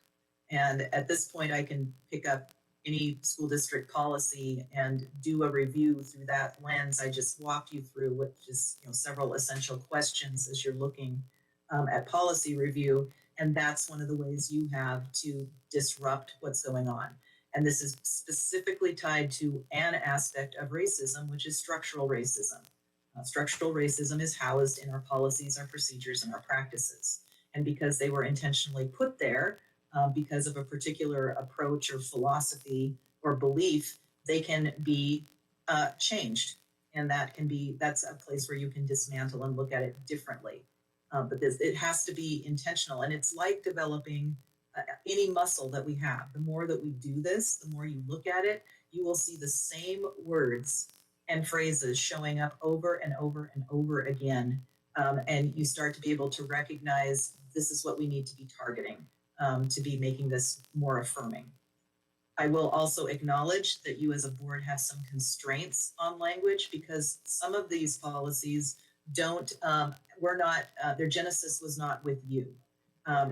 And at this point, I can pick up any school district policy and do a review through that lens I just walked you through, which is several essential questions as you're looking at policy review. And that's one of the ways you have to disrupt what's going on. And this is specifically tied to an aspect of racism, which is structural racism. Structural racism is housed in our policies, our procedures, and our practices. And because they were intentionally put there, because of a particular approach or philosophy or belief, they can be changed. And that's a place where you can dismantle and look at it differently. But it has to be intentional. And it's like developing any muscle that we have. The more that we do this, the more you look at it, you will see the same words and phrases showing up over and over and over again. And you start to be able to recognize this is what we need to be targeting, to be making this more affirming. I will also acknowledge that you as a board have some constraints on language, because some of these policies their genesis was not with you.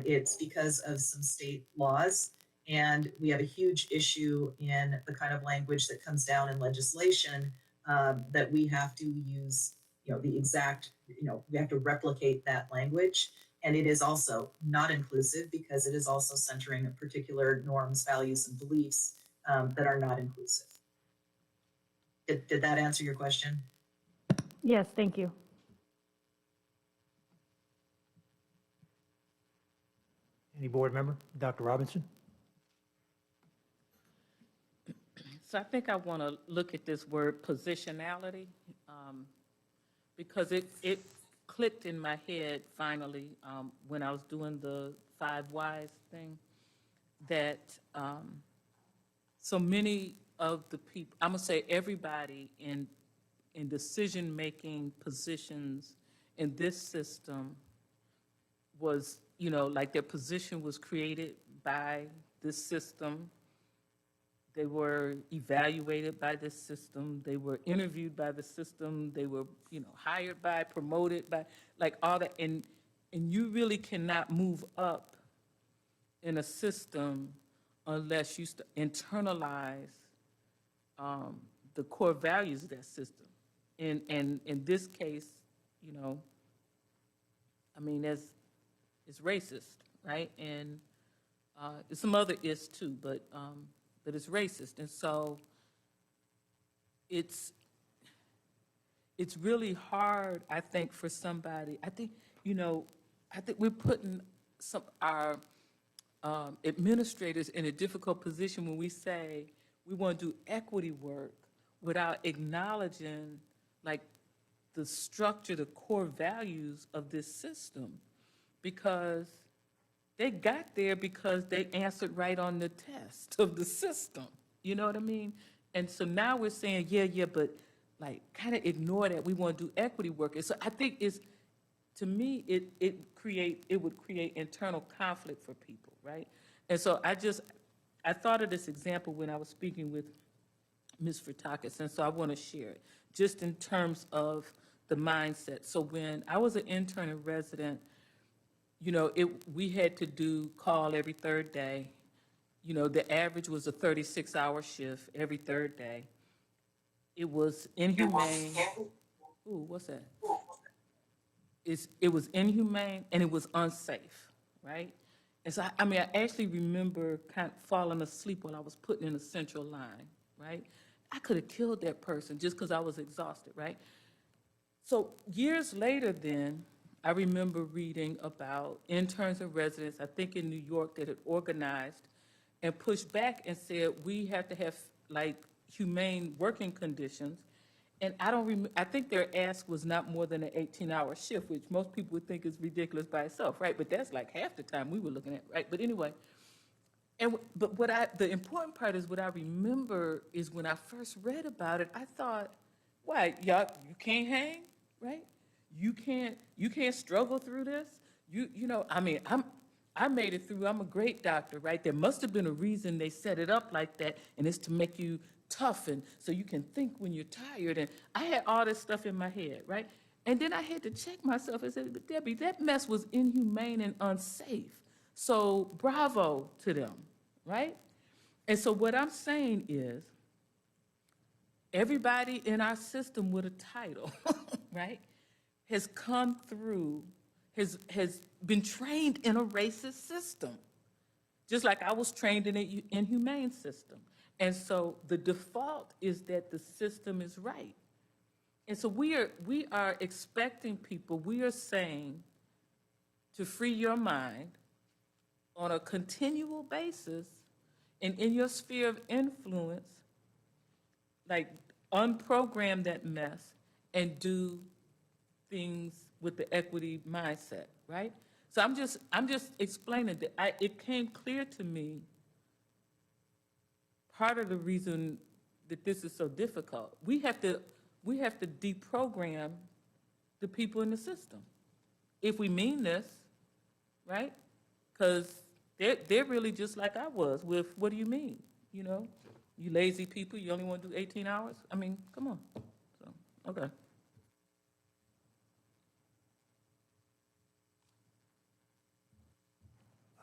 It's because of some state laws, and we have a huge issue in the kind of language that comes down in legislation that we have to use, the exact, we have to replicate that language. And it is also not inclusive, because it is also centering particular norms, values, and beliefs that are not inclusive. Did that answer your question? Yes, thank you. Any board member? Dr. Robinson? So I think I want to look at this word positionality, because it clicked in my head finally when I was doing the 5 whys thing, that so many of the people, I'm going to say everybody in decision-making positions in this system was, like their position was created by this system. They were evaluated by this system. They were interviewed by the system. They were, hired by, promoted by, like all that. And you really cannot move up in a system unless you internalize the core values of that system. And in this case, it's racist, right? And there's some other is too, but it's racist. And so it's really hard, I think, for somebody. I think we're putting our administrators in a difficult position when we say we want to do equity work without acknowledging the structure, the core values of this system, because they got there because they answered right on the test of the system. You know what I mean? And so now we're saying, yeah, but kind of ignore that. We want to do equity work. And so I think to me, it would create internal conflict for people, right? And so I thought of this example when I was speaking with Ms. Fritakis, and so I want to share it, just in terms of the mindset. So when I was an intern and resident, we had to call every 3rd day. The average was a 36-hour shift every 3rd day. It was inhumane. Ooh, what's that? It was inhumane and it was unsafe, right? And so, I actually remember kind of falling asleep while I was putting in a central line, right? I could have killed that person just because I was exhausted, right? So years later then, I remember reading about interns and residents, I think in New York, that had organized and pushed back and said, we have to have like humane working conditions. And I think their ask was not more than an 18-hour shift, which most people would think is ridiculous by itself, right? But that's like half the time we were looking at, right? But anyway, but the important part is what I remember is when I first read about it, I thought, why, y'all, you can't hang, right? You can't struggle through this. I mean, I made it through. I'm a great doctor, right? There must have been a reason they set it up like that, and it's to make you tough and so you can think when you're tired. And I had all this stuff in my head, right? And then I had to check myself and say, Debbie, that mess was inhumane and unsafe. So bravo to them, right? And so what I'm saying is, everybody in our system with a title, right, has come through, has been trained in a racist system, just like I was trained in an inhumane system. And so the default is that the system is right. And so we are expecting people, we are saying to free your mind on a continual basis and in your sphere of influence, like unprogram that mess and do things with the equity mindset, right? So I'm just explaining that it came clear to me part of the reason that this is so difficult. We have to deprogram the people in the system if we mean this, right? Because they're really just like I was with, what do you mean? You lazy people, you only want to do 18 hours? I mean, come on. So, okay.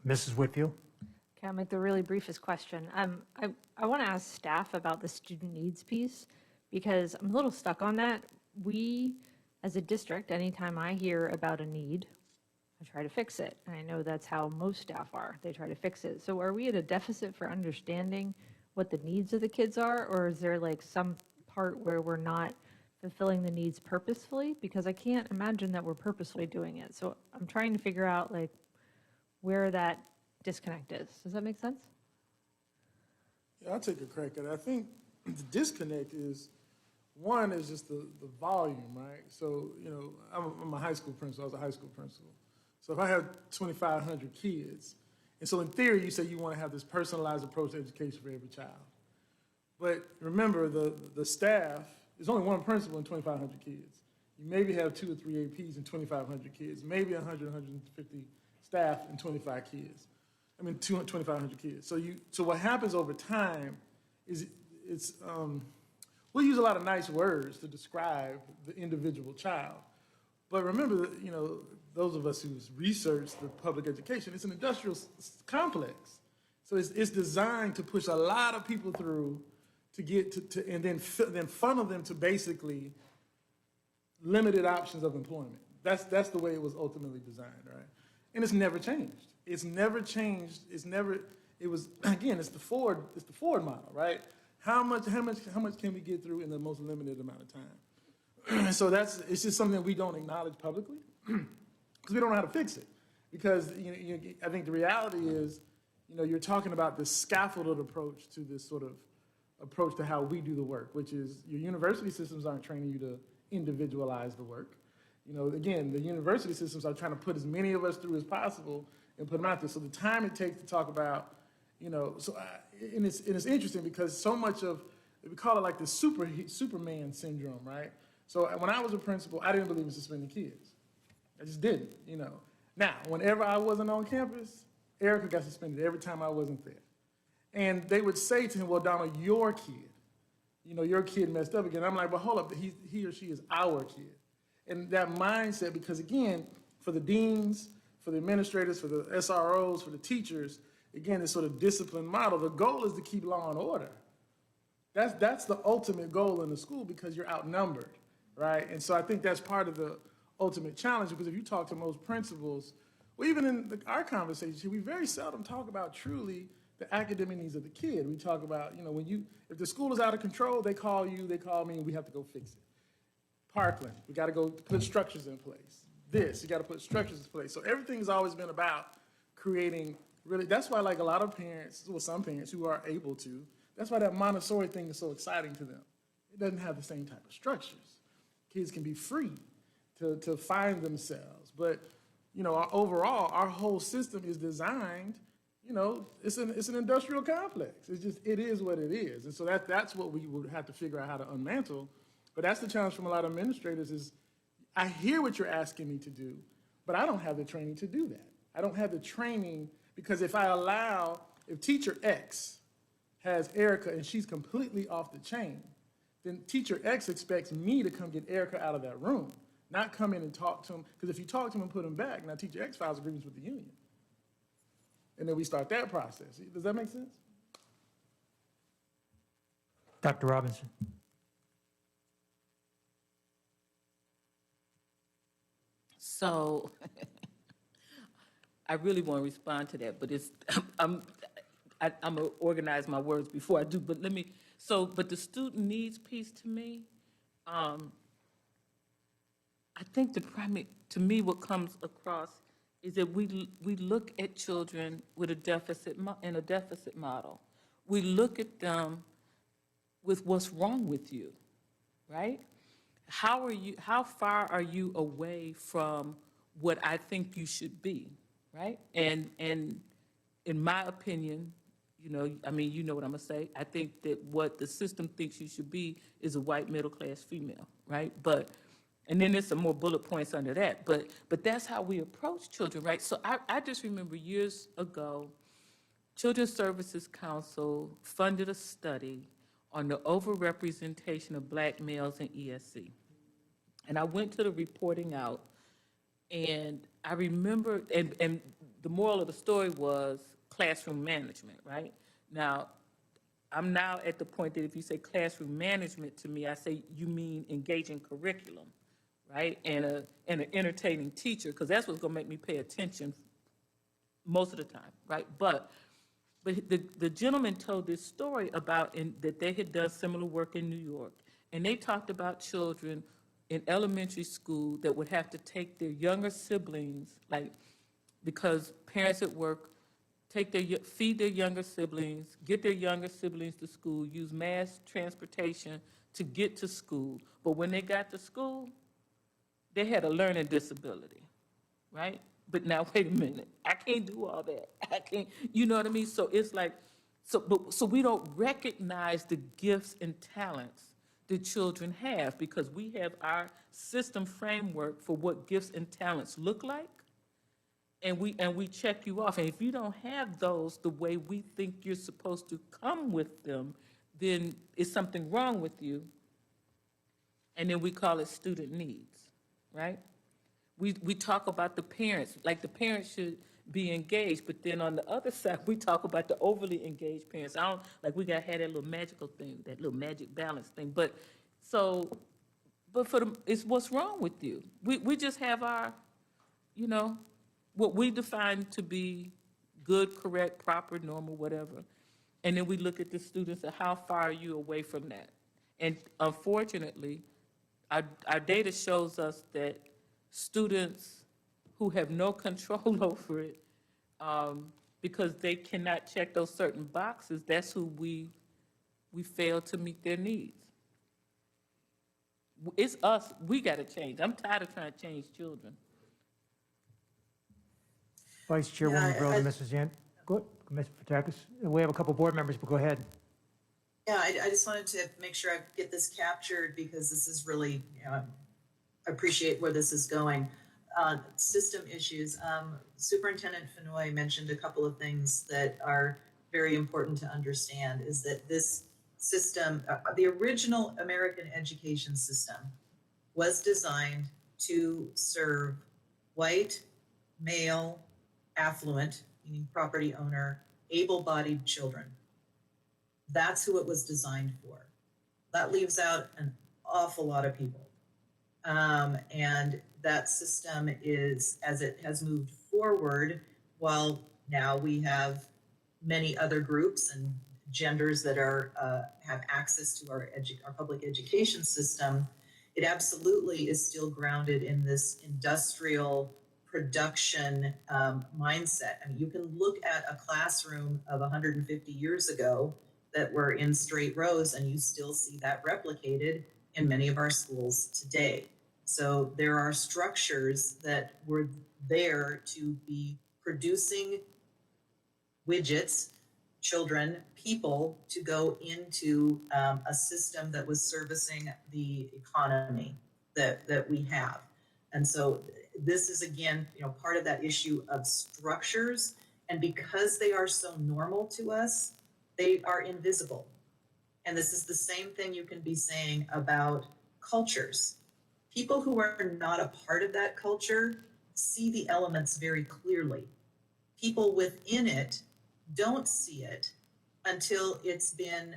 Mrs. Whitfield? Okay, I'll make the really briefest question. I want to ask staff about the student needs piece because I'm a little stuck on that. We, as a district, anytime I hear about a need, I try to fix it. And I know that's how most staff are. They try to fix it. So are we at a deficit for understanding what the needs of the kids are? Or is there like some part where we're not fulfilling the needs purposefully? Because I can't imagine that we're purposefully doing it. So I'm trying to figure out like where that disconnect is. Does that make sense? Yeah, I'll take a crack at it. I think the disconnect is, one is just the volume, right? So, I'm a high school principal. I was a high school principal. So if I have 2,500 kids, and so in theory, you say you want to have this personalized approach to education for every child. But remember, the staff, there's only one principal in 2,500 kids. You maybe have 2 or 3 APs and 2,500 kids, maybe 100, 150 staff and 25 kids. 2,500 kids. So what happens over time is we use a lot of nice words to describe the individual child. But remember, those of us who's researched the public education, it's an industrial complex. So it's designed to push a lot of people through to get to and then funnel them to basically limited options of employment. That's the way it was ultimately designed, right? And it's never changed. It's never changed. Again, it's the Ford model, right? How much can we get through in the most limited amount of time? So it's just something that we don't acknowledge publicly because we don't know how to fix it. Because I think the reality is, you're talking about this scaffolded approach to this sort of approach to how we do the work, which is your university systems aren't training you to individualize the work. Again, the university systems are trying to put as many of us through as possible and put them out there. So the time it takes to talk about, and it's interesting because so much of, we call it like the Superman syndrome, right? So when I was a principal, I didn't believe in suspending kids. I just didn't, Now, whenever I wasn't on campus, Erica got suspended every time I wasn't there. And they would say to him, well, Donald, your kid, your kid messed up again. I'm like, but hold up, he or she is our kid. And that mindset, because again, for the deans, for the administrators, for the SROs, for the teachers, again, this sort of discipline model, the goal is to keep law and order. That's the ultimate goal in the school because you're outnumbered, right? And so I think that's part of the ultimate challenge because if you talk to most principals, well, even in our conversation, we very seldom talk about truly the academic needs of the kid. We talk about, if the school is out of control, they call you, they call me, and we have to go fix it. Parkland, we got to go put structures in place. You got to put structures in place. So everything's always been about creating Really, that's why like a lot of parents, well, some parents who are able to, that's why that Montessori thing is so exciting to them. It doesn't have the same type of structures. Kids can be free to find themselves. But, you know, overall, our whole system is designed, you know, it's an industrial complex. It's just, it is what it is. And so that's what we would have to figure out how to unmantle. But that's the challenge from a lot of administrators is, I hear what you're asking me to do, but I don't have the training to do that. I don't have the training because if teacher X has Erica and she's completely off the chain, then teacher X expects me to come get Erica out of that room, not come in and talk to him. Because if you talk to him and put him back, now teacher X files agreements with the union. And then we start that process. Does that make sense? Dr. Robinson. So I really want to respond to that, but I'm gonna organize my words before I do. But but the student needs piece to me. I think to me, what comes across is that we look at children with a deficit model. We look at them with what's wrong with you, right? How far are you away from what I think you should be, right? And in my opinion, you know what I'm gonna say. I think that what the system thinks you should be is a white middle-class female, right? And then there's some more bullet points under that, but that's how we approach children, right? So I just remember years ago, Children's Services Council funded a study on the overrepresentation of Black males in ESC. And I went to the reporting out, and I remember, and the moral of the story was classroom management, right? Now, I'm now at the point that if you say classroom management to me, I say you mean engaging curriculum, right? And an entertaining teacher, because that's what's gonna make me pay attention most of the time, right? But the gentleman told this story about that they had done similar work in New York, and they talked about children in elementary school that would have to take their younger siblings, like, because parents at work feed their younger siblings, get their younger siblings to school, use mass transportation to get to school. But when they got to school, they had a learning disability, right? But now, wait a minute, I can't do all that. I can't, you know what I mean? So it's like, so we don't recognize the gifts and talents that children have because we have our system framework for what gifts and talents look like, and we check you off. And if you don't have those the way we think you're supposed to come with them, then it's something wrong with you, and then we call it student needs, right? We talk about the parents, like the parents should be engaged, but then on the other side, we talk about the overly engaged parents. We gotta have that little magical thing, that little magic balance thing. But it's what's wrong with you. We just have our, what we define to be good, correct, proper, normal, whatever. And then we look at the students and how far are you away from that? And unfortunately, our data shows us that students who have no control over it, because they cannot check those certain boxes, that's who we fail to meet their needs. It's us, we gotta change. I'm tired of trying to change children. Vice Chairwoman Broder, Mrs. Yan. Go, Ms. Patakis. We have a couple board members, but go ahead. Yeah, I just wanted to make sure I get this captured because this is really, I appreciate where this is going. System issues. Superintendent Fenoy mentioned a couple of things that are very important to understand is that this system, the original American education system was designed to serve white, male, affluent, meaning property owner, able-bodied children. That's who it was designed for. That leaves out an awful lot of people. And that system is, as it has moved forward, while now we have many other groups and genders that are have access to our public education system, it absolutely is still grounded in this industrial production mindset. I mean, you can look at a classroom of 150 years ago that were in straight rows, and you still see that replicated in many of our schools today. So there are structures that were there to be producing widgets, children, people to go into a system that was servicing the economy that we have. And so this is, again, part of that issue of structures. And because they are so normal to us, they are invisible. And this is the same thing you can be saying about cultures. People who are not a part of that culture see the elements very clearly. People within it don't see it until it's been,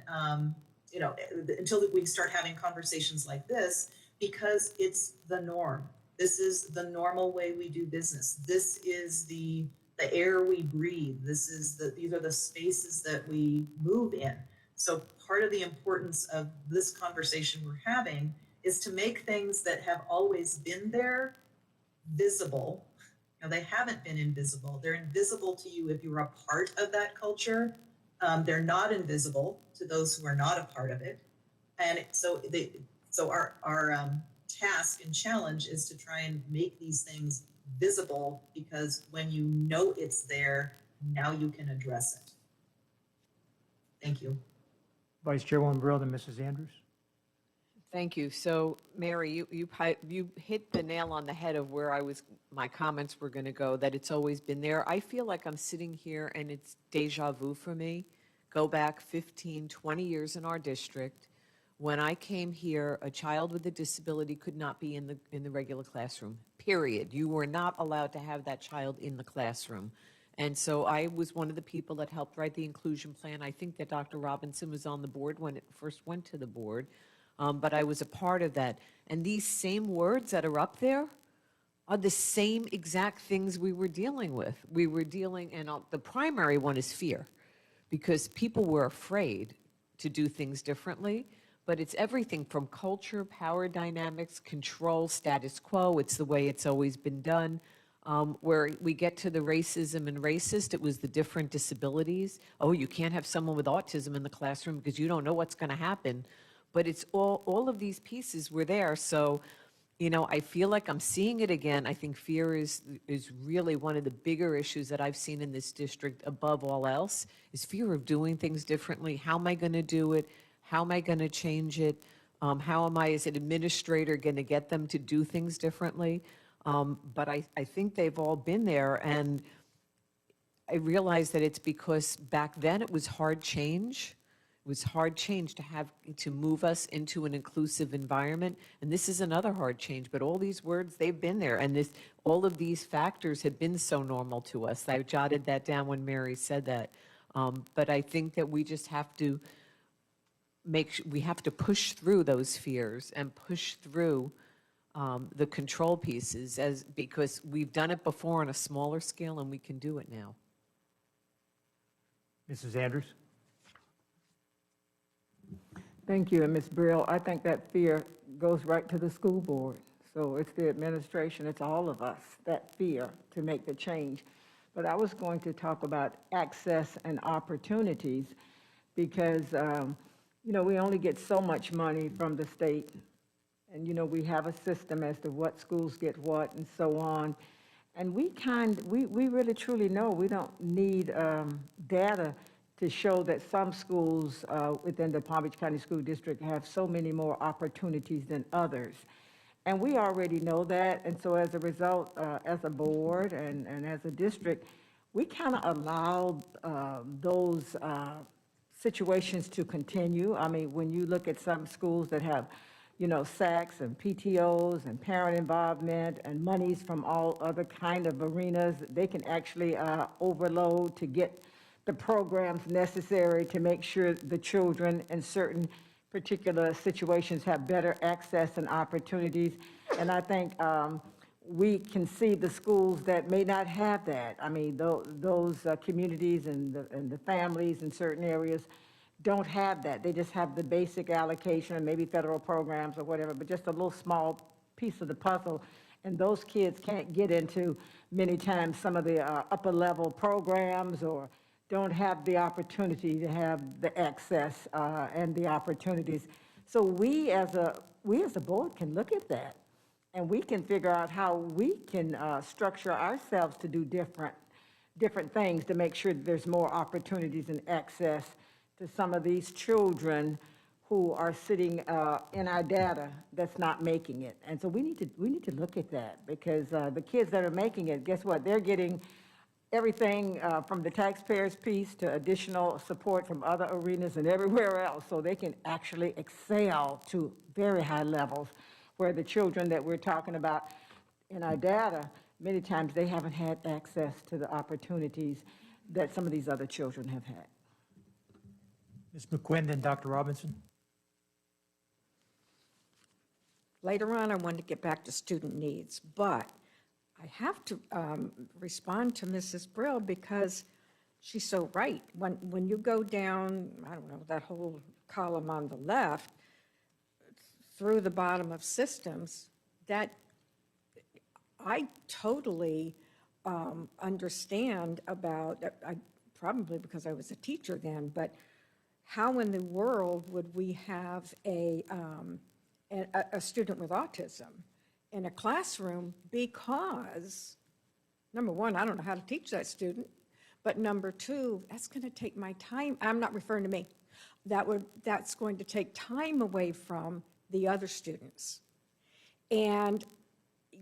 until we start having conversations like this, because it's the norm. This is the normal way we do business. This is the air we breathe. These are the spaces that we move in. So part of the importance of this conversation we're having is to make things that have always been there visible. They haven't been invisible. They're invisible to you if you're a part of that culture. They're not invisible to those who are not a part of it. And so our task and challenge is to try and make these things visible, because when you know it's there, now you can address it. Thank you. Vice Chairwoman Brill, then Mrs. Andrews. Thank you. So, Mary, you hit the nail on the head of where my comments were going to go, that it's always been there. I feel like I'm sitting here and it's deja vu for me. Go back 15, 20 years in our district. When I came here, a child with a disability could not be in the regular classroom, period. You were not allowed to have that child in the classroom. And so I was one of the people that helped write the inclusion plan. I think that Dr. Robinson was on the board when it first went to the board. But I was a part of that. And these same words that are up there are the same exact things we were dealing with. We were dealing, and the primary one is fear, because people were afraid to do things differently. But it's everything from culture, power dynamics, control, status quo. It's the way it's always been done. Where we get to the racism and racist, it was the different disabilities. Oh, you can't have someone with autism in the classroom because you don't know what's going to happen. But it's all of these pieces were there. So, I feel like I'm seeing it again. I think fear is really one of the bigger issues that I've seen in this district above all else, is fear of doing things differently. How am I going to do it? How am I going to change it? How am I, as an administrator, going to get them to do things differently? But I think they've all been there. And I realize that it's because back then it was hard change. It was hard change to move us into an inclusive environment. And this is another hard change, but all these words, they've been there. And all of these factors have been so normal to us. I jotted that down when Mary said that. But I think that we just have to we have to push through those fears and push through the control pieces, because we've done it before on a smaller scale and we can do it now. Mrs. Andrews. Thank you, and Ms. Brill. I think that fear goes right to the school board. So it's the administration, it's all of us, that fear to make the change. But I was going to talk about access and opportunities, because, we only get so much money from the state. And, we have a system as to what schools get what and so on. And we really truly know we don't need data to show that some schools within the Palm Beach County School District have so many more opportunities than others. And we already know that. And so as a result, as a board and as a district, we kind of allow those situations to continue. I mean, when you look at some schools that have, SACs and PTOs and parent involvement and monies from all other kind of arenas, they can actually overload to get the programs necessary to make sure the children in certain particular situations have better access and opportunities. And I think we can see the schools that may not have that. I mean, those communities and the families in certain areas don't have that. They just have the basic allocation and maybe federal programs or whatever, but just a little small piece of the puzzle. And those kids can't get into, many times, some of the upper level programs, or don't have the opportunity to have the access and the opportunities. So we as a board can look at that, and we can figure out how we can structure ourselves to do different things to make sure that there's more opportunities and access to some of these children who are sitting in our data that's not making it. And so we need to look at that, because the kids that are making it, guess what? They're getting everything from the taxpayers' piece to additional support from other arenas and everywhere else, so they can actually excel to very high levels, where the children that we're talking about in our data, many times they haven't had access to the opportunities that some of these other children have had. Ms. McQuinn, then Dr. Robinson. Later on, I wanted to get back to student needs, but I have to respond to Mrs. Brill, because she's so right. When you go down, I don't know, that whole column on the left, through the bottom of systems, that I totally understand about, probably because I was a teacher then, but how in the world would we have a student with autism in a classroom? Because, number one, I don't know how to teach that student, but number two, that's going to take my time. I'm not referring to me. That's going to take time away from the other students. And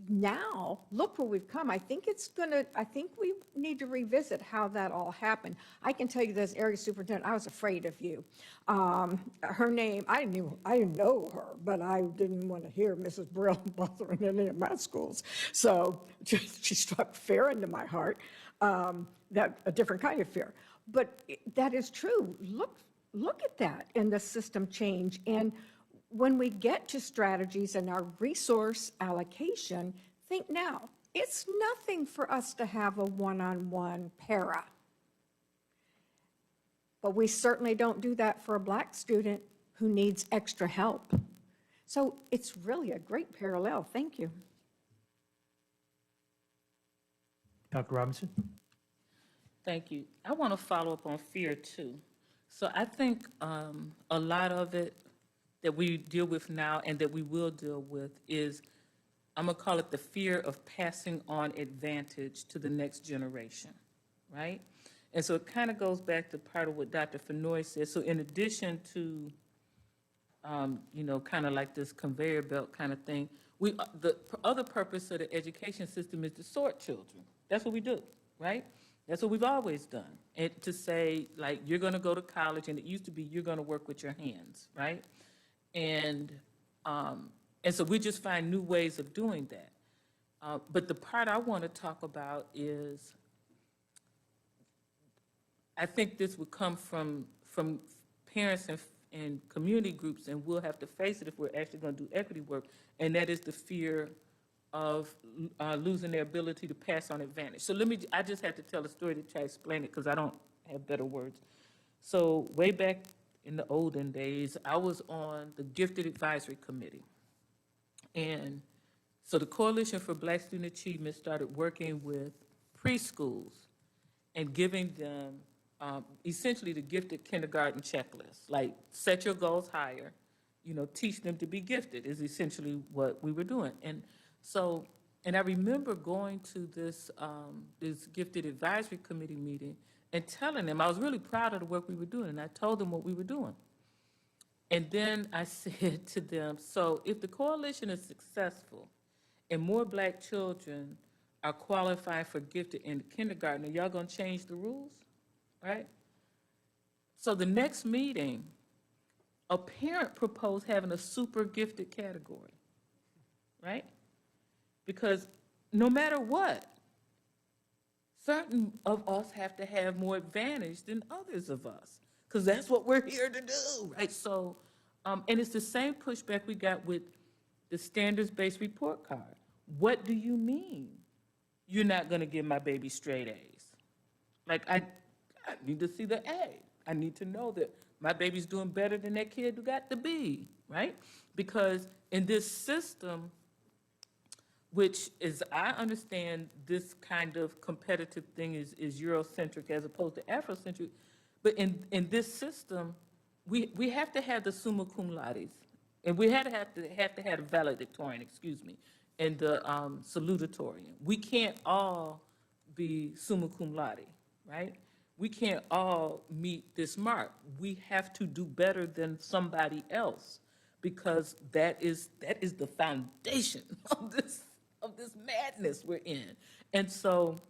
now, look where we've come. I think we need to revisit how that all happened. I can tell you this, area superintendent, I was afraid of you. Her name, I didn't know her, but I didn't want to hear Mrs. Brill bothering any of my schools. So she struck fear into my heart, that a different kind of fear. But that is true. Look at that in the system change. And when we get to strategies and our resource allocation, think now, it's nothing for us to have a one-on-one para. But we certainly don't do that for a Black student who needs extra help. So it's really a great parallel. Thank you. Dr. Robinson. Thank you. I want to follow up on fear too. So I think a lot of it that we deal with now and that we will deal with is, I'm going to call it the fear of passing on advantage to the next generation, right? And so it kind of goes back to part of what Dr. Fenoy said. So in addition to, kind of like this conveyor belt kind of thing, the other purpose of the education system is to sort children. That's what we do, right? That's what we've always done. And to say, like, you're going to go to college, and it used to be you're going to work with your hands, right? And so we just find new ways of doing that. But the part I want to talk about is, I think this would come from parents and community groups, and we'll have to face it if we're actually going to do equity work, and that is the fear of losing their ability to pass on advantage. So I just have to tell a story to try to explain it, because I don't have better words. So way back in the olden days, I was on the Gifted Advisory Committee. And so the Coalition for Black Student Achievement started working with preschools and giving them essentially the gifted kindergarten checklist, like set your goals higher, teach them to be gifted is essentially what we were doing. And so, and I remember going to this Gifted Advisory Committee meeting and telling them I was really proud of the work we were doing, and I told them what we were doing. And then I said to them, so if the coalition is successful and more Black children are qualified for gifted in kindergarten, are y'all gonna change the rules, right? So the next meeting, a parent proposed having a super gifted category, right? Because no matter what, certain of us have to have more advantage than others of us, because that's what we're here to do, right? So, and it's the same pushback we got with the standards-based report card. What do you mean you're not going to give my baby straight A's? Like, I need to see the A. I need to know that my baby's doing better than that kid who got the B, right? Because in this system, which is, I understand this kind of competitive thing is Eurocentric as opposed to Afrocentric, but in this system, we have to have the summa cum laudes, and we have to have the valedictorian, excuse me, and the salutatorian. We can't all be summa cum laude, right? We can't all meet this mark. We have to do better than somebody else, because that is the foundation of this madness we're in. And so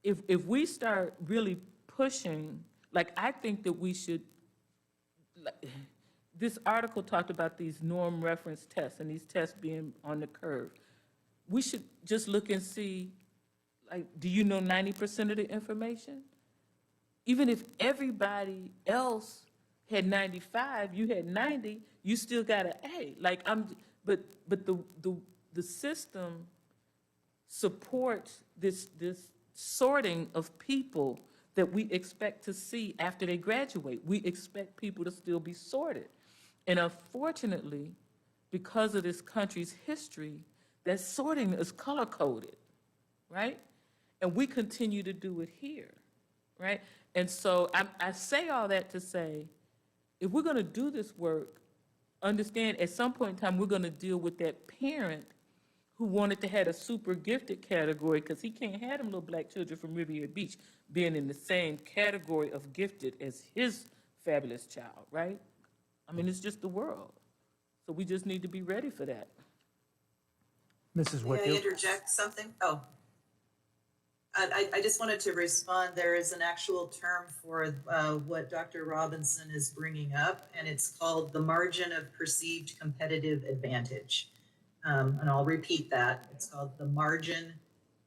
if we start really pushing, like, I think that we should, like, this article talked about these norm reference tests and these tests being on the curve. We should just look and see, like, do you know 90% of the information? Even if everybody else had 95, you had 90, you still got an A. Like, but the system supports this sorting of people that we expect to see after they graduate. We expect people to still be sorted. And unfortunately, because of this country's history, that sorting is color-coded, right? And we continue to do it here, right? And so I say all that to say, if we're going to do this work, understand at some point in time we're going to deal with that parent who wanted to have a super gifted category, because he can't have them little black children from Riviera Beach being in the same category of gifted as his fabulous child, right? I mean, it's just the world. So we just need to be ready for that. Mrs. May I Whitfield? interject something? Oh. I just wanted to respond. There is an actual term for what Dr. Robinson is bringing up, and it's called the margin of perceived competitive advantage. And I'll repeat that. It's called the margin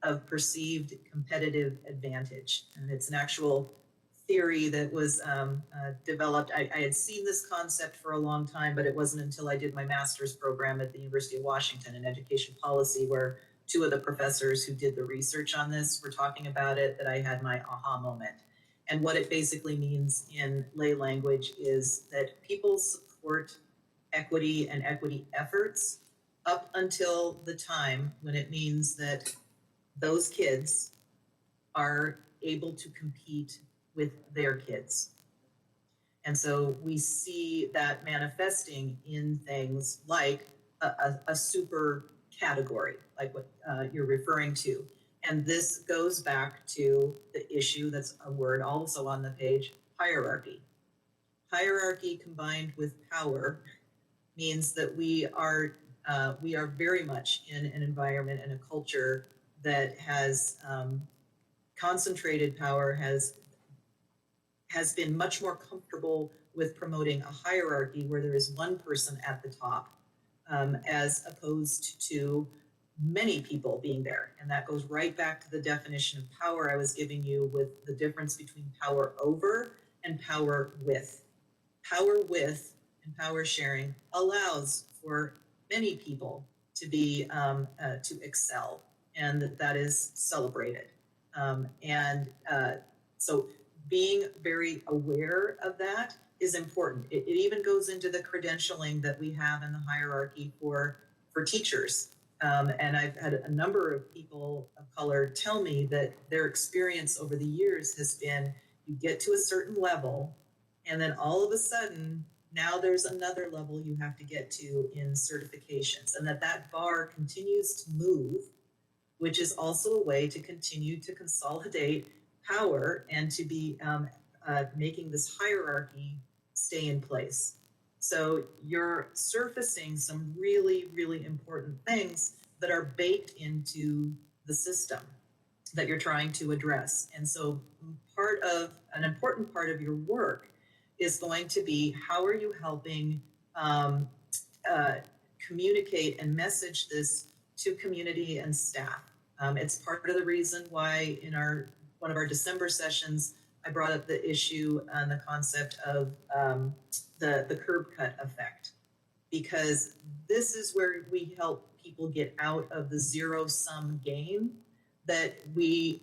of perceived competitive advantage. And it's an actual theory that was developed. I had seen this concept for a long time, but it wasn't until I did my master's program at the University of Washington in education policy, where two of the professors who did the research on this were talking about it, that I had my aha moment. And what it basically means in lay language is that people support equity and equity efforts up until the time when it means that those kids are able to compete with their kids. And so we see that manifesting in things like a super category, like what you're referring to. And this goes back to the issue that's a word also on the page, hierarchy. Hierarchy combined with power means that we are very much in an environment and a culture that has concentrated power, has been much more comfortable with promoting a hierarchy where there is one person at the top, as opposed to many people being there. And that goes right back to the definition of power I was giving you, with the difference between power over and power with. Power with and power sharing allows for many people to be to excel, and that is celebrated. So being very aware of that is important. It even goes into the credentialing that we have in the hierarchy for teachers. And I've had a number of people of color tell me that their experience over the years has been, you get to a certain level, and then all of a sudden, now there's another level you have to get to in certifications, and that bar continues to move, which is also a way to continue to consolidate power and to be making this hierarchy stay in place. So you're surfacing some really, really important things that are baked into the system that you're trying to address. And so an important part of your work is going to be, how are you helping communicate and message this to community and staff? It's part of the reason why in one of our December sessions, I brought up the issue and the concept of the curb cut effect, because this is where we help people get out of the zero-sum game that we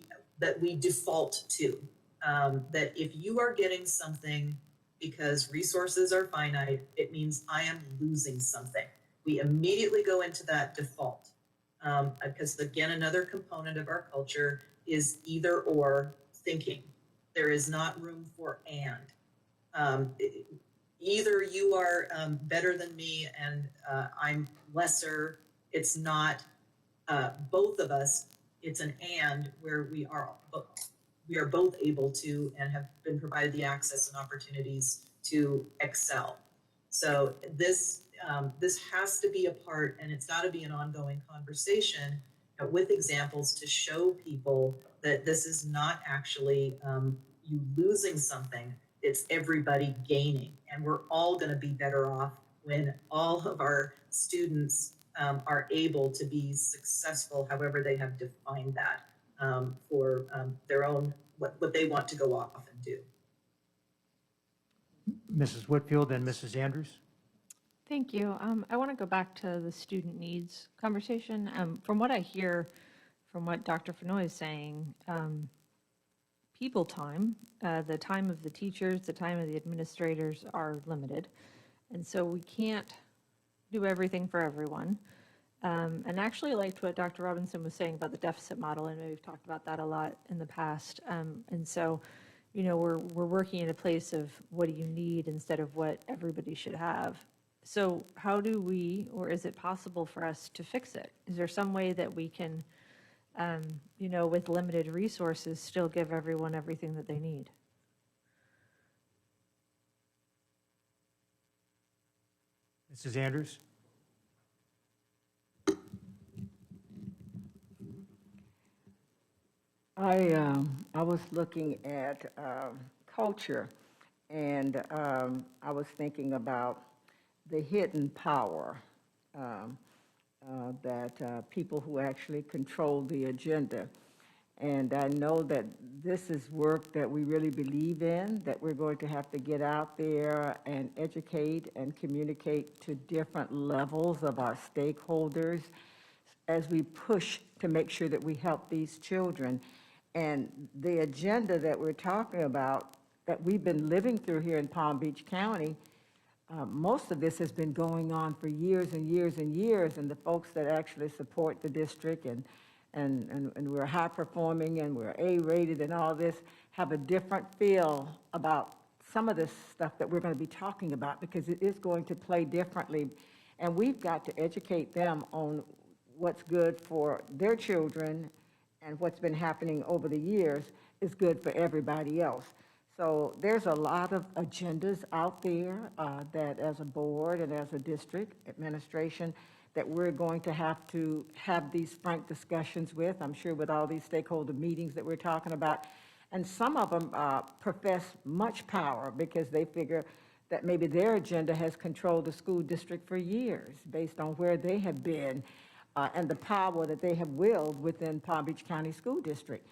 default to. That if you are getting something because resources are finite, it means I am losing something. We immediately go into that default. because again, another component of our culture is either or thinking. There is not room for and. Either you are better than me and I'm lesser. It's not both of us. It's an and where we are both able to and have been provided the access and opportunities to excel. So this has to be a part, and it's got to be an ongoing conversation with examples to show people that this is not actually you losing something. It's everybody gaining, and we're all going to be better off when all of our students are able to be successful, however they have defined that for their own, what they want to go off and do. Mrs. Whitfield and Mrs. Andrews. Thank you. I want to go back to the student needs conversation. From what I hear, from what Dr. Fenoy is saying, people time, the time of the teachers, the time of the administrators are limited. And so we can't do everything for everyone. And actually I liked what Dr. Robinson was saying about the deficit model, and we've talked about that a lot in the past. And so, you know, we're working in a place of what do you need instead of what everybody should have. So how do we, or is it possible for us to fix it? Is there some way that we can, you know, with limited resources, still give everyone everything that they need? Mrs. Andrews. I was looking at culture, and I was thinking about the hidden power that people who actually control the agenda. And I know that this is work that we really believe in, that we're going to have to get out there and educate and communicate to different levels of our stakeholders as we push to make sure that we help these children. And the agenda that we're talking about, that we've been living through here in Palm Beach County, most of this has been going on for years and years and years, and the folks that actually support the district and we're high performing and we're A-rated and all this have a different feel about some of this stuff that we're going to be talking about, because it is going to play differently. And we've got to educate them on what's good for their children, and what's been happening over the years is good for everybody else. So there's a lot of agendas out there that as a board and as a district administration that we're going to have these frank discussions with, I'm sure with all these stakeholder meetings that we're talking about. And some of them profess much power because they figure that maybe their agenda has controlled the school district for years based on where they have been and the power that they have willed within Palm Beach County School District.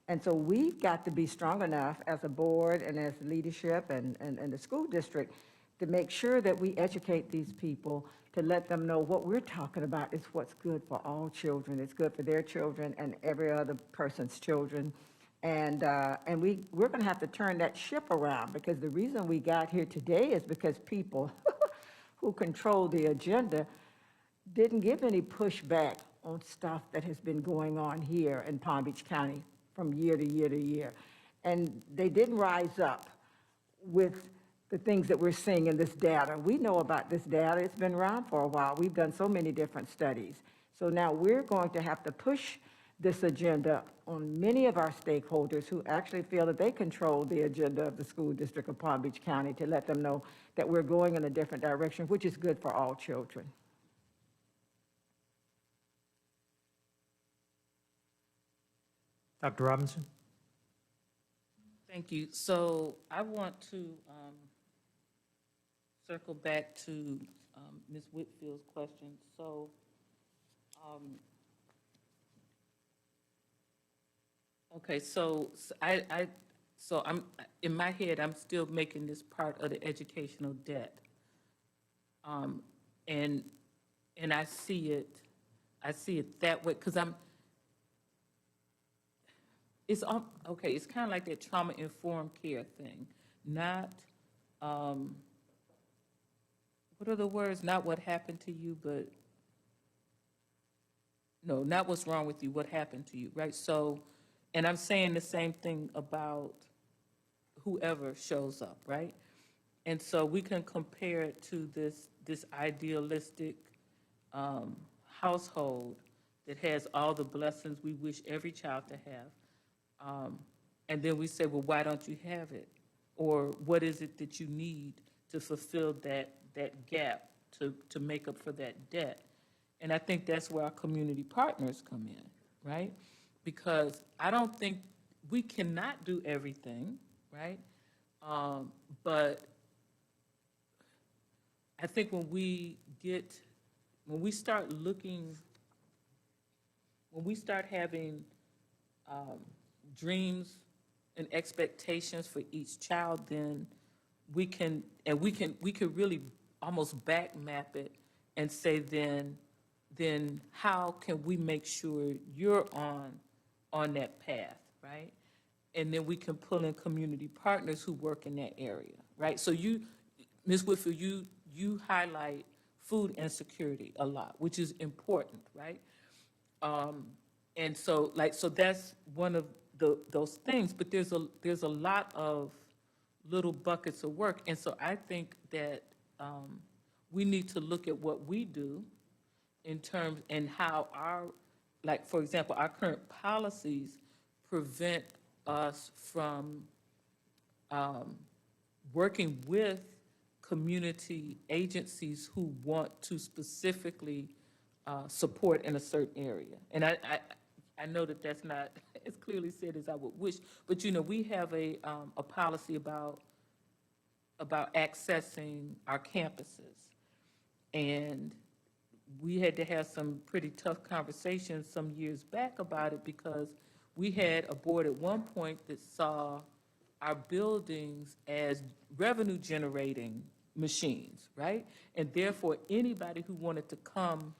And so we've got to be strong enough as a board and as leadership and the school district to make sure that we educate these people, to let them know what we're talking about is what's good for all children. It's good for their children and every other person's children. And we're going to have to turn that ship around, because the reason we got here today is because people who control the agenda didn't give any pushback on stuff that has been going on here in Palm Beach County from year to year to year. And they didn't rise up with the things that we're seeing in this data. We know about this data. It's been around for a while. We've done so many different studies. So now we're going to have to push this agenda on many of our stakeholders who actually feel that they control the agenda of the school district of Palm Beach County, to let them know that we're going in a different direction, which is good for all children. Dr. Robinson? Thank you. So I want to circle back to Ms. Whitfield's question. So okay, so I'm in my head, I'm still making this part of the educational debt. And I see it that way, because it's okay, it's kind of like that trauma-informed care thing, not, what are the words, not what happened to you, but No, not what's wrong with you, what happened to you, right? So, and I'm saying the same thing about whoever shows up, right? And so we can compare it to this idealistic household that has all the blessings we wish every child to have. And then we say, well, why don't you have it? Or what is it that you need to fulfill that gap, to make up for that debt? And I think that's where our community partners come in, right? Because I don't think we cannot do everything, right? But I think when we start having dreams and expectations for each child, then we can really almost back map it and say, then how can we make sure you're on that path, right? And then we can pull in community partners who work in that area, right? So Ms. Whitfield, you highlight food insecurity a lot, which is important, right? And so that's one of those things, but there's a lot of little buckets of work. And so I think that we need to look at what we do in terms, and how for example, our current policies prevent us from working with community agencies who want to specifically support in a certain area. And I know that that's not as clearly said as I would wish, but we have a policy about accessing our campuses. And we had to have some pretty tough conversations some years back about it, because we had a board at one point that saw our buildings as revenue generating machines, right? And therefore, anybody who wanted to come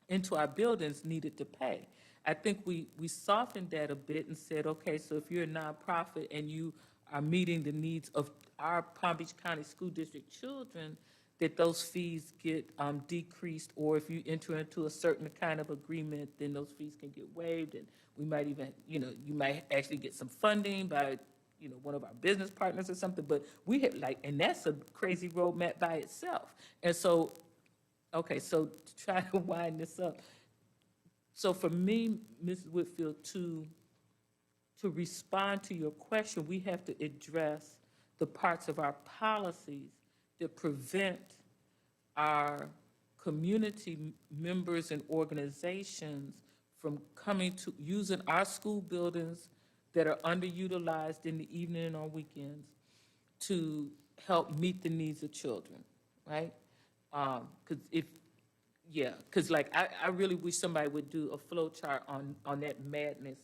into our buildings needed to pay. I think we softened that a bit and said, okay, so if you're a nonprofit and you are meeting the needs of our Palm Beach County School District children, that those fees get decreased, or if you enter into a certain kind of agreement, then those fees can get waived, and we might even, you might actually get some funding by, one of our business partners or something. But we have and that's a crazy roadmap by itself. And so, okay, so to try to wind this up, so for me, Mrs. Whitfield, to respond to your question, we have to address the parts of our policies that prevent our community members and organizations from coming to using our school buildings that are underutilized in the evening and on weekends to help meet the needs of children, right? Because I really wish somebody would do a flow chart on that madness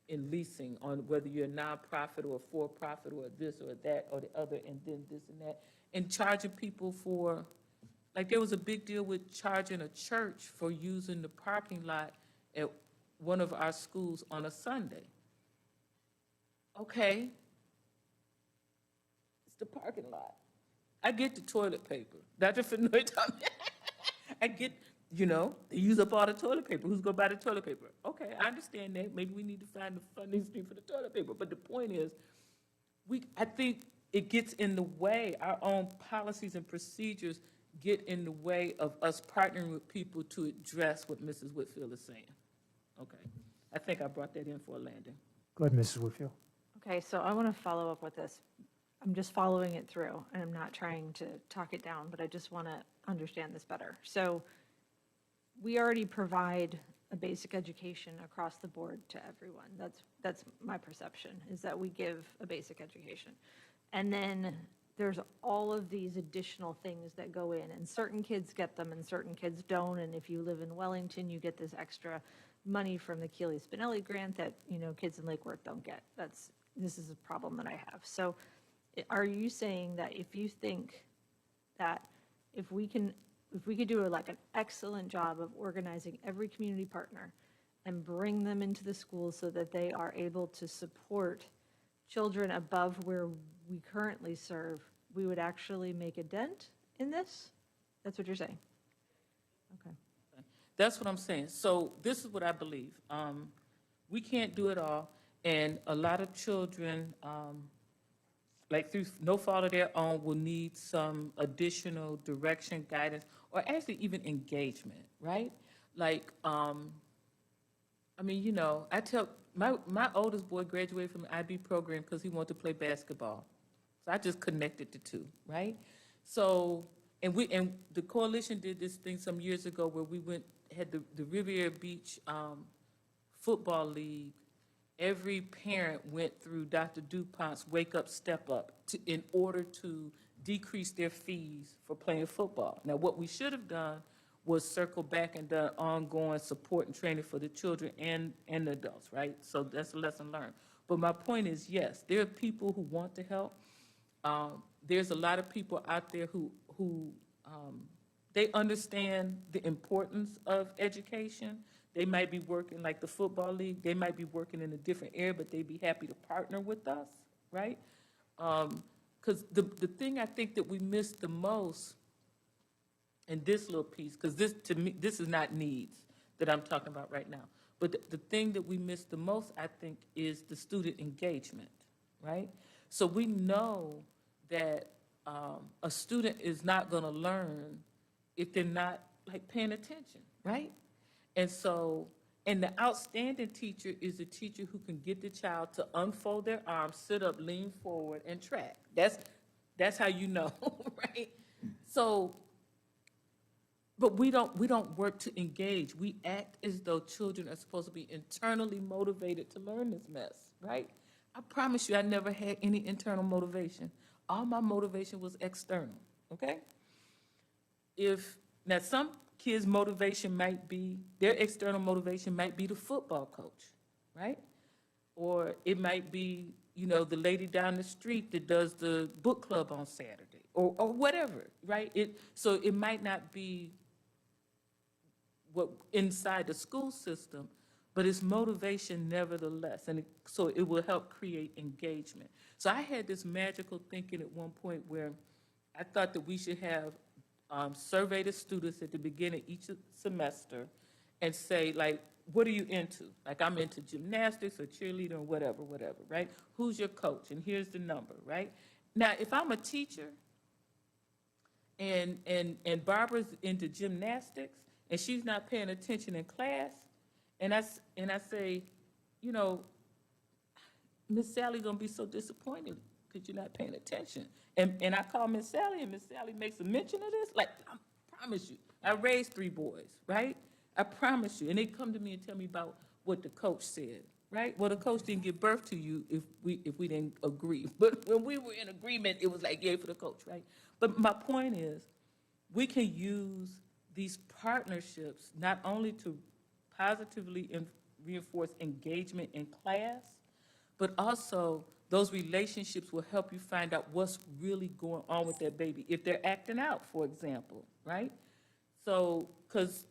in leasing, on whether you're a nonprofit or a for-profit or this or that or the other, and then this and that, and charging people for, there was a big deal with charging a church for using the parking lot at one of our schools on a Sunday. Okay, it's the parking lot. I get the toilet paper. Dr. Fenoy, I get, they use up all the toilet paper. Who's going to buy the toilet paper? Okay, I understand that. Maybe we need to find the funding stream for the toilet paper. But the point is, I think it gets in the way. Our own policies and procedures get in the way of us partnering with people to address what Mrs. Whitfield is saying. Okay, I think I brought that in for a landing. Go ahead, Mrs. Whitfield. Okay, so I want to follow up with this. I'm just following it through, and I'm not trying to talk it down, but I just want to understand this better. So we already provide a basic education across the board to everyone. That's my perception, is that we give a basic education. And then there's all of these additional things that go in, and certain kids get them and certain kids don't. And if you live in Wellington, you get this extra money from the Keely Spinelli grant that, kids in Lake Worth don't get. This is a problem that I have. So are you saying that if you think that if we could do an excellent job of organizing every community partner and bring them into the school so that they are able to support children above where we currently serve, we would actually make a dent in this? That's what you're saying? Okay. That's what I'm saying. So this is what I believe. We can't do it all, and a lot of children, like through no fault of their own, will need some additional direction, guidance, or actually even engagement, right? Like, I mean, you know, I tell my oldest boy graduated from the IB program because he wanted to play basketball. So I just connected the two, right? So, and the coalition did this thing some years ago where we had the Riviera Beach football league. Every parent went through Dr. DuPont's Wake Up, Step Up in order to decrease their fees for playing football. Now, what we should have done was circle back and done ongoing support and training for the children and the adults, right? So that's a lesson learned. But my point is, yes, there are people who want to help. There's a lot of people out there who they understand the importance of education. They might be working like the football league. They might be working in a different area, but they'd be happy to partner with us, right? Because the thing I think that we miss the most in this little piece, because this, to me, this is not needs that I'm talking about right now, but the thing that we miss the most, I think, is the student engagement, right? So we know that a student is not going to learn if they're not like paying attention, right? And so, and the outstanding teacher is a teacher who can get the child to unfold their arms, sit up, lean forward, and track. That's how you know, right? So, but we don't work to engage. We act as though children are supposed to be internally motivated to learn this mess, right? I promise you, I never had any internal motivation. All my motivation was external, okay? Now some kids' motivation might be, their external motivation might be the football coach, right? Or it might be, you know, the lady down the street that does the book club on Saturday, or whatever, right? So it might not be what inside the school system, but it's motivation nevertheless, and so it will help create engagement. So I had this magical thinking at one point where I thought that we should have survey the students at the beginning of each semester and say, like, what are you into? Like, I'm into gymnastics or cheerleading or whatever, right? Who's your coach? And here's the number, right? Now, if I'm a teacher and Barbara's into gymnastics and she's not paying attention in class, and I say, you know, Miss Sally gonna be so disappointed because you're not paying attention. And I call Miss Sally, and Miss Sally makes a mention of this. Like, I promise you, I raised 3 boys, right? I promise you. And they come to me and tell me about what the coach said, right? Well, the coach didn't give birth to you if we didn't agree. But when we were in agreement, it was like, yay for the coach, right? But my point is, we can use these partnerships not only to positively reinforce engagement in class, but also those relationships will help you find out what's really going on with that baby, if they're acting out, for example, right? So, because,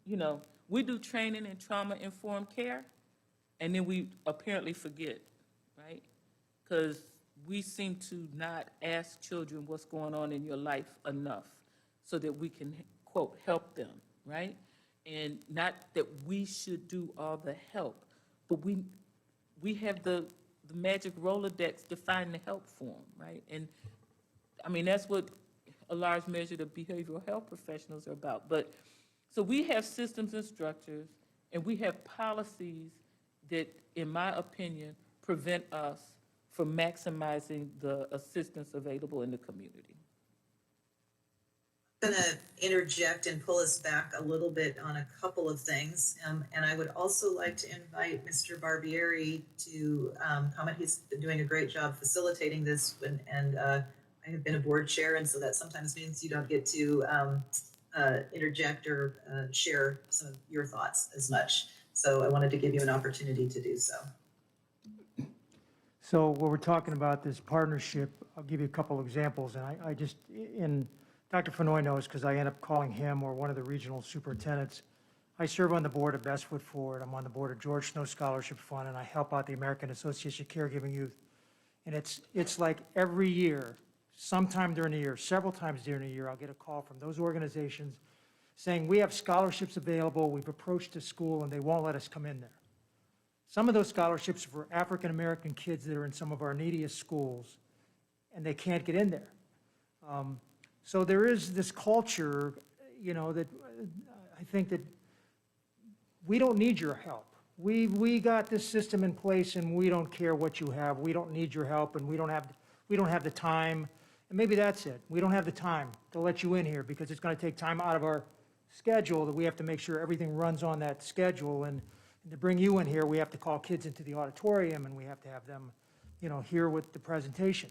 you know, we do training in trauma-informed care, and then we apparently forget, right? Because we seem to not ask children what's going on in your life enough so that we can, quote, help them, right? And not that we should do all the help, but we have the magic Rolodex to find the help for them, right? And I mean, that's what a large measure of behavioral health professionals are about. But so we have systems and structures, and we have policies that, in my opinion, prevent us from maximizing the assistance available in the community. I'm going to interject and pull us back a little bit on a couple of things. And I would also like to invite Mr. Barbieri to comment. He's been doing a great job facilitating this, and I have been a board chair, and so that sometimes means you don't get to interject or share some of your thoughts as much. So I wanted to give you an opportunity to do so. So what we're talking about, this partnership, I'll give you a couple examples. And I just, Dr. Fenoy knows because I end up calling him or one of the regional superintendents. I serve on the board of Best Foot Forward. I'm on the board of George Snow Scholarship Fund, and I help out the American Association of Caregiving Youth. And it's like every year, sometime during the year, several times during the year, I'll get a call from those organizations saying, we have scholarships available, we've approached the school, and they won't let us come in there. Some of those scholarships are for African-American kids that are in some of our neediest schools, and they can't get in there. So there is this culture, that I think that we don't need your help. We got this system in place, and we don't care what you have. We don't need your help, and we don't have the time. And maybe that's it. We don't have the time to let you in here because it's going to take time out of our schedule that we have to make sure everything runs on that schedule. And to bring you in here, we have to call kids into the auditorium, and we have to have them, here with the presentation.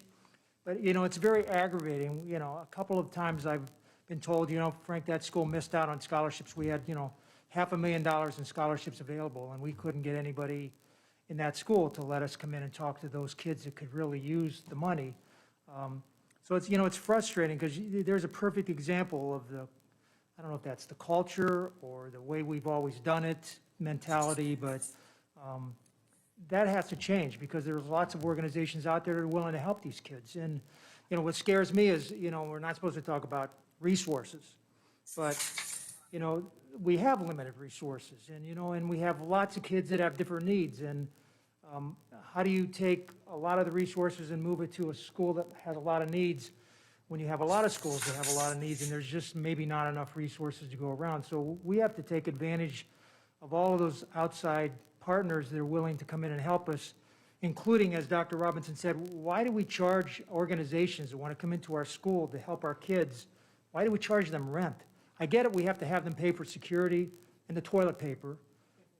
But, it's very aggravating. A couple of times I've been told, Frank, that school missed out on scholarships. We had, $500,000 in scholarships available, and we couldn't get anybody in that school to let us come in and talk to those kids that could really use the money. So it's, it's frustrating because there's a perfect example of I don't know if that's the culture or the way we've always done it mentality, but that has to change because there's lots of organizations out there that are willing to help these kids. And, what scares me is, we're not supposed to talk about resources, but, we have limited resources and, and we have lots of kids that have different needs. And how do you take a lot of the resources and move it to a school that has a lot of needs when you have a lot of schools that have a lot of needs and there's just maybe not enough resources to go around? So we have to take advantage of all of those outside partners that are willing to come in and help us, including, as Dr. Robinson said, why do we charge organizations that want to come into our school to help our kids? Why do we charge them rent? I get it, we have to have them pay for security and the toilet paper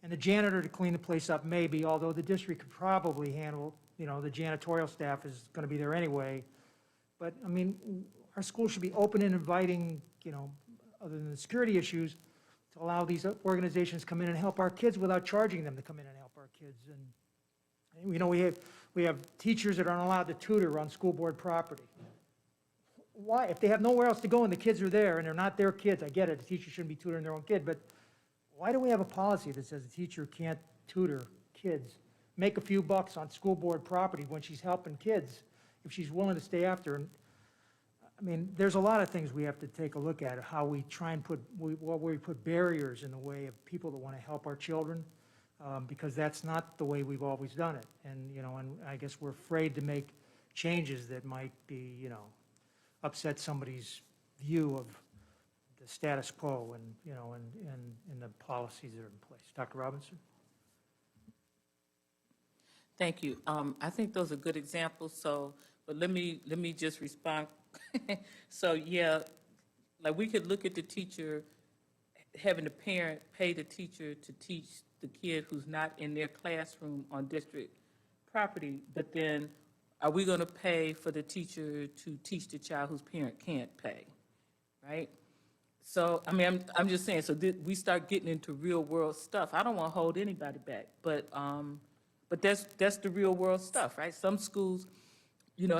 and the janitor to clean the place up maybe, although the district could probably handle, the janitorial staff is going to be there anyway. But, I mean, our school should be open and inviting, other than the security issues, to allow these organizations to come in and help our kids without charging them to come in and help our kids. And we have teachers that aren't allowed to tutor on school board property. Why? If they have nowhere else to go and the kids are there and they're not their kids, I get it, the teacher shouldn't be tutoring their own kid, but why do we have a policy that says the teacher can't tutor kids, make a few bucks on school board property when she's helping kids if she's willing to stay after? And I mean, there's a lot of things we have to take a look at, how we try and put barriers in the way of people that want to help our children, because that's not the way we've always done it. And, and I guess we're afraid to make changes that might be, upset somebody's view of the status quo and, and the policies that are in place. Dr. Robinson? Thank you. I think those are good examples. But let me just respond. So yeah, like we could look at the teacher having the parent pay the teacher to teach the kid who's not in their classroom on district property, but then are we going to pay for the teacher to teach the child whose parent can't pay, right? So, I mean, I'm just saying, so we start getting into real world stuff. I don't want to hold anybody back, but that's the real world stuff, right? Some schools,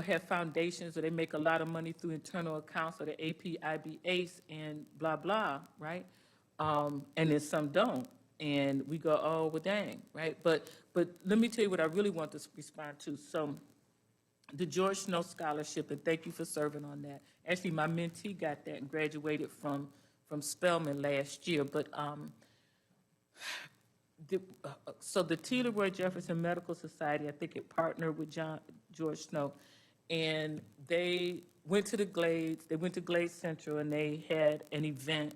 have foundations or they make a lot of money through internal accounts or the AP, IB, ACE, and blah, blah, right? And then some don't. And we go, oh, well, dang, right? But let me tell you what I really want to respond to. So the George Snow Scholarship, and thank you for serving on that. Actually, my mentee got that and graduated from Spelman last year. But so the T. Leroy Jefferson Medical Society, I think it partnered with George Snow, and they went to the Glades. They went to Glades Central, and they had an event,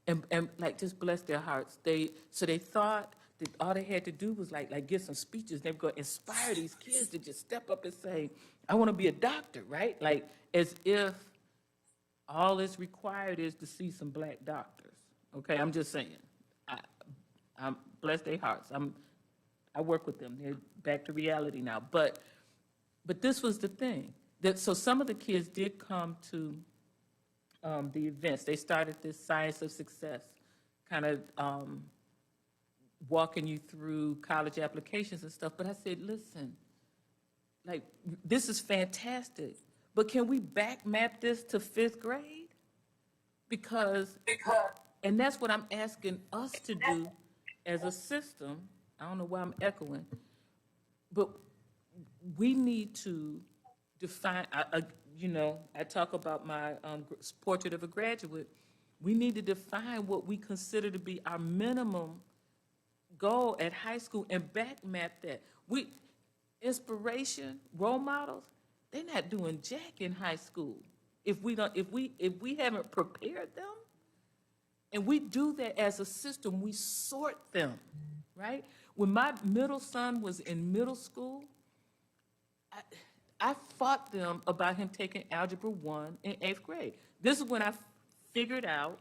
and like just bless their hearts. They thought that all they had to do was like get some speeches. They were going to inspire these kids to just step up and say, "I want to be a doctor," right? Like as if all that's required is to see some black doctors. Okay, I'm just saying. I'm bless their hearts. I work with them. They're back to reality now. But this was the thing. So some of the kids did come to the events. They started this Science of Success, kind of walking you through college applications and stuff. But I said, listen, like, this is fantastic, but can we back map this to 5th grade? Because, and that's what I'm asking us to do as a system. I don't know why I'm echoing, but we need to define, I talk about my portrait of a graduate. We need to define what we consider to be our minimum goal at high school and back map that. Inspiration, role models, they're not doing jack in high school. If we haven't prepared them, and we do that as a system, we sort them, right? When my middle son was in middle school, I fought them about him taking Algebra 1 in 8th grade. This is when I figured out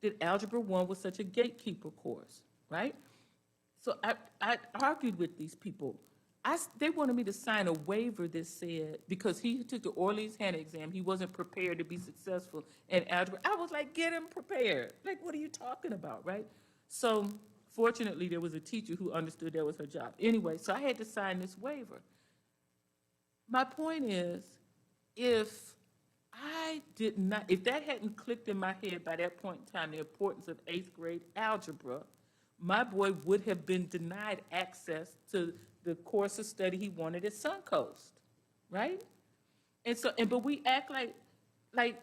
that Algebra 1 was such a gatekeeper course, right? So I argued with these people. They wanted me to sign a waiver that said, because he took the Orleans Hannah exam, he wasn't prepared to be successful in algebra. I was like, get him prepared. Like, what are you talking about, right? So fortunately, there was a teacher who understood that was her job. Anyway, so I had to sign this waiver. My point is, if that hadn't clicked in my head by that point in time, the importance of 8th grade algebra, my boy would have been denied access to the course of study he wanted at Suncoast, right? But we act like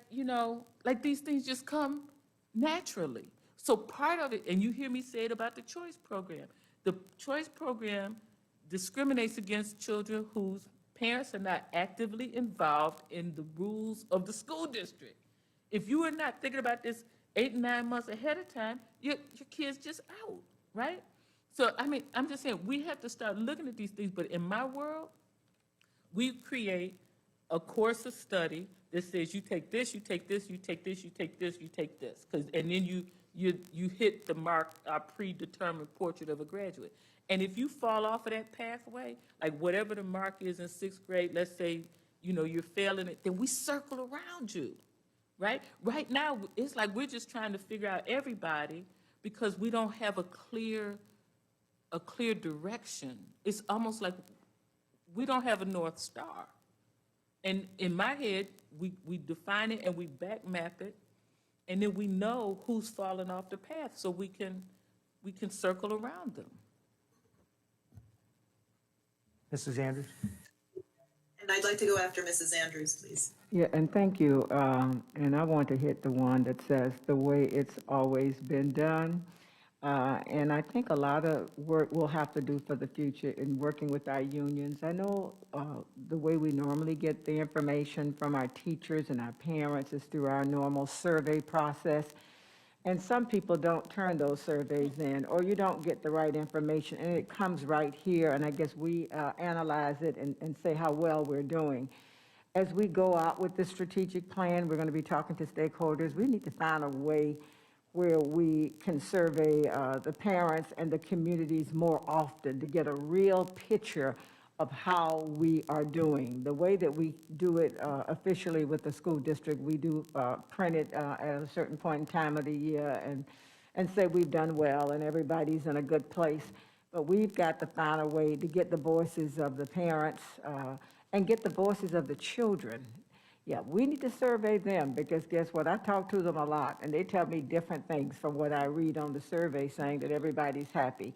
these things just come naturally. So part of it, and you hear me say it about the choice program. The choice program discriminates against children whose parents are not actively involved in the rules of the school district. If you are not thinking about this 8 and 9 months ahead of time, your kid's just out, right? So, I mean, I'm just saying, we have to start looking at these things, but in my world, we create a course of study that says you take this, you take this, you take this, you take this, you take this, and then you hit the mark, our predetermined portrait of a graduate. And if you fall off of that pathway, like whatever the mark is in 6th grade, let's say, you're failing it, then we circle around you, right? Right now, it's like we're just trying to figure out everybody because we don't have a clear direction. It's almost like we don't have a North Star. And in my head, we define it and we back map it, and then we know who's fallen off the path so we can circle around them. Mrs. Andrews? And I'd like to go after Mrs. Andrews, please. Yeah, and thank you. And I want to hit the one that says the way it's always been done. And I think a lot of work we'll have to do for the future in working with our unions. I know the way we normally get the information from our teachers and our parents is through our normal survey process. And some people don't turn those surveys in, or you don't get the right information, and it comes right here, and I guess we analyze it and say how well we're doing. As we go out with this strategic plan, we're going to be talking to stakeholders. We need to find a way where we can survey the parents and the communities more often to get a real picture of how we are doing. The way that we do it officially with the school district, we do print it at a certain point in time of the year and say we've done well and everybody's in a good place. But we've got to find a way to get the voices of the parents and get the voices of the children. Yeah, we need to survey them because guess what? I talk to them a lot and they tell me different things from what I read on the survey saying that everybody's happy.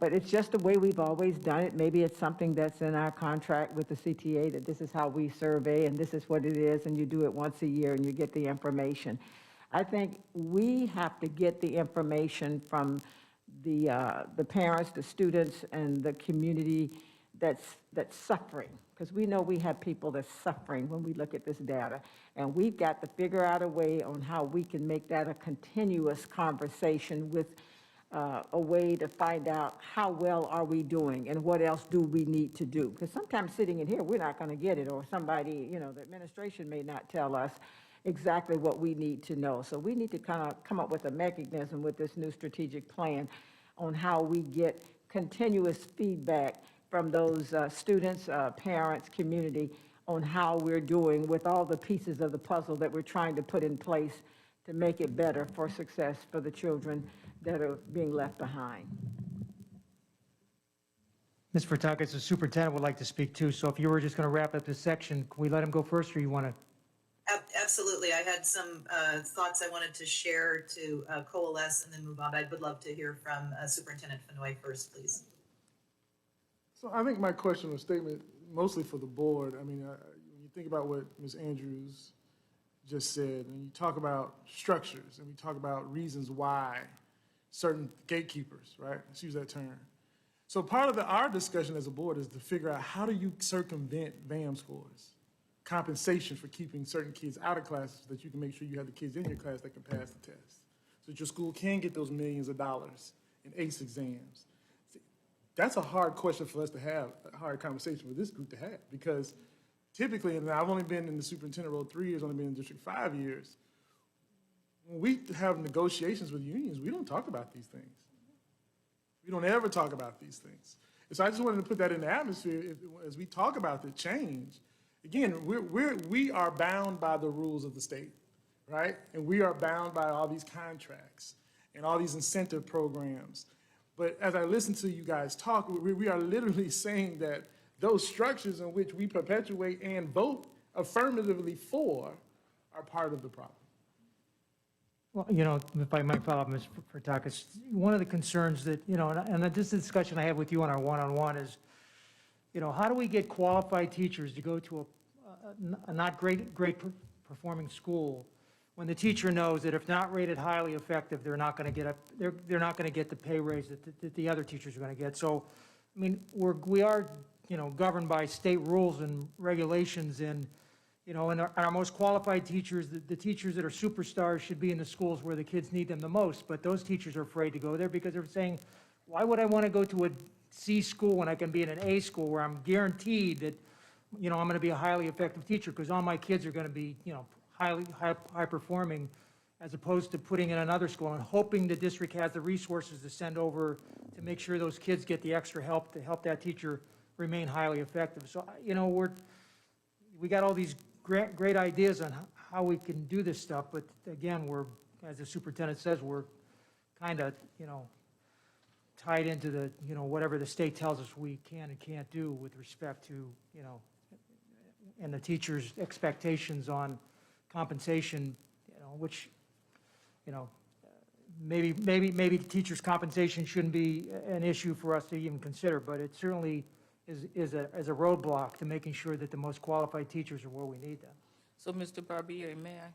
But it's just the way we've always done it. Maybe it's something that's in our contract with the CTA that this is how we survey and this is what it is, and you do it once a year and you get the information. I think we have to get the information from the parents, the students, and the community that's suffering, because we know we have people that's suffering when we look at this data. And we've got to figure out a way on how we can make that a continuous conversation with a way to find out how well are we doing and what else do we need to do. Because sometimes sitting in here, we're not going to get it, or somebody, the administration may not tell us exactly what we need to know. So we need to kind of come up with a mechanism with this new strategic plan on how we get continuous feedback from those students, parents, community, on how we're doing with all the pieces of the puzzle that we're trying to put in place to make it better for success for the children that are being left behind. Ms. Furtakis, the superintendent would like to speak too, so if you were just going to wrap up this section, can we let him go first, or you want to? Absolutely. I had some thoughts I wanted to share to coalesce and then move on. I would love to hear from Superintendent Fenoy first, please. So I think my question or statement, mostly for the board, I mean, when you think about what Ms. Andrews just said, and you talk about structures, and we talk about reasons why certain gatekeepers, right? Let's use that term. So part of our discussion as a board is to figure out how do you circumvent VAM scores, compensation for keeping certain kids out of classes so that you can make sure you have the kids in your class that can pass the test, so that your school can get those millions of dollars in ACE exams. See, that's a hard question for us to have, a hard conversation with this group to have, because typically, and I've only been in the superintendent role 3 years, only been in district 5 years, when we have negotiations with unions, we don't talk about these things. We don't ever talk about these things. And so I just wanted to put that in the atmosphere as we talk about the change. Again, we are bound by the rules of the state, right? And we are bound by all these contracts and all these incentive programs. But as I listen to you guys talk, we are literally saying that those structures in which we perpetuate and vote affirmatively for are part of the problem. Well, you know, if I might follow up, Ms. Furtakis, one of the concerns that, you know, and this is a discussion I had with you on our one-on-one is, you know, how do we get qualified teachers to go to a not great performing school when the teacher knows that if not rated highly effective, they're not going to get they're not going to get the pay raise that the other teachers are going to get. So, I mean, we are, you know, governed by state rules and regulations, and, you know, and our most qualified teachers, the teachers that are superstars should be in the schools where the kids need them the most, but those teachers are afraid to go there because they're saying, why would I want to go to a C school when I can be in an A school where I'm guaranteed that, you know, I'm going to be a highly effective teacher because all my kids are going to be, you know, high performing, as opposed to putting in another school and hoping the district has the resources to send over to make sure those kids get the extra help to help that teacher remain highly effective. So, you know, we got all these great ideas on how we can do this stuff, but again, as the superintendent says, we're kind of, you know, tied into the, you know, whatever the state tells us we can and can't do with respect to, you know, and the teachers' expectations on compensation, you know, which, you know, maybe the teachers' compensation shouldn't be an issue for us to even consider, but it certainly is a roadblock to making sure that the most qualified teachers are where we need them. So, Mr. Barbieri, may I?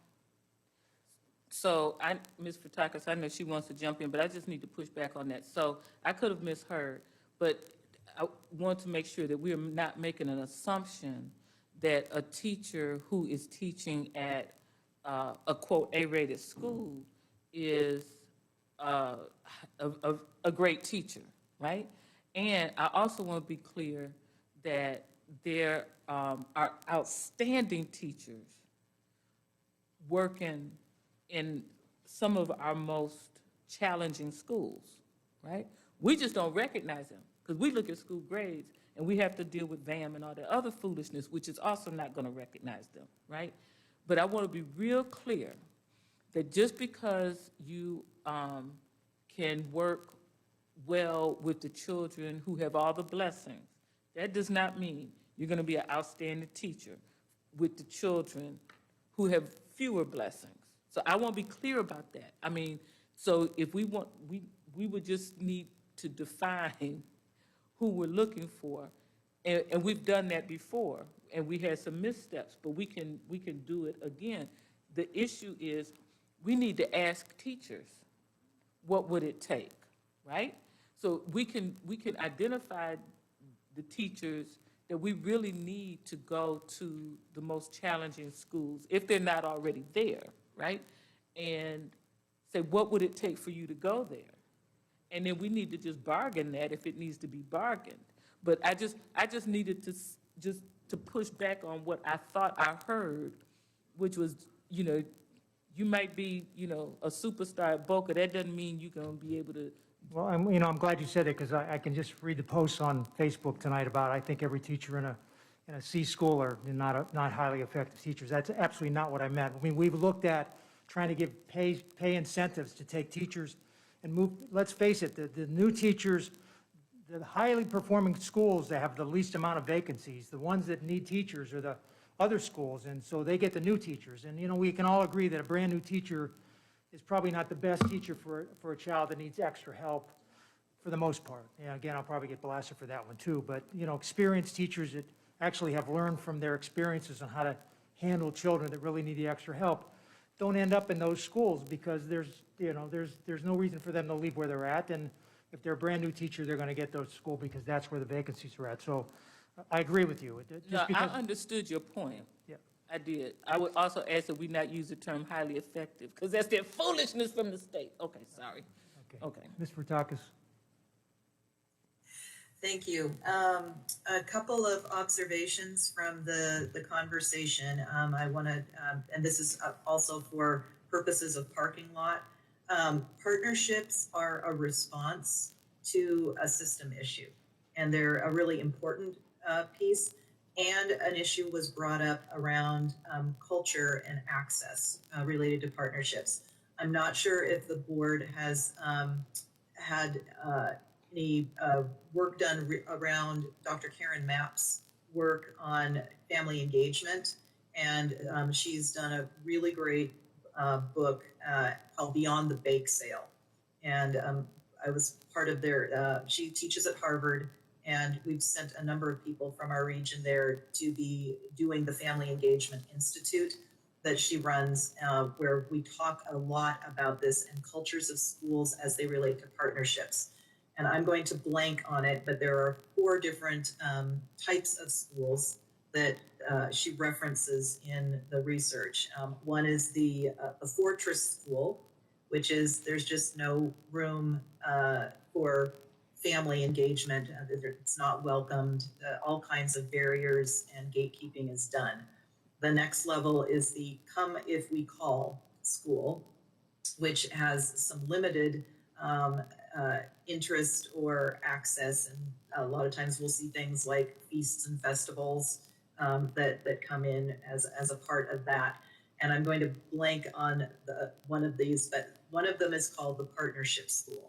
So, Ms. Furtakis, I know she wants to jump in, but I just need to push back on that. So, I could have misheard, but I want to make sure that we are not making an assumption that a teacher who is teaching at a, quote, A-rated school is a great teacher, right? And I also want to be clear that there are outstanding teachers working in some of our most challenging schools, right? We just don't recognize them because we look at school grades and we have to deal with VAM and all the other foolishness, which is also not going to recognize them, right? But I want to be real clear that just because you can work well with the children who have all the blessings, that does not mean you're going to be an outstanding teacher with the children who have fewer blessings. So I want to be clear about that. I mean, so if we want, we would just need to define who we're looking for, and we've done that before, and we had some missteps, but we can do it again. The issue is we need to ask teachers, what would it take, right? So we can identify the teachers that we really need to go to the most challenging schools, if they're not already there, right? And say, what would it take for you to go there? And then we need to just bargain that if it needs to be bargained. But I just needed to push back on what I thought I heard, which was, you know, you might be, you know, a superstar at Boca. That doesn't mean you're going to be able to. Well, I'm glad you said it, because I can just read the posts on Facebook tonight about I think every teacher in a C school are not highly effective teachers. That's absolutely not what I meant. I mean, we've looked at trying to give pay incentives to take teachers and move. Let's face it, the new teachers, the highly performing schools that have the least amount of vacancies, the ones that need teachers are the other schools, and so they get the new teachers. And, you know, we can all agree that a brand new teacher is probably not the best teacher for a child that needs extra help for the most part. Yeah, again, I'll probably get blasted for that one too, but, you know, experienced teachers actually have learned from their experiences on how to handle children that really need the extra help don't end up in those schools, because there's no reason for them to leave where they're at. And if they're a brand-new teacher, they're going to get those to school because that's where the vacancies are at. So I agree with you. No, I understood your point. Yeah. I did. I would also ask that we not use the term highly effective, because that's their foolishness from the state. Okay, sorry. Okay. Ms. Frutakis. Thank you. A couple of observations from the conversation. I want to, and this is also for purposes of parking lot. Partnerships are a response to a system issue, and they're a really important piece. And an issue was brought up around culture and access related to partnerships. I'm not sure if the board has had any work done around Dr. Karen Mapp's work on family engagement. And she's done a really great book called Beyond the Bake Sale. And I was part of their, she teaches at Harvard, and we've sent a number of people from our region there to be doing the Family Engagement Institute that she runs, where we talk a lot about this and cultures of schools as they relate to partnerships. And I'm going to blank on it, but there are 4 different types of schools that she references in the research. One is the fortress school, which is there's just no room for family engagement. It's not welcomed. All kinds of barriers and gatekeeping is done. The next level is the come if we call school, which has some limited interest or access. And a lot of times we'll see things like feasts and festivals that come in as a part of that. And I'm going to blank on one of these, but one of them is called the Partnership School.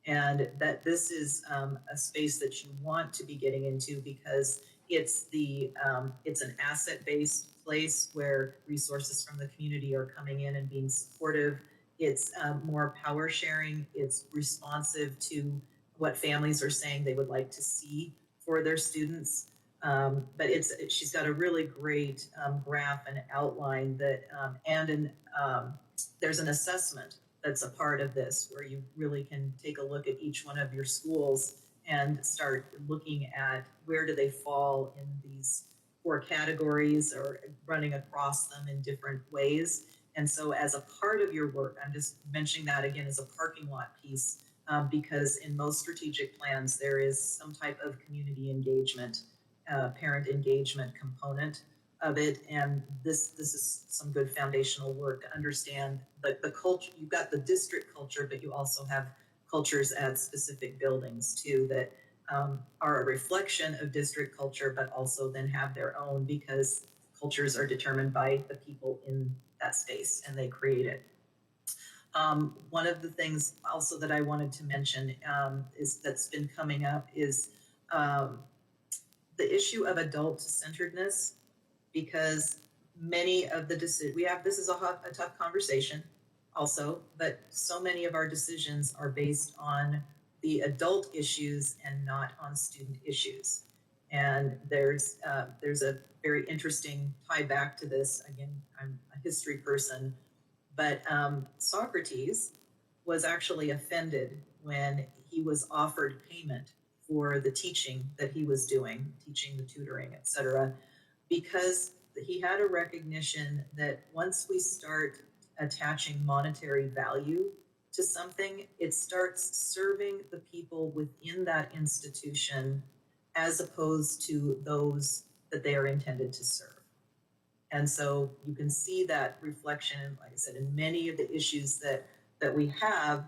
And that this is a space that you want to be getting into, because it's an asset-based place where resources from the community are coming in and being supportive. It's more power sharing. It's responsive to what families are saying they would like to see for their students. But she's got a really great graph and outline that, there's an assessment that's a part of this, where you really can take a look at each one of your schools and start looking at where do they fall in these 4 categories, or running across them in different ways. And so as a part of your work, I'm just mentioning that again as a parking lot piece, because in most strategic plans, there is some type of community engagement, parent engagement component of it. And this is some good foundational work to understand the culture. You've got the district culture, but you also have cultures at specific buildings too, that are a reflection of district culture, but also then have their own, because cultures are determined by the people in that space and they create it. One of the things also that I wanted to mention is that's been coming up is the issue of adult-centeredness, because many of the decisions this is a tough conversation also, but so many of our decisions are based on the adult issues and not on student issues. And there's a very interesting tie back to this. Again, I'm a history person, but Socrates was actually offended when he was offered payment for the teaching that he was doing, teaching the tutoring, etc., because he had a recognition that once we start attaching monetary value to something, it starts serving the people within that institution as opposed to those that they are intended to serve. And so you can see that reflection, like I said, in many of the issues that we have.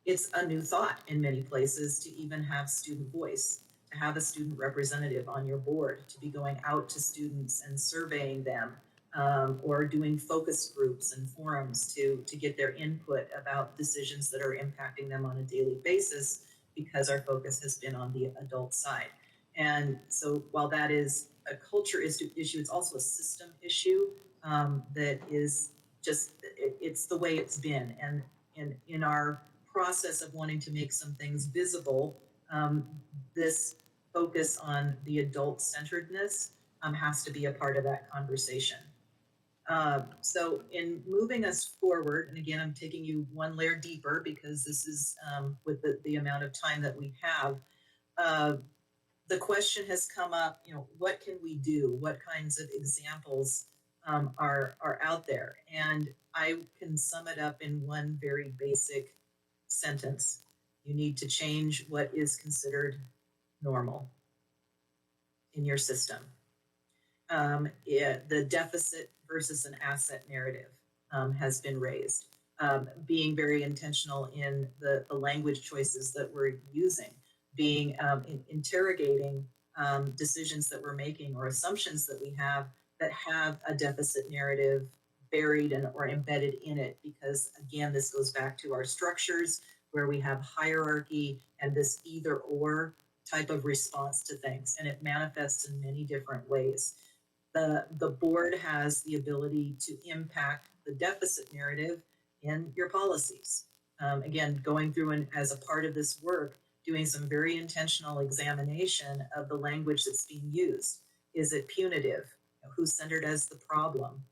It's a new thought in many places to even have student voice, to have a student representative on your board, to be going out to students and surveying them, or doing focus groups and forums to get their input about decisions that are impacting them on a daily basis, because our focus has been on the adult side. And so while that is a culture issue, it's also a system issue that is just, it's the way it's been. And in our process of wanting to make some things visible, this focus on the adult-centeredness has to be a part of that conversation. So in moving us forward, and again, I'm taking you one layer deeper because this is with the amount of time that we have, the question has come up, what can we do? What kinds of examples are out there? And I can sum it up in one very basic sentence. You need to change what is considered normal in your system. The deficit versus an asset narrative has been raised. Being very intentional in the language choices that we're using, being interrogating decisions that we're making or assumptions that we have that have a deficit narrative buried or embedded in it, because again, this goes back to our structures where we have hierarchy and this either or type of response to things, and it manifests in many different ways. The board has the ability to impact the deficit narrative in your policies. Again, going through and as a part of this work, doing some very intentional examination of the language that's being used. Is it punitive? Who's centered as the problem?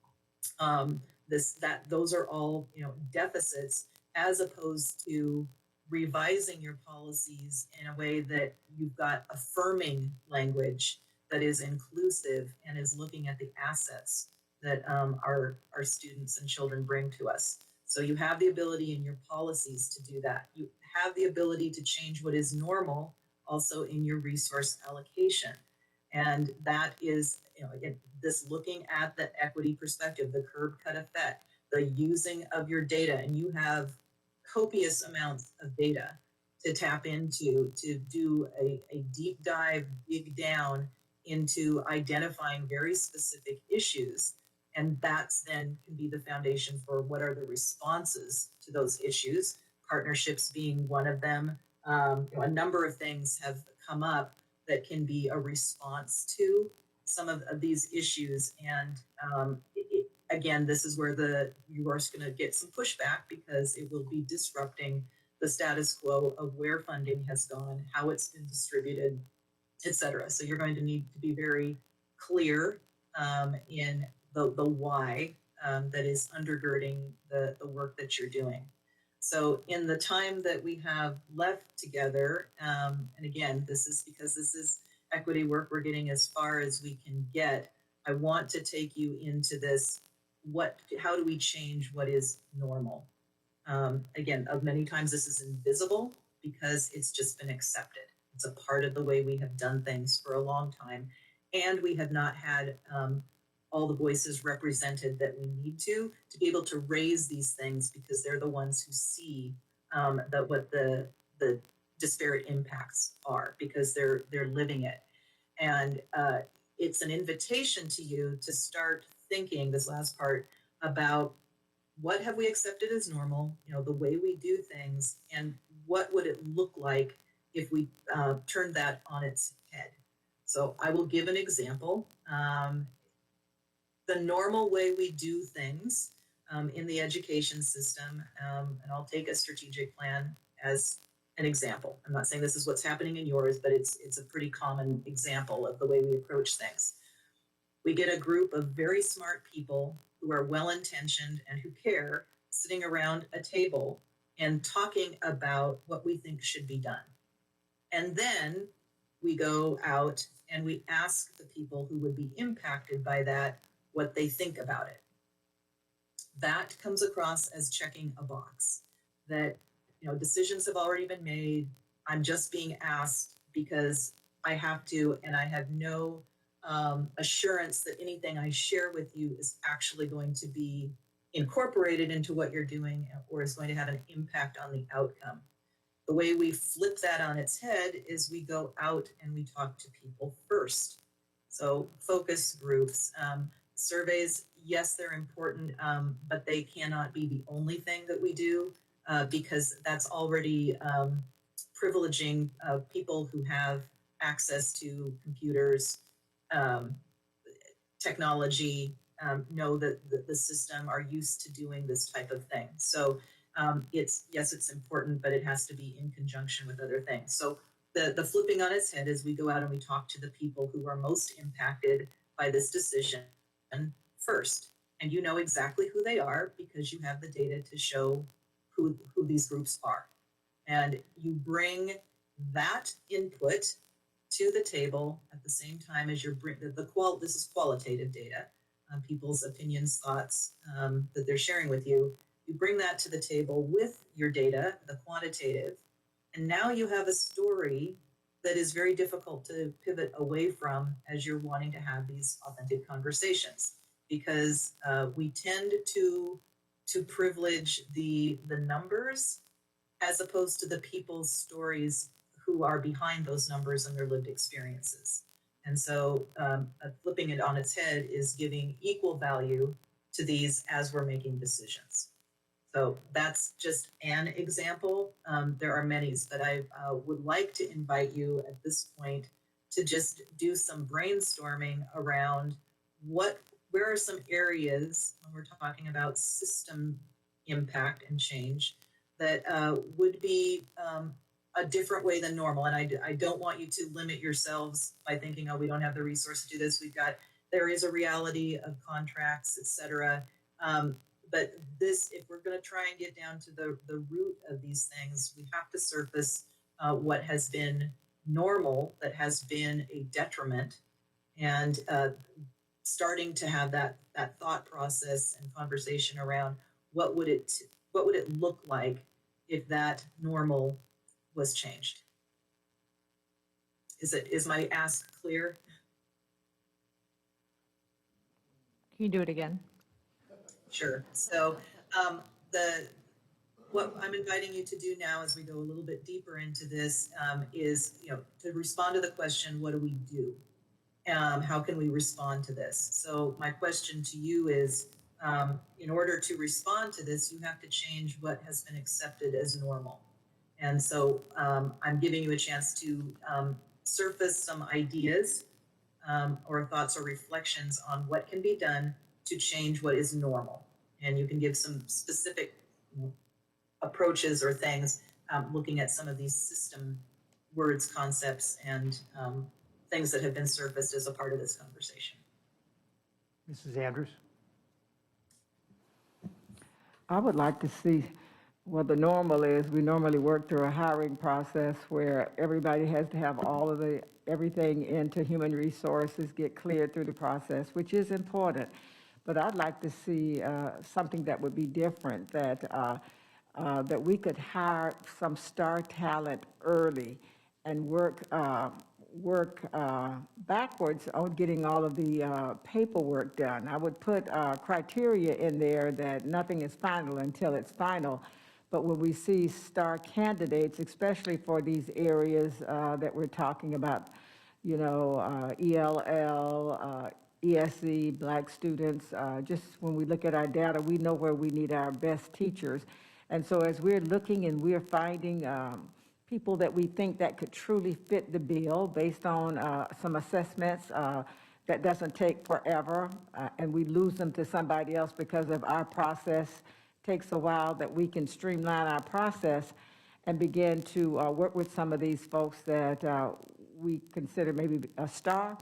Those are all deficits, as opposed to revising your policies in a way that you've got affirming language that is inclusive and is looking at the assets that our students and children bring to us. So you have the ability in your policies to do that. You have the ability to change what is normal also in your resource allocation. And that is, again, this looking at the equity perspective, the curb cut effect, the using of your data, and you have copious amounts of data to tap into, to do a deep dive, dig down into identifying very specific issues. And that's then can be the foundation for what are the responses to those issues, partnerships being one of them. A number of things have come up that can be a response to some of these issues. And again, this is where you are going to get some pushback, because it will be disrupting the status quo of where funding has gone, how it's been distributed, et cetera. So you're going to need to be very clear in the why that is undergirding the work that you're doing. So in the time that we have left together, and again, this is because this is equity work, we're getting as far as we can get. I want to take you into this, how do we change what is normal? Again, many times this is invisible because it's just been accepted. It's a part of the way we have done things for a long time. And we have not had all the voices represented that we need to be able to raise these things, because they're the ones who see what the disparate impacts are, because they're living it. And it's an invitation to you to start thinking, this last part, about what have we accepted as normal, the way we do things, and what would it look like if we turned that on its head. So I will give an example. The normal way we do things in the education system, and I'll take a strategic plan as an example. I'm not saying this is what's happening in yours, but it's a pretty common example of the way we approach things. We get a group of very smart people who are well-intentioned and who care, sitting around a table and talking about what we think should be done. And then we go out and we ask the people who would be impacted by that what they think about it. That comes across as checking a box, that decisions have already been made. I'm just being asked because I have to, and I have no assurance that anything I share with you is actually going to be incorporated into what you're doing or is going to have an impact on the outcome. The way we flip that on its head is we go out and we talk to people first. So focus groups, surveys, yes, they're important, but they cannot be the only thing that we do because that's already privileging people who have access to computers, technology, know that the system, are used to doing this type of thing. So it's important, but it has to be in conjunction with other things. So the flipping on its head is we go out and we talk to the people who are most impacted by this decision first. And you know exactly who they are because you have the data to show who these groups are. And you bring that input to the table at the same time as you're this is qualitative data, people's opinions, thoughts that they're sharing with you. You bring that to the table with your data, the quantitative, and now you have a story that is very difficult to pivot away from as you're wanting to have these authentic conversations, because we tend to privilege the numbers as opposed to the people's stories who are behind those numbers and their lived experiences. And so flipping it on its head is giving equal value to these as we're making decisions. So that's just an example. There are many, but I would like to invite you at this point to just do some brainstorming around where are some areas when we're talking about system impact and change that would be a different way than normal. And I don't want you to limit yourselves by thinking, oh, we don't have the resource to do this. There is a reality of contracts, et cetera. But if we're going to try and get down to the root of these things, we have to surface what has been normal, that has been a detriment, and starting to have that thought process and conversation around what would it look like if that normal was changed. Is my ask clear? Can you do it again? Sure. So what I'm inviting you to do now as we go a little bit deeper into this is, to respond to the question, what do we do? How can we respond to this? So my question to you is, in order to respond to this, you have to change what has been accepted as normal. And so I'm giving you a chance to surface some ideas or thoughts or reflections on what can be done to change what is normal. And you can give some specific approaches or things, looking at some of these system words, concepts, and things that have been surfaced as a part of this conversation. Mrs. Andrews? I would like to see what the normal is. We normally work through a hiring process where everybody has to have everything into human resources, get cleared through the process, which is important. But I'd like to see something that would be different, that we could hire some star talent early and work backwards on getting all of the paperwork done. I would put criteria in there that nothing is final until it's final. But when we see star candidates, especially for these areas that we're talking about, ELL, ESE, Black students, just when we look at our data, we know where we need our best teachers. And so as we're looking and we're finding people that we think that could truly fit the bill based on some assessments that doesn't take forever, and we lose them to somebody else because of our process takes a while, that we can streamline our process and begin to work with some of these folks that we consider maybe a star,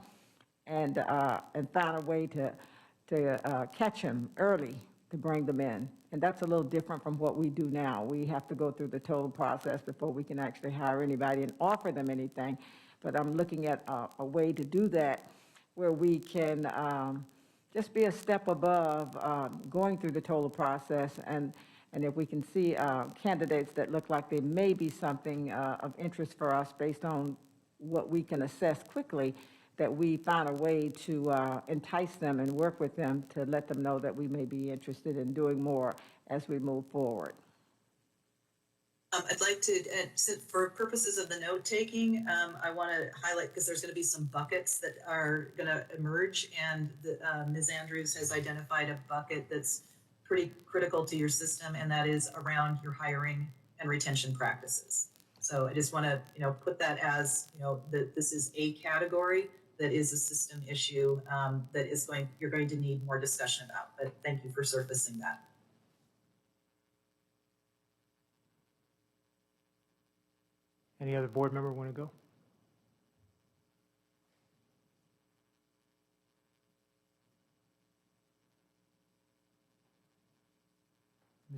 and find a way to catch them early to bring them in. And that's a little different from what we do now. We have to go through the total process before we can actually hire anybody and offer them anything. But I'm looking at a way to do that where we can just be a step above going through the total process, and if we can see candidates that look like they may be something of interest for us based on what we can assess quickly, that we find a way to entice them and work with them to let them know that we may be interested in doing more as we move forward. I'd like to, for purposes of the note-taking, I want to highlight, because there's going to be some buckets that are going to emerge, and Ms. Andrews has identified a bucket that's pretty critical to your system, and that is around your hiring and retention practices. So I just want to, put that as, that this is a category that is a system issue that you're going to need more discussion about. But thank you for surfacing that. Any other board member want to go?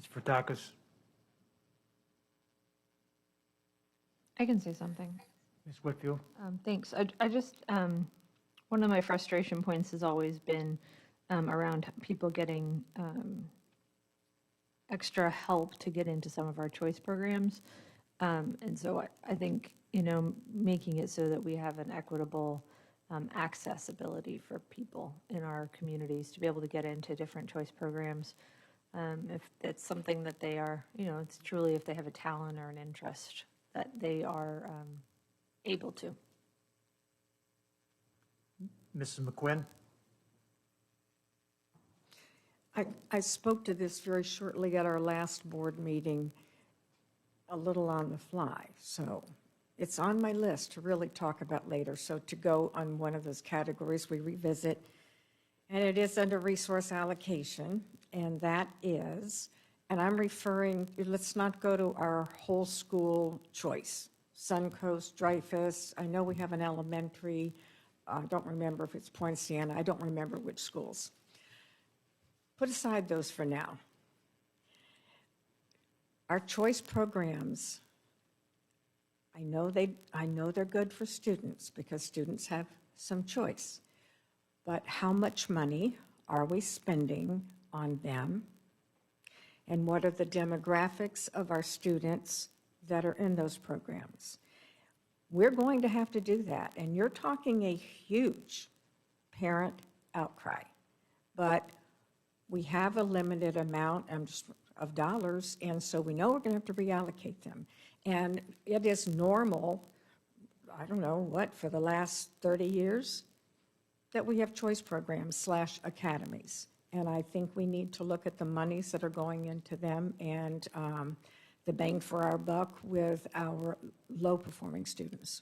Ms. Furtakis, I can say something. Ms. Whitfield. Thanks. I just, one of my frustration points has always been around people getting extra help to get into some of our choice programs. And so I think, making it so that we have an equitable accessibility for people in our communities to be able to get into different choice programs. If it's something that they are, it's truly if they have a talent or an interest that they are able to. Mrs. McQuinn? I spoke to this very shortly at our last board meeting, a little on the fly. So it's on my list to really talk about later. So to go on one of those categories we revisit, and it is under resource allocation, and that is, and I'm referring, let's not go to our whole school choice, Suncoast, Dreyfus. I know we have an elementary. I don't remember if it's Poinciana. I don't remember which schools. Put aside those for now. Our choice programs, I know they're good for students because students have some choice. But how much money are we spending on them? And what are the demographics of our students that are in those programs? We're going to have to do that. And you're talking a huge parent outcry. But we have a limited amount of dollars, and so we know we're going to have to reallocate them. And it is normal, I don't know what, for the last 30 years, that we have choice programs / academies. And I think we need to look at the monies that are going into them and the bang for our buck with our low-performing students.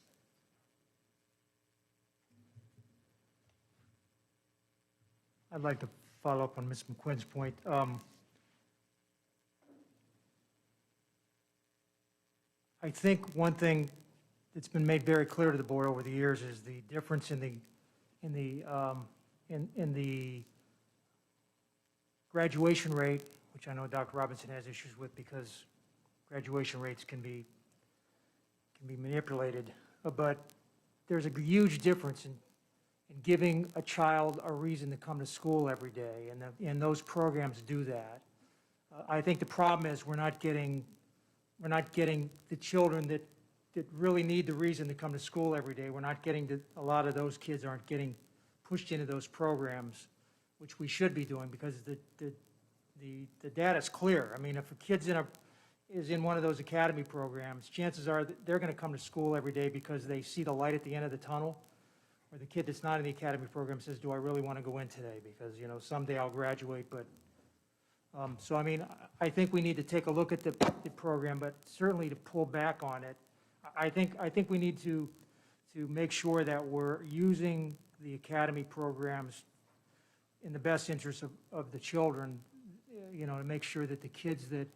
I'd like to follow up on Ms. McQuinn's point. I think one thing that's been made very clear to the board over the years is the difference in the graduation rate, which I know Dr. Robinson has issues with because graduation rates can be manipulated. But there's a huge difference in giving a child a reason to come to school every day, and those programs do that. I think the problem is we're not getting the children that really need the reason to come to school every day. We're not getting a lot of those kids aren't getting pushed into those programs, which we should be doing because the data's clear. I mean, if a kid's is in one of those academy programs, chances are that they're going to come to school every day because they see the light at the end of the tunnel. Or the kid that's not in the academy program says, do I really want to go in today? Because, someday I'll graduate. But so, I mean, I think we need to take a look at the program, but certainly to pull back on it. I think we need to make sure that we're using the academy programs in the best interest of the children, to make sure that the kids that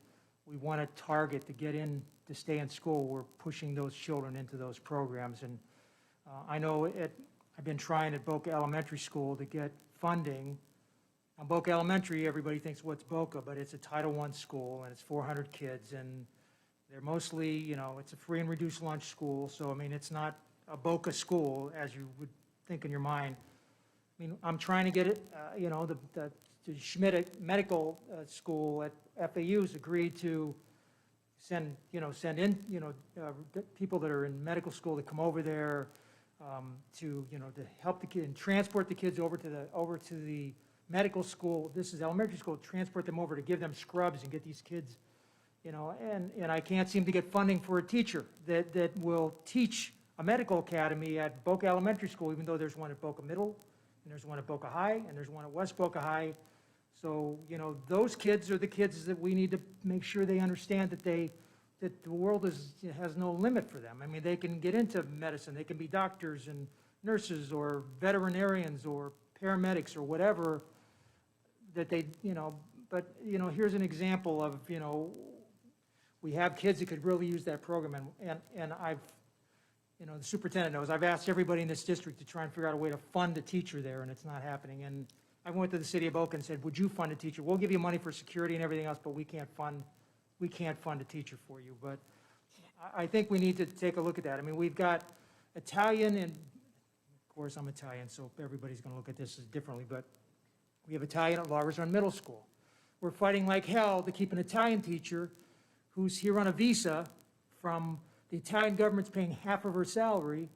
we want to target to get in, to stay in school, we're pushing those children into those programs. And I know I've been trying at Boca Elementary School to get funding. On Boca Elementary, everybody thinks, what's Boca? But it's a Title I school, and it's 400 kids, and they're mostly, it's a free and reduced lunch school. So, I mean, it's not a Boca school, as you would think in your mind. I mean, I'm trying to get it, the Schmidt Medical School at FAU's agreed to send in, people that are in medical school to come over there, to help the kid and transport the kids over to the medical school. This is elementary school. Transport them over to give them scrubs and get these kids, and I can't seem to get funding for a teacher that will teach a medical academy at Boca Elementary School, even though there's one at Boca Middle, and there's one at Boca High, and there's one at West Boca High. So, those kids are the kids that we need to make sure they understand that the world has no limit for them. I mean, they can get into medicine. They can be doctors and nurses or veterinarians or paramedics or whatever that they, but, here's an example of, we have kids that could really use that program. And I've, the superintendent knows, I've asked everybody in this district to try and figure out a way to fund a teacher there, and it's not happening. And I went to the city of Boca and said, would you fund a teacher? We'll give you money for security and everything else, but we can't fund a teacher for you. But I think we need to take a look at that. I mean, we've got Italian, and of course I'm Italian, so everybody's going to look at this as differently, but we have Italian at Lawrence Run Middle School. We're fighting like hell to keep an Italian teacher who's here on a visa from the Italian government's paying half of her salary,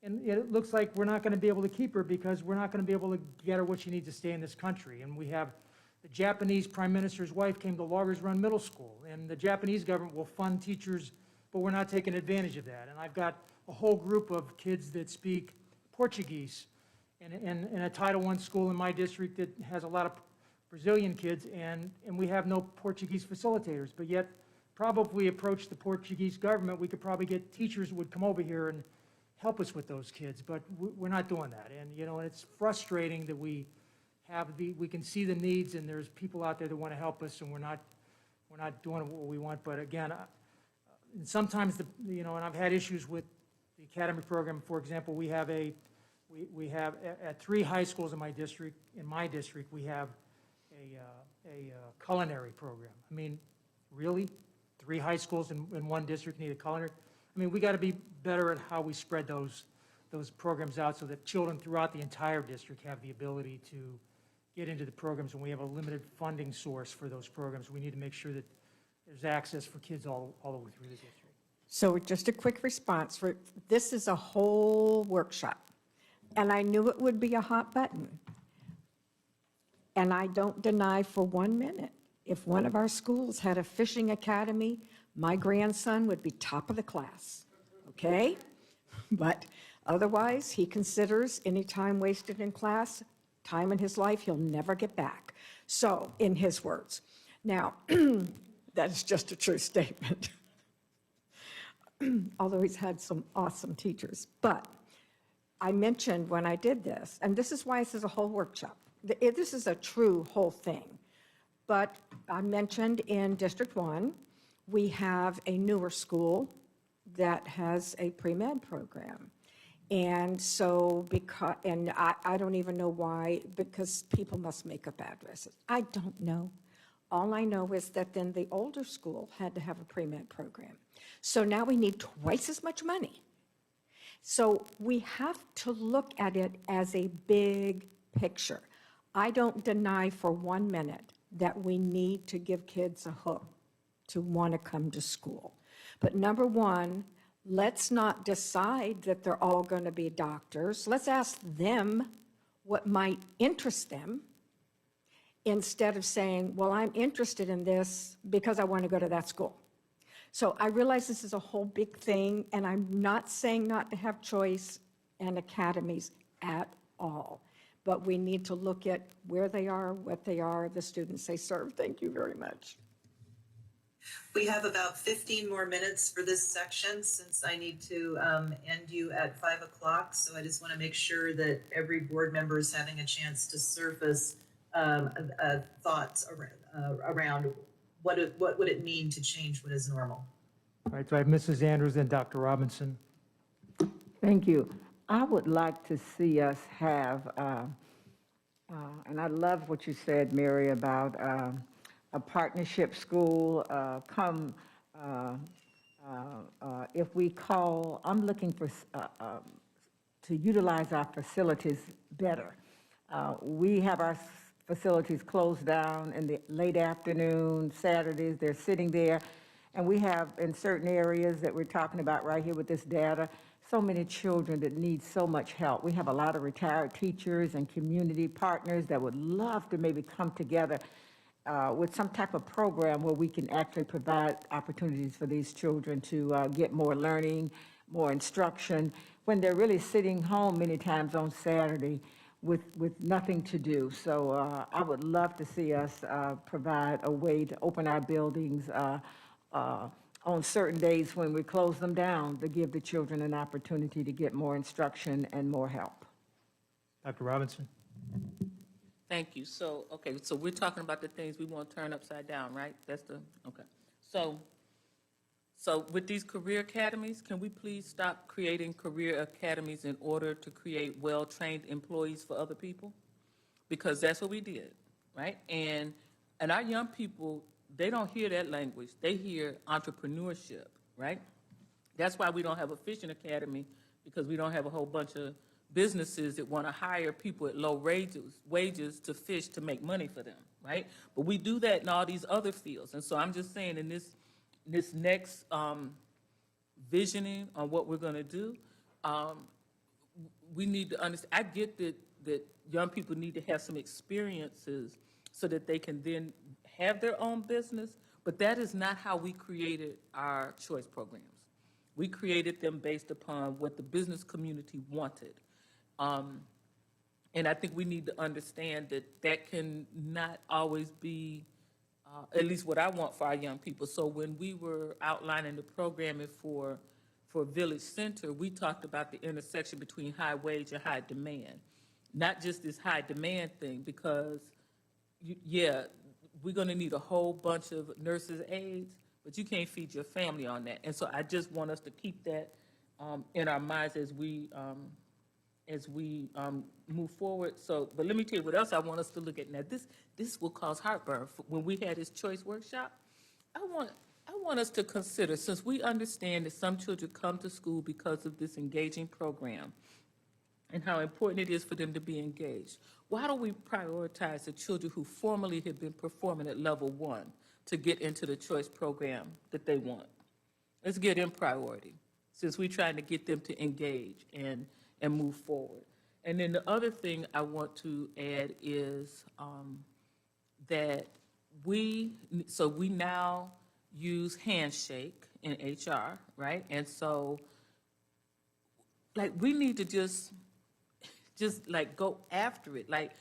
and it looks like we're not going to be able to keep her because we're not going to be able to get her what she needs to stay in this country. And we have the Japanese prime minister's wife came to Loggers Run Middle School, and the Japanese government will fund teachers, but we're not taking advantage of that. And I've got a whole group of kids that speak Portuguese in a Title I school in my district that has a lot of Brazilian kids, and we have no Portuguese facilitators, but yet probably approach the Portuguese government, we could probably get teachers who would come over here and help us with those kids, but we're not doing that. And, you know, it's frustrating that we can see the needs and there's people out there that want to help us and we're not doing what we want. But again, and sometimes, and I've had issues with the academy program. For example, we have at 3 high schools in my district, we have a culinary program. I mean, really? 3 high schools in one district need a culinary? I mean, we got to be better at how we spread those programs out so that children throughout the entire district have the ability to get into the programs. And we have a limited funding source for those programs. We need to make sure that there's access for kids all the way through the district. So just a quick response. This is a whole workshop, and I knew it would be a hot button. And I don't deny for 1 minute, if one of our schools had a fishing academy, my grandson would be top of the class, okay? But otherwise, he considers any time wasted in class, time in his life he'll never get back. So, in his words. Now, that is just a true statement. Although he's had some awesome teachers. But I mentioned when I did this, and this is why this is a whole workshop. This is a true whole thing. But I mentioned in District 1, we have a newer school that has a pre-med program. And so, I don't even know why, because people must make up addresses. I don't know. All I know is that then the older school had to have a pre-med program. So now we need twice as much money. So we have to look at it as a big picture. I don't deny for 1 minute that we need to give kids a hook to want to come to school. But number one, let's not decide that they're all going to be doctors. Let's ask them what might interest them instead of saying, well, I'm interested in this because I want to go to that school. So I realize this is a whole big thing, and I'm not saying not to have choice and academies at all. But we need to look at where they are, what they are, the students they serve. Thank you very much. We have about 15 more minutes for this section since I need to end you at 5 o'clock. So I just want to make sure that every board member is having a chance to surface thoughts around what would it mean to change what is normal. All right, so I have Mrs. Andrews and Dr. Robinson. Thank you. I would like to see us have, and I love what you said, Mary, about a partnership school. If we call, I'm looking for to utilize our facilities better. We have our facilities closed down in the late afternoon, Saturdays, they're sitting there. And we have in certain areas that we're talking about right here with this data, so many children that need so much help. We have a lot of retired teachers and community partners that would love to maybe come together with some type of program where we can actually provide opportunities for these children to get more learning, more instruction, when they're really sitting home many times on Saturday with nothing to do. So I would love to see us provide a way to open our buildings on certain days when we close them down to give the children an opportunity to get more instruction and more help. Dr. Robinson. Thank you. So, okay, so we're talking about the things we want to turn upside down, right? That's the, okay. So with these career academies, can we please stop creating career academies in order to create well-trained employees for other people? because that's what we did, right? And our young people, they don't hear that language. They hear entrepreneurship, right? That's why we don't have a fishing academy, because we don't have a whole bunch of businesses that want to hire people at low wages to fish to make money for them, right? But we do that in all these other fields. And so I'm just saying, in this next visioning on what we're going to do, we need to understand. I get that young people need to have some experiences so that they can then have their own business, but that is not how we created our choice programs. We created them based upon what the business community wanted. And I think we need to understand that that can not always be at least what I want for our young people. So when we were outlining the programming for Village Center, we talked about the intersection between high wage and high demand. Not just this high demand thing, because we're gonna need a whole bunch of nurses' aides, but you can't feed your family on that. And so I just want us to keep that in our minds as we move forward. So, but let me tell you what else I want us to look at. Now, this will cause heartburn. When we had this choice workshop, I want us to consider, since we understand that some children come to school because of this engaging program and how important it is for them to be engaged, why don't we prioritize the children who formerly have been performing at level 1 to get into the choice program that they want? Let's get them priority, since we're trying to get them to engage and move forward. And then the other thing I want to add is that we now use handshake in HR, right? And so, like, we need to just like go after it. Like,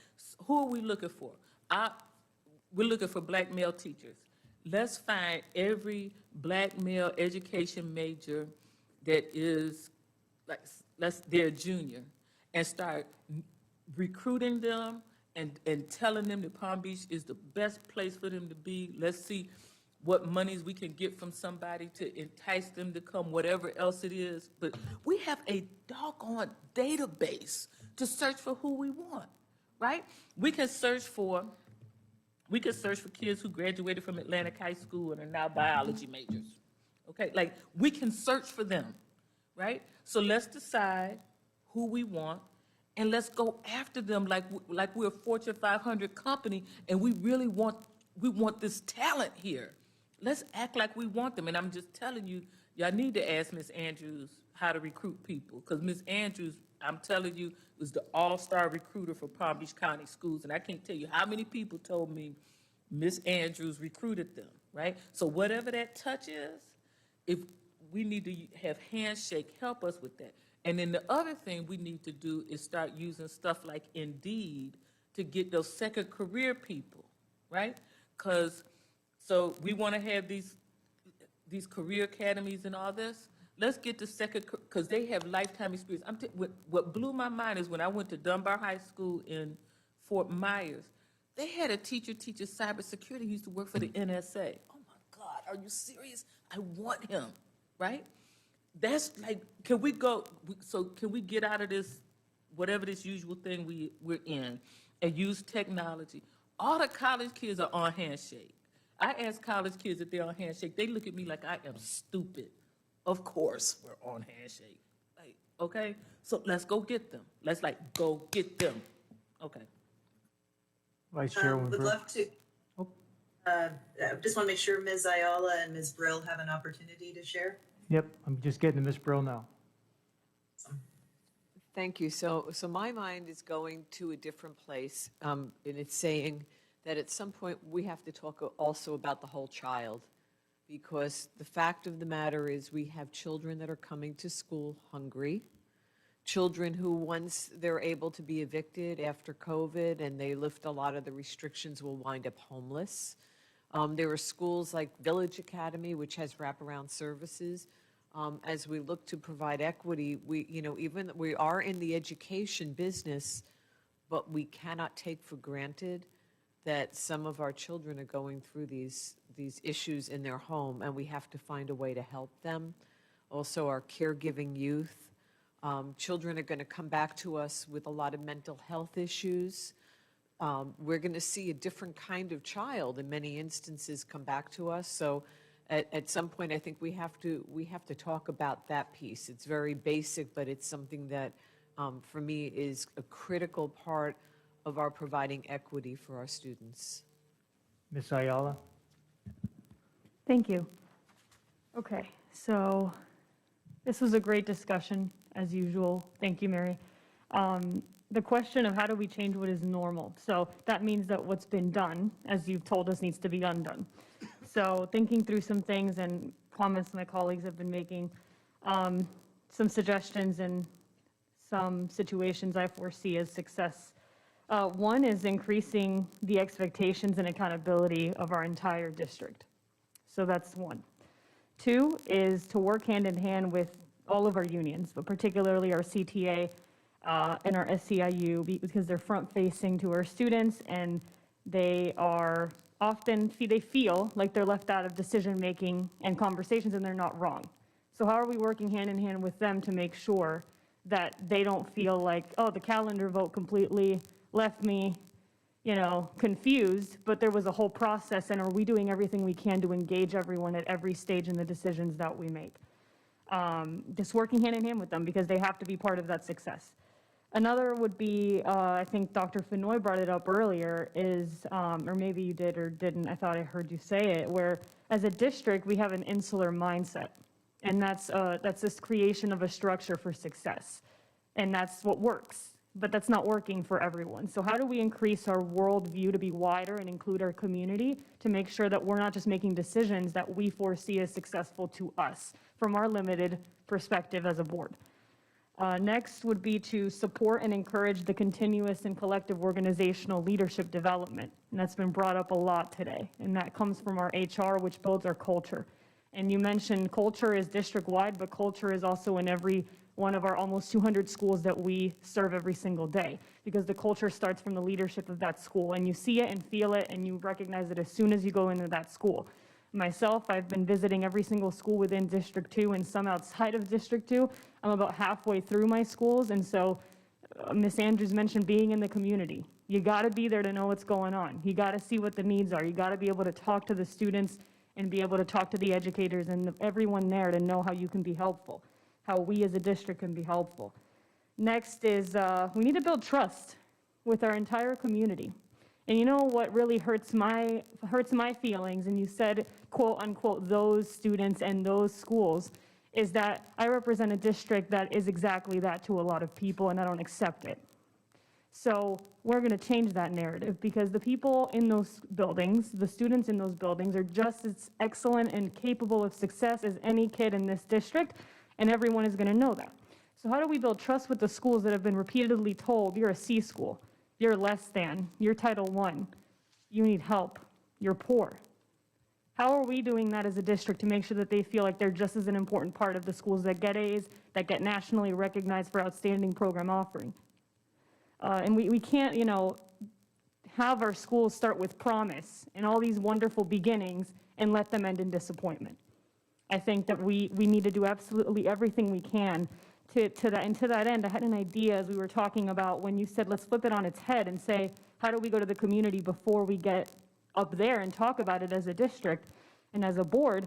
who are we looking for? We're looking for black male teachers. Let's find every black male education major that is like, they're a junior, and start recruiting them and telling them that Palm Beach is the best place for them to be. Let's see what monies we can get from somebody to entice them to come, whatever else it is. But we have a doggone database to search for who we want, right? We can search for kids who graduated from Atlantic High School and are now biology majors, okay? Like, we can search for them, right? So let's decide who we want, and let's go after them like we're a Fortune 500 company, and we really want this talent here. Let's act like we want them. And I'm just telling you, y'all need to ask Ms. Andrews how to recruit people, because Ms. Andrews, I'm telling you, was the all-star recruiter for Palm Beach County Schools, and I can't tell you how many people told me Ms. Andrews recruited them, right? So whatever that touch is, if we need to have handshake help us with that. And then the other thing we need to do is start using stuff like Indeed to get those second career people, right? So we want to have these career academies and all this. Let's get the second, because they have lifetime experience. What blew my mind is when I went to Dunbar High School in Fort Myers, they had a teacher teaching cybersecurity. He used to work for the NSA. Oh my God, are you serious? I want him, right? That's like, can we get out of this, whatever this usual thing we're in, and use technology? All the college kids are on handshake. I ask college kids if they're on handshake. They look at me like I am stupid. Of course we're on handshake. Like, okay, so let's go get them. Let's go get them. Okay. Vice Chairwoman Would Brill. love to. Just want to make sure Ms. Ayala and Ms. Brill have an opportunity to share. Yep, I'm just getting to Ms. Brill now. Thank you. So my mind is going to a different place, and it's saying that at some point we have to talk also about the whole child, because the fact of the matter is we have children that are coming to school hungry, children who, once they're able to be evicted after COVID and they lift a lot of the restrictions, will wind up homeless. There are schools like Village Academy, which has wraparound services. As we look to provide equity, even we are in the education business, but we cannot take for granted that some of our children are going through these issues in their home, and we have to find a way to help them. Also, our caregiving youth. Children are going to come back to us with a lot of mental health issues. we're going to see a different kind of child in many instances come back to us. So at some point, I think we have to talk about that piece. It's very basic, but it's something that, for me, is a critical part of our providing equity for our students. Ms. Ayala? Thank you. Okay, so this was a great discussion, as usual. Thank you, Mary. The question of how do we change what is normal? So that means that what's been done, as you've told us, needs to be undone. So thinking through some things and comments my colleagues have been making, some suggestions and some situations I foresee as success. One is increasing the expectations and accountability of our entire district. So that's one. Two is to work hand in hand with all of our unions, but particularly our CTA and our SEIU, because they're front-facing to our students, and they are often, they feel like they're left out of decision-making and conversations, and they're not wrong. So how are we working hand in hand with them to make sure that they don't feel like, oh, the calendar vote completely left me, you know, confused, but there was a whole process, and are we doing everything we can to engage everyone at every stage in the decisions that we make? Just working hand in hand with them, because they have to be part of that success. Another would be, I think Dr. Fenoy brought it up earlier, is, or maybe you did or didn't, I thought I heard you say it, where as a district, we have an insular mindset. And that's this creation of a structure for success. And that's what works, but that's not working for everyone. So how do we increase our worldview to be wider and include our community to make sure that we're not just making decisions that we foresee as successful to us from our limited perspective as a board? Next would be to support and encourage the continuous and collective organizational leadership development. And that's been brought up a lot today. And that comes from our HR, which builds our culture. And you mentioned culture is district-wide, but culture is also in every one of our almost 200 schools that we serve every single day, because the culture starts from the leadership of that school. And you see it and feel it, and you recognize it as soon as you go into that school. Myself, I've been visiting every single school within District 2 and some outside of District 2. I'm about halfway through my schools, and so Ms. Andrews mentioned being in the community. You got to be there to know what's going on. You got to see what the needs are. You got to be able to talk to the students and be able to talk to the educators and everyone there to know how you can be helpful, how we as a district can be helpful. Next is we need to build trust with our entire community. And you know what really hurts my feelings, and you said, quote unquote, those students and those schools, is that I represent a district that is exactly that to a lot of people, and I don't accept it. So we're going to change that narrative, because the people in those buildings, the students in those buildings, are just as excellent and capable of success as any kid in this district, and everyone is going to know that. So how do we build trust with the schools that have been repeatedly told, you're a C school, you're less than, you're Title I, you need help, you're poor? How are we doing that as a district to make sure that they feel like they're just as an important part of the schools that get A's, that get nationally recognized for outstanding program offering? And we can't, you know, have our schools start with promise and all these wonderful beginnings and let them end in disappointment. I think that we need to do absolutely everything we can to that. And to that end, I had an idea as we were talking about when you said, let's flip it on its head and say, how do we go to the community before we get up there and talk about it as a district and as a board?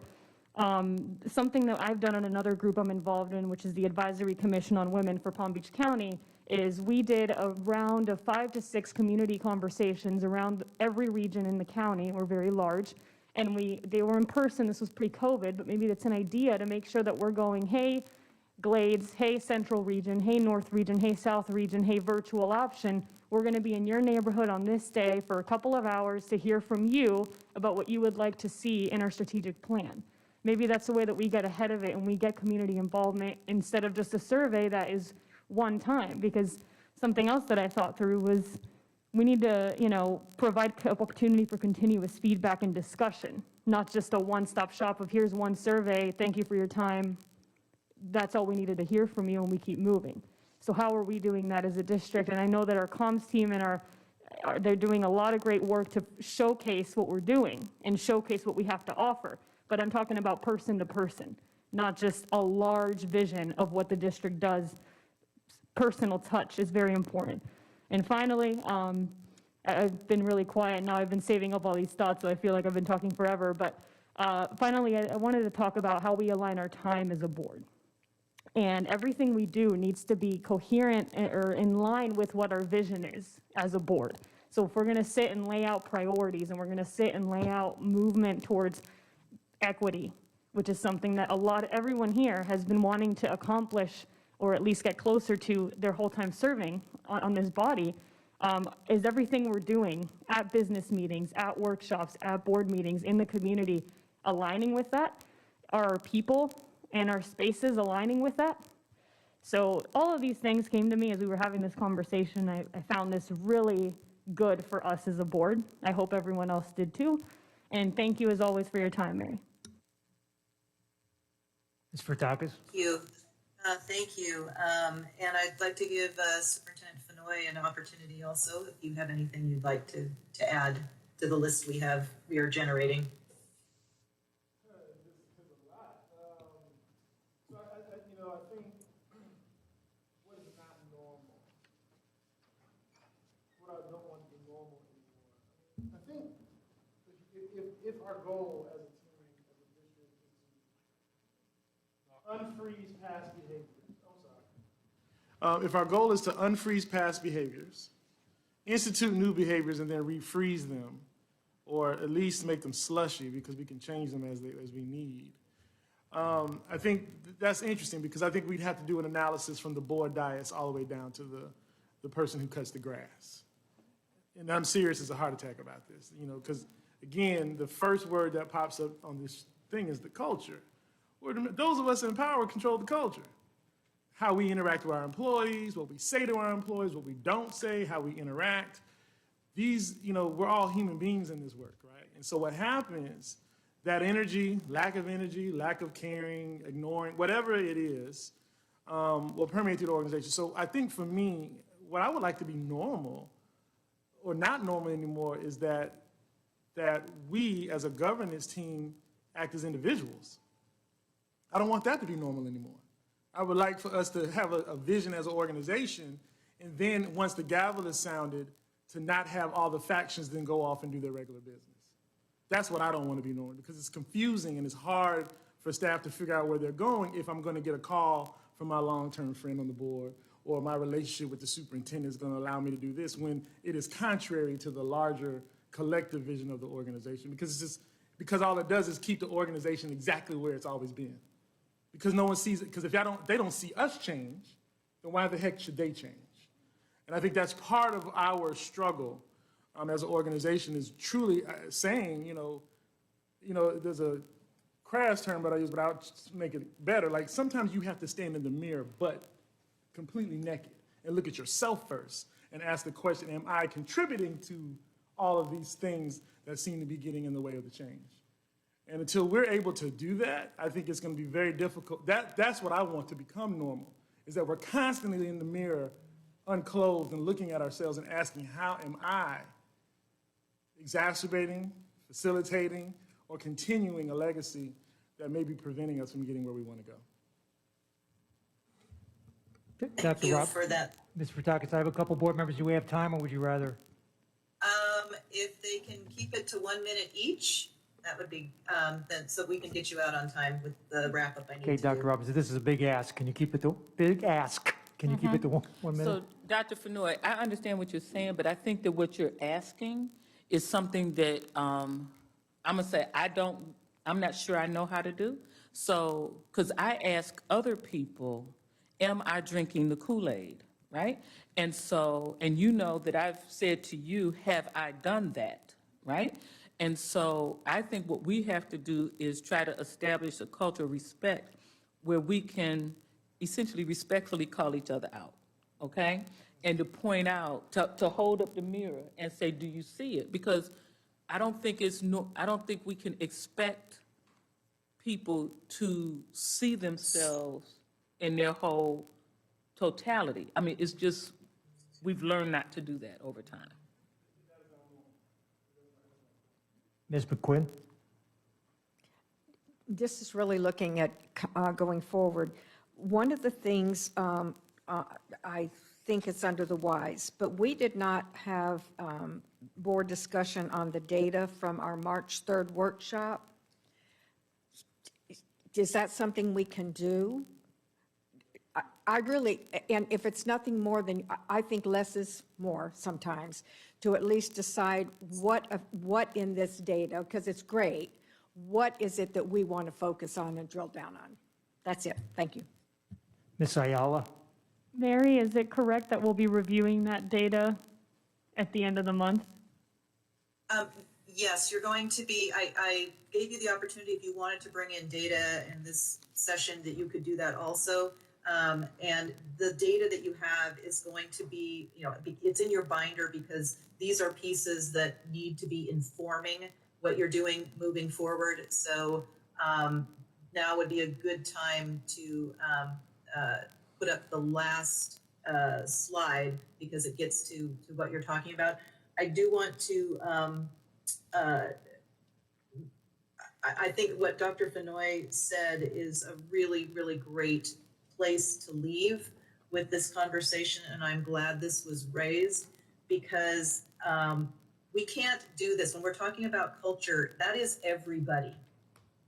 Something that I've done on another group I'm involved in, which is the Advisory Commission on Women for Palm Beach County, is we did a round of 5 to 6 community conversations around every region in the county. We're very large, and they were in person. This was pre-COVID, but maybe it's an idea to make sure that we're going, hey, Glades, hey, Central Region, hey, North Region, hey, South Region, hey, virtual option. We're going to be in your neighborhood on this day for a couple of hours to hear from you about what you would like to see in our strategic plan. Maybe that's the way that we get ahead of it and we get community involvement instead of just a survey that is one time. Because something else that I thought through was we need to, you know, provide opportunity for continuous feedback and discussion, not just a one-stop shop of here's one survey, thank you for your time. That's all we needed to hear from you, and we keep moving. So how are we doing that as a district? And I know that our comms team and they're doing a lot of great work to showcase what we're doing and showcase what we have to offer. But I'm talking about person to person, not just a large vision of what the district does. Personal touch is very important. And finally, I've been really quiet now. I've been saving up all these thoughts, so I feel like I've been talking forever. But finally, I wanted to talk about how we align our time as a board. And everything we do needs to be coherent or in line with what our vision is as a board. So if we're going to sit and lay out priorities and we're going to sit and lay out movement towards equity, which is something that everyone here has been wanting to accomplish or at least get closer to their whole time serving on this body, is everything we're doing at business meetings, at workshops, at board meetings, in the community aligning with that? Are our people and our spaces aligning with that? So all of these things came to me as we were having this conversation. I found this really good for us as a board. I hope everyone else did too. And thank you as always for your time, Mary. Ms. Furtakis? Thank you. Thank you. And I'd like to give Superintendent Fenoy an opportunity also, if you have anything you'd like to add to the list we are generating. If our goal as a team, as a district, is to unfreeze past behaviors, if our goal is to unfreeze past behaviors, institute new behaviors, and then refreeze them, or at least make them slushy because we can change them as we need. I think that's interesting because I think we'd have to do an analysis from the board dais all the way down to the person who cuts the grass. And I'm serious as a heart attack about this, because again, the first word that pops up on this thing is the culture. Those of us in power control the culture. How we interact with our employees, what we say to our employees, what we don't say, how we interact. These, we're all human beings in this work, right? And so what happens, that energy, lack of caring, ignoring, whatever it is, will permeate through the organization. So I think for me, what I would like to be normal, or not normal anymore, is that we as a governance team act as individuals. I don't want that to be normal anymore. I would like for us to have a vision as an organization, and then once the gavel is sounded, to not have all the factions then go off and do their regular business. That's what I don't want to be normal, because it's confusing and it's hard for staff to figure out where they're going if I'm going to get a call from my long-term friend on the board, or my relationship with the superintendent is going to allow me to do this when it is contrary to the larger collective vision of the organization, because all it does is keep the organization exactly where it's always been. Because no one sees it, because if they don't see us change, then why the heck should they change? And I think that's part of our struggle as an organization, is truly saying, there's a crass term that I use, but I'll just make it better. Like, sometimes you have to stand in the mirror, but completely naked, and look at yourself first and ask the question, am I contributing to all of these things that seem to be getting in the way of the change? And until we're able to do that, I think it's going to be very difficult. That's what I want to become normal, is that we're constantly in the mirror, unclothed, and looking at ourselves and asking, how am I exacerbating, facilitating, or continuing a legacy that may be preventing us from getting where we want to go? Dr. you Rob, for that. Ms. Furtakis, I have a couple board members. Do we have time, or would you rather? If they can keep it to 1 minute each, that would be, then, so we can get you out on time with the wrap up I need Okay, to Dr. do. Robbins, this is a big ask. Can you keep it to, big ask? Can you keep it to 1 minute? So, Dr. Fenoy, I understand what you're saying, but I think that what you're asking is something that I'm gonna say I'm not sure I know how to do. So, because I ask other people, am I drinking the Kool-Aid, right? And so, and you know that I've said to you, have I done that, right? And so I think what we have to do is try to establish a culture of respect where we can essentially respectfully call each other out, okay? And to point out, to hold up the mirror and say, do you see it? Because I don't think we can expect people to see themselves in their whole totality. I mean, it's just, we've learned not to do that over time. Ms. McQuinn? This is really looking at going forward. One of the things I think it's under the whys, but we did not have board discussion on the data from our March 3rd workshop. Is that something we can do? I really, and if it's nothing more than, I think less is more sometimes, to at least decide what in this data, because it's great, what is it that we want to focus on and drill down on? That's it. Thank you. Ms. Ayala? Mary, is it correct that we'll be reviewing that data at the end of the month? Yes, you're going to be, I gave you the opportunity if you wanted to bring in data in this session that you could do that also. And the data that you have is going to be, it's in your binder because these are pieces that need to be informing what you're doing moving forward. So now would be a good time to put up the last slide because it gets to what you're talking about. I do want to, I think what Dr. Fenoy said is a really, really great place to leave with this conversation, and I'm glad this was raised because we can't do this. When we're talking about culture, that is everybody.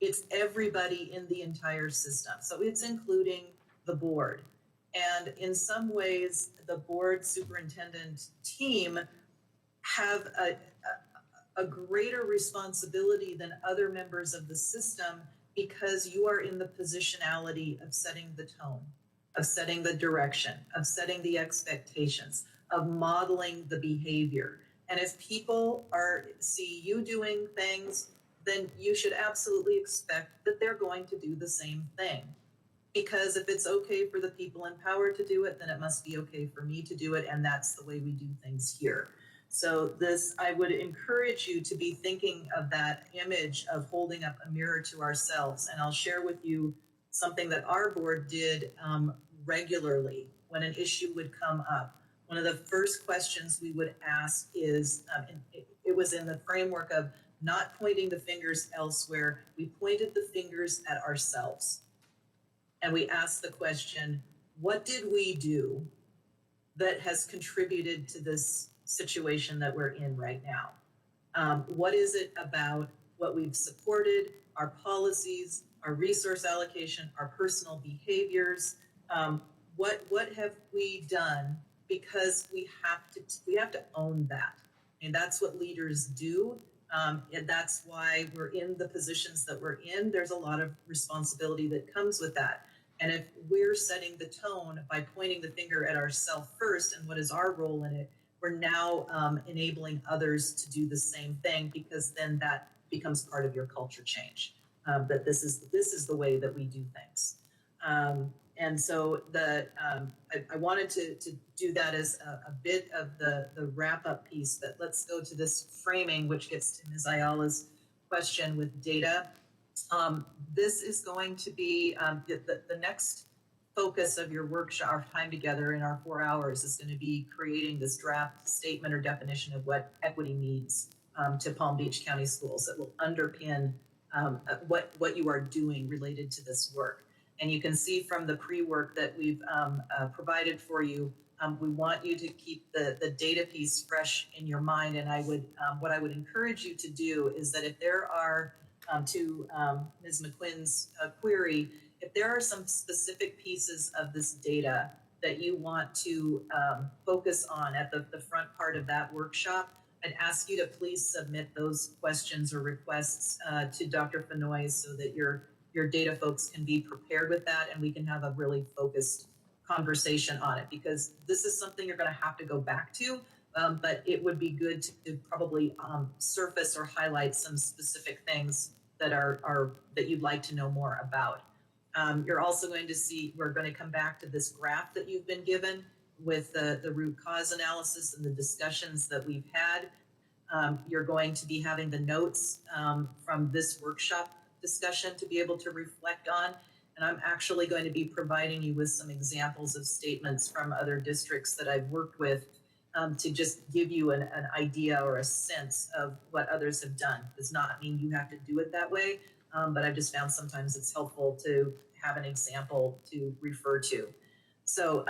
It's everybody in the entire system. So it's including the board. And in some ways, the board superintendent team have a greater responsibility than other members of the system because you are in the positionality of setting the tone, of setting the direction, of setting the expectations, of modeling the behavior. And if people see you doing things, then you should absolutely expect that they're going to do the same thing. Because if it's okay for the people in power to do it, then it must be okay for me to do it, and that's the way we do things here. So I would encourage you to be thinking of that image of holding up a mirror to ourselves. And I'll share with you something that our board did regularly when an issue would come up. One of the first questions we would ask is, it was in the framework of not pointing the fingers elsewhere, we pointed the fingers at ourselves. And we asked the question, what did we do that has contributed to this situation that we're in right now? What is it about what we've supported, our policies, our resource allocation, our personal behaviors? What have we done? Because we have to own that. And that's what leaders do. And that's why we're in the positions that we're in. There's a lot of responsibility that comes with that. And if we're setting the tone by pointing the finger at ourselves first and what is our role in it, we're now enabling others to do the same thing, because then that becomes part of your culture change, that this is the way that we do things. And so I wanted to do that as a bit of the wrap-up piece, but let's go to this framing, which gets to Ms. Ayala's question with data. This is going to be the next focus of your workshop, our time together in our 4 hours, is going to be creating this draft statement or definition of what equity means to Palm Beach County Schools that will underpin what you are doing related to this work. And you can see from the pre-work that we've provided for you, we want you to keep the data piece fresh in your mind. And what I would encourage you to do is that if there are, to Ms. McQuinn's query, if there are some specific pieces of this data that you want to focus on at the front part of that workshop, I'd ask you to please submit those questions or requests to Dr. Fenoy so that your data folks can be prepared with that and we can have a really focused conversation on it, because this is something you're going to have to go back to, but it would be good to probably surface or highlight some specific things that that you'd like to know more about. You're also going to see, we're going to come back to this graph that you've been given with the root cause analysis and the discussions that we've had. You're going to be having the notes from this workshop discussion to be able to reflect on. And I'm actually going to be providing you with some examples of statements from other districts that I've worked with to just give you an idea or a sense of what others have done. Does not mean you have to do it that way, but I've just found sometimes it's helpful to have an example to refer to. So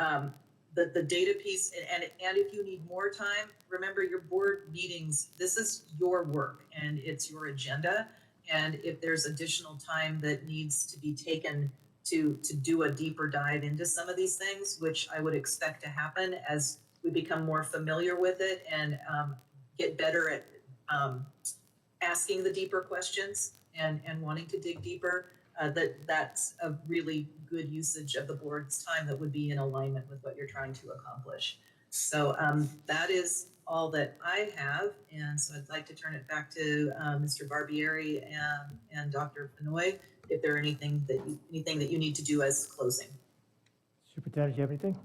the data piece, and if you need more time, remember your board meetings, this is your work and it's your agenda. And if there's additional time that needs to be taken to do a deeper dive into some of these things, which I would expect to happen as we become more familiar with it and get better at asking the deeper questions and wanting to dig deeper, that's a really good usage of the board's time that would be in alignment with what you're trying to accomplish. So that is all that I have. And so I'd like to turn it back to Mr. Barbieri and Dr. Fenoy, if there are anything that you need to do as closing. Superintendent, do you have anything?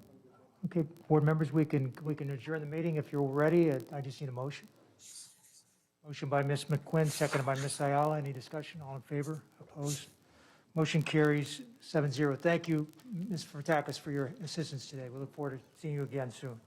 Okay, board members, we can adjourn the meeting if you're ready. I just need a motion. Motion by Ms. McQuinn, seconded by Ms. Ayala. Any discussion? All in favor? Opposed? Motion carries 7-0. Thank you, Ms. Furtakis, for your assistance today. We look forward to seeing you again soon.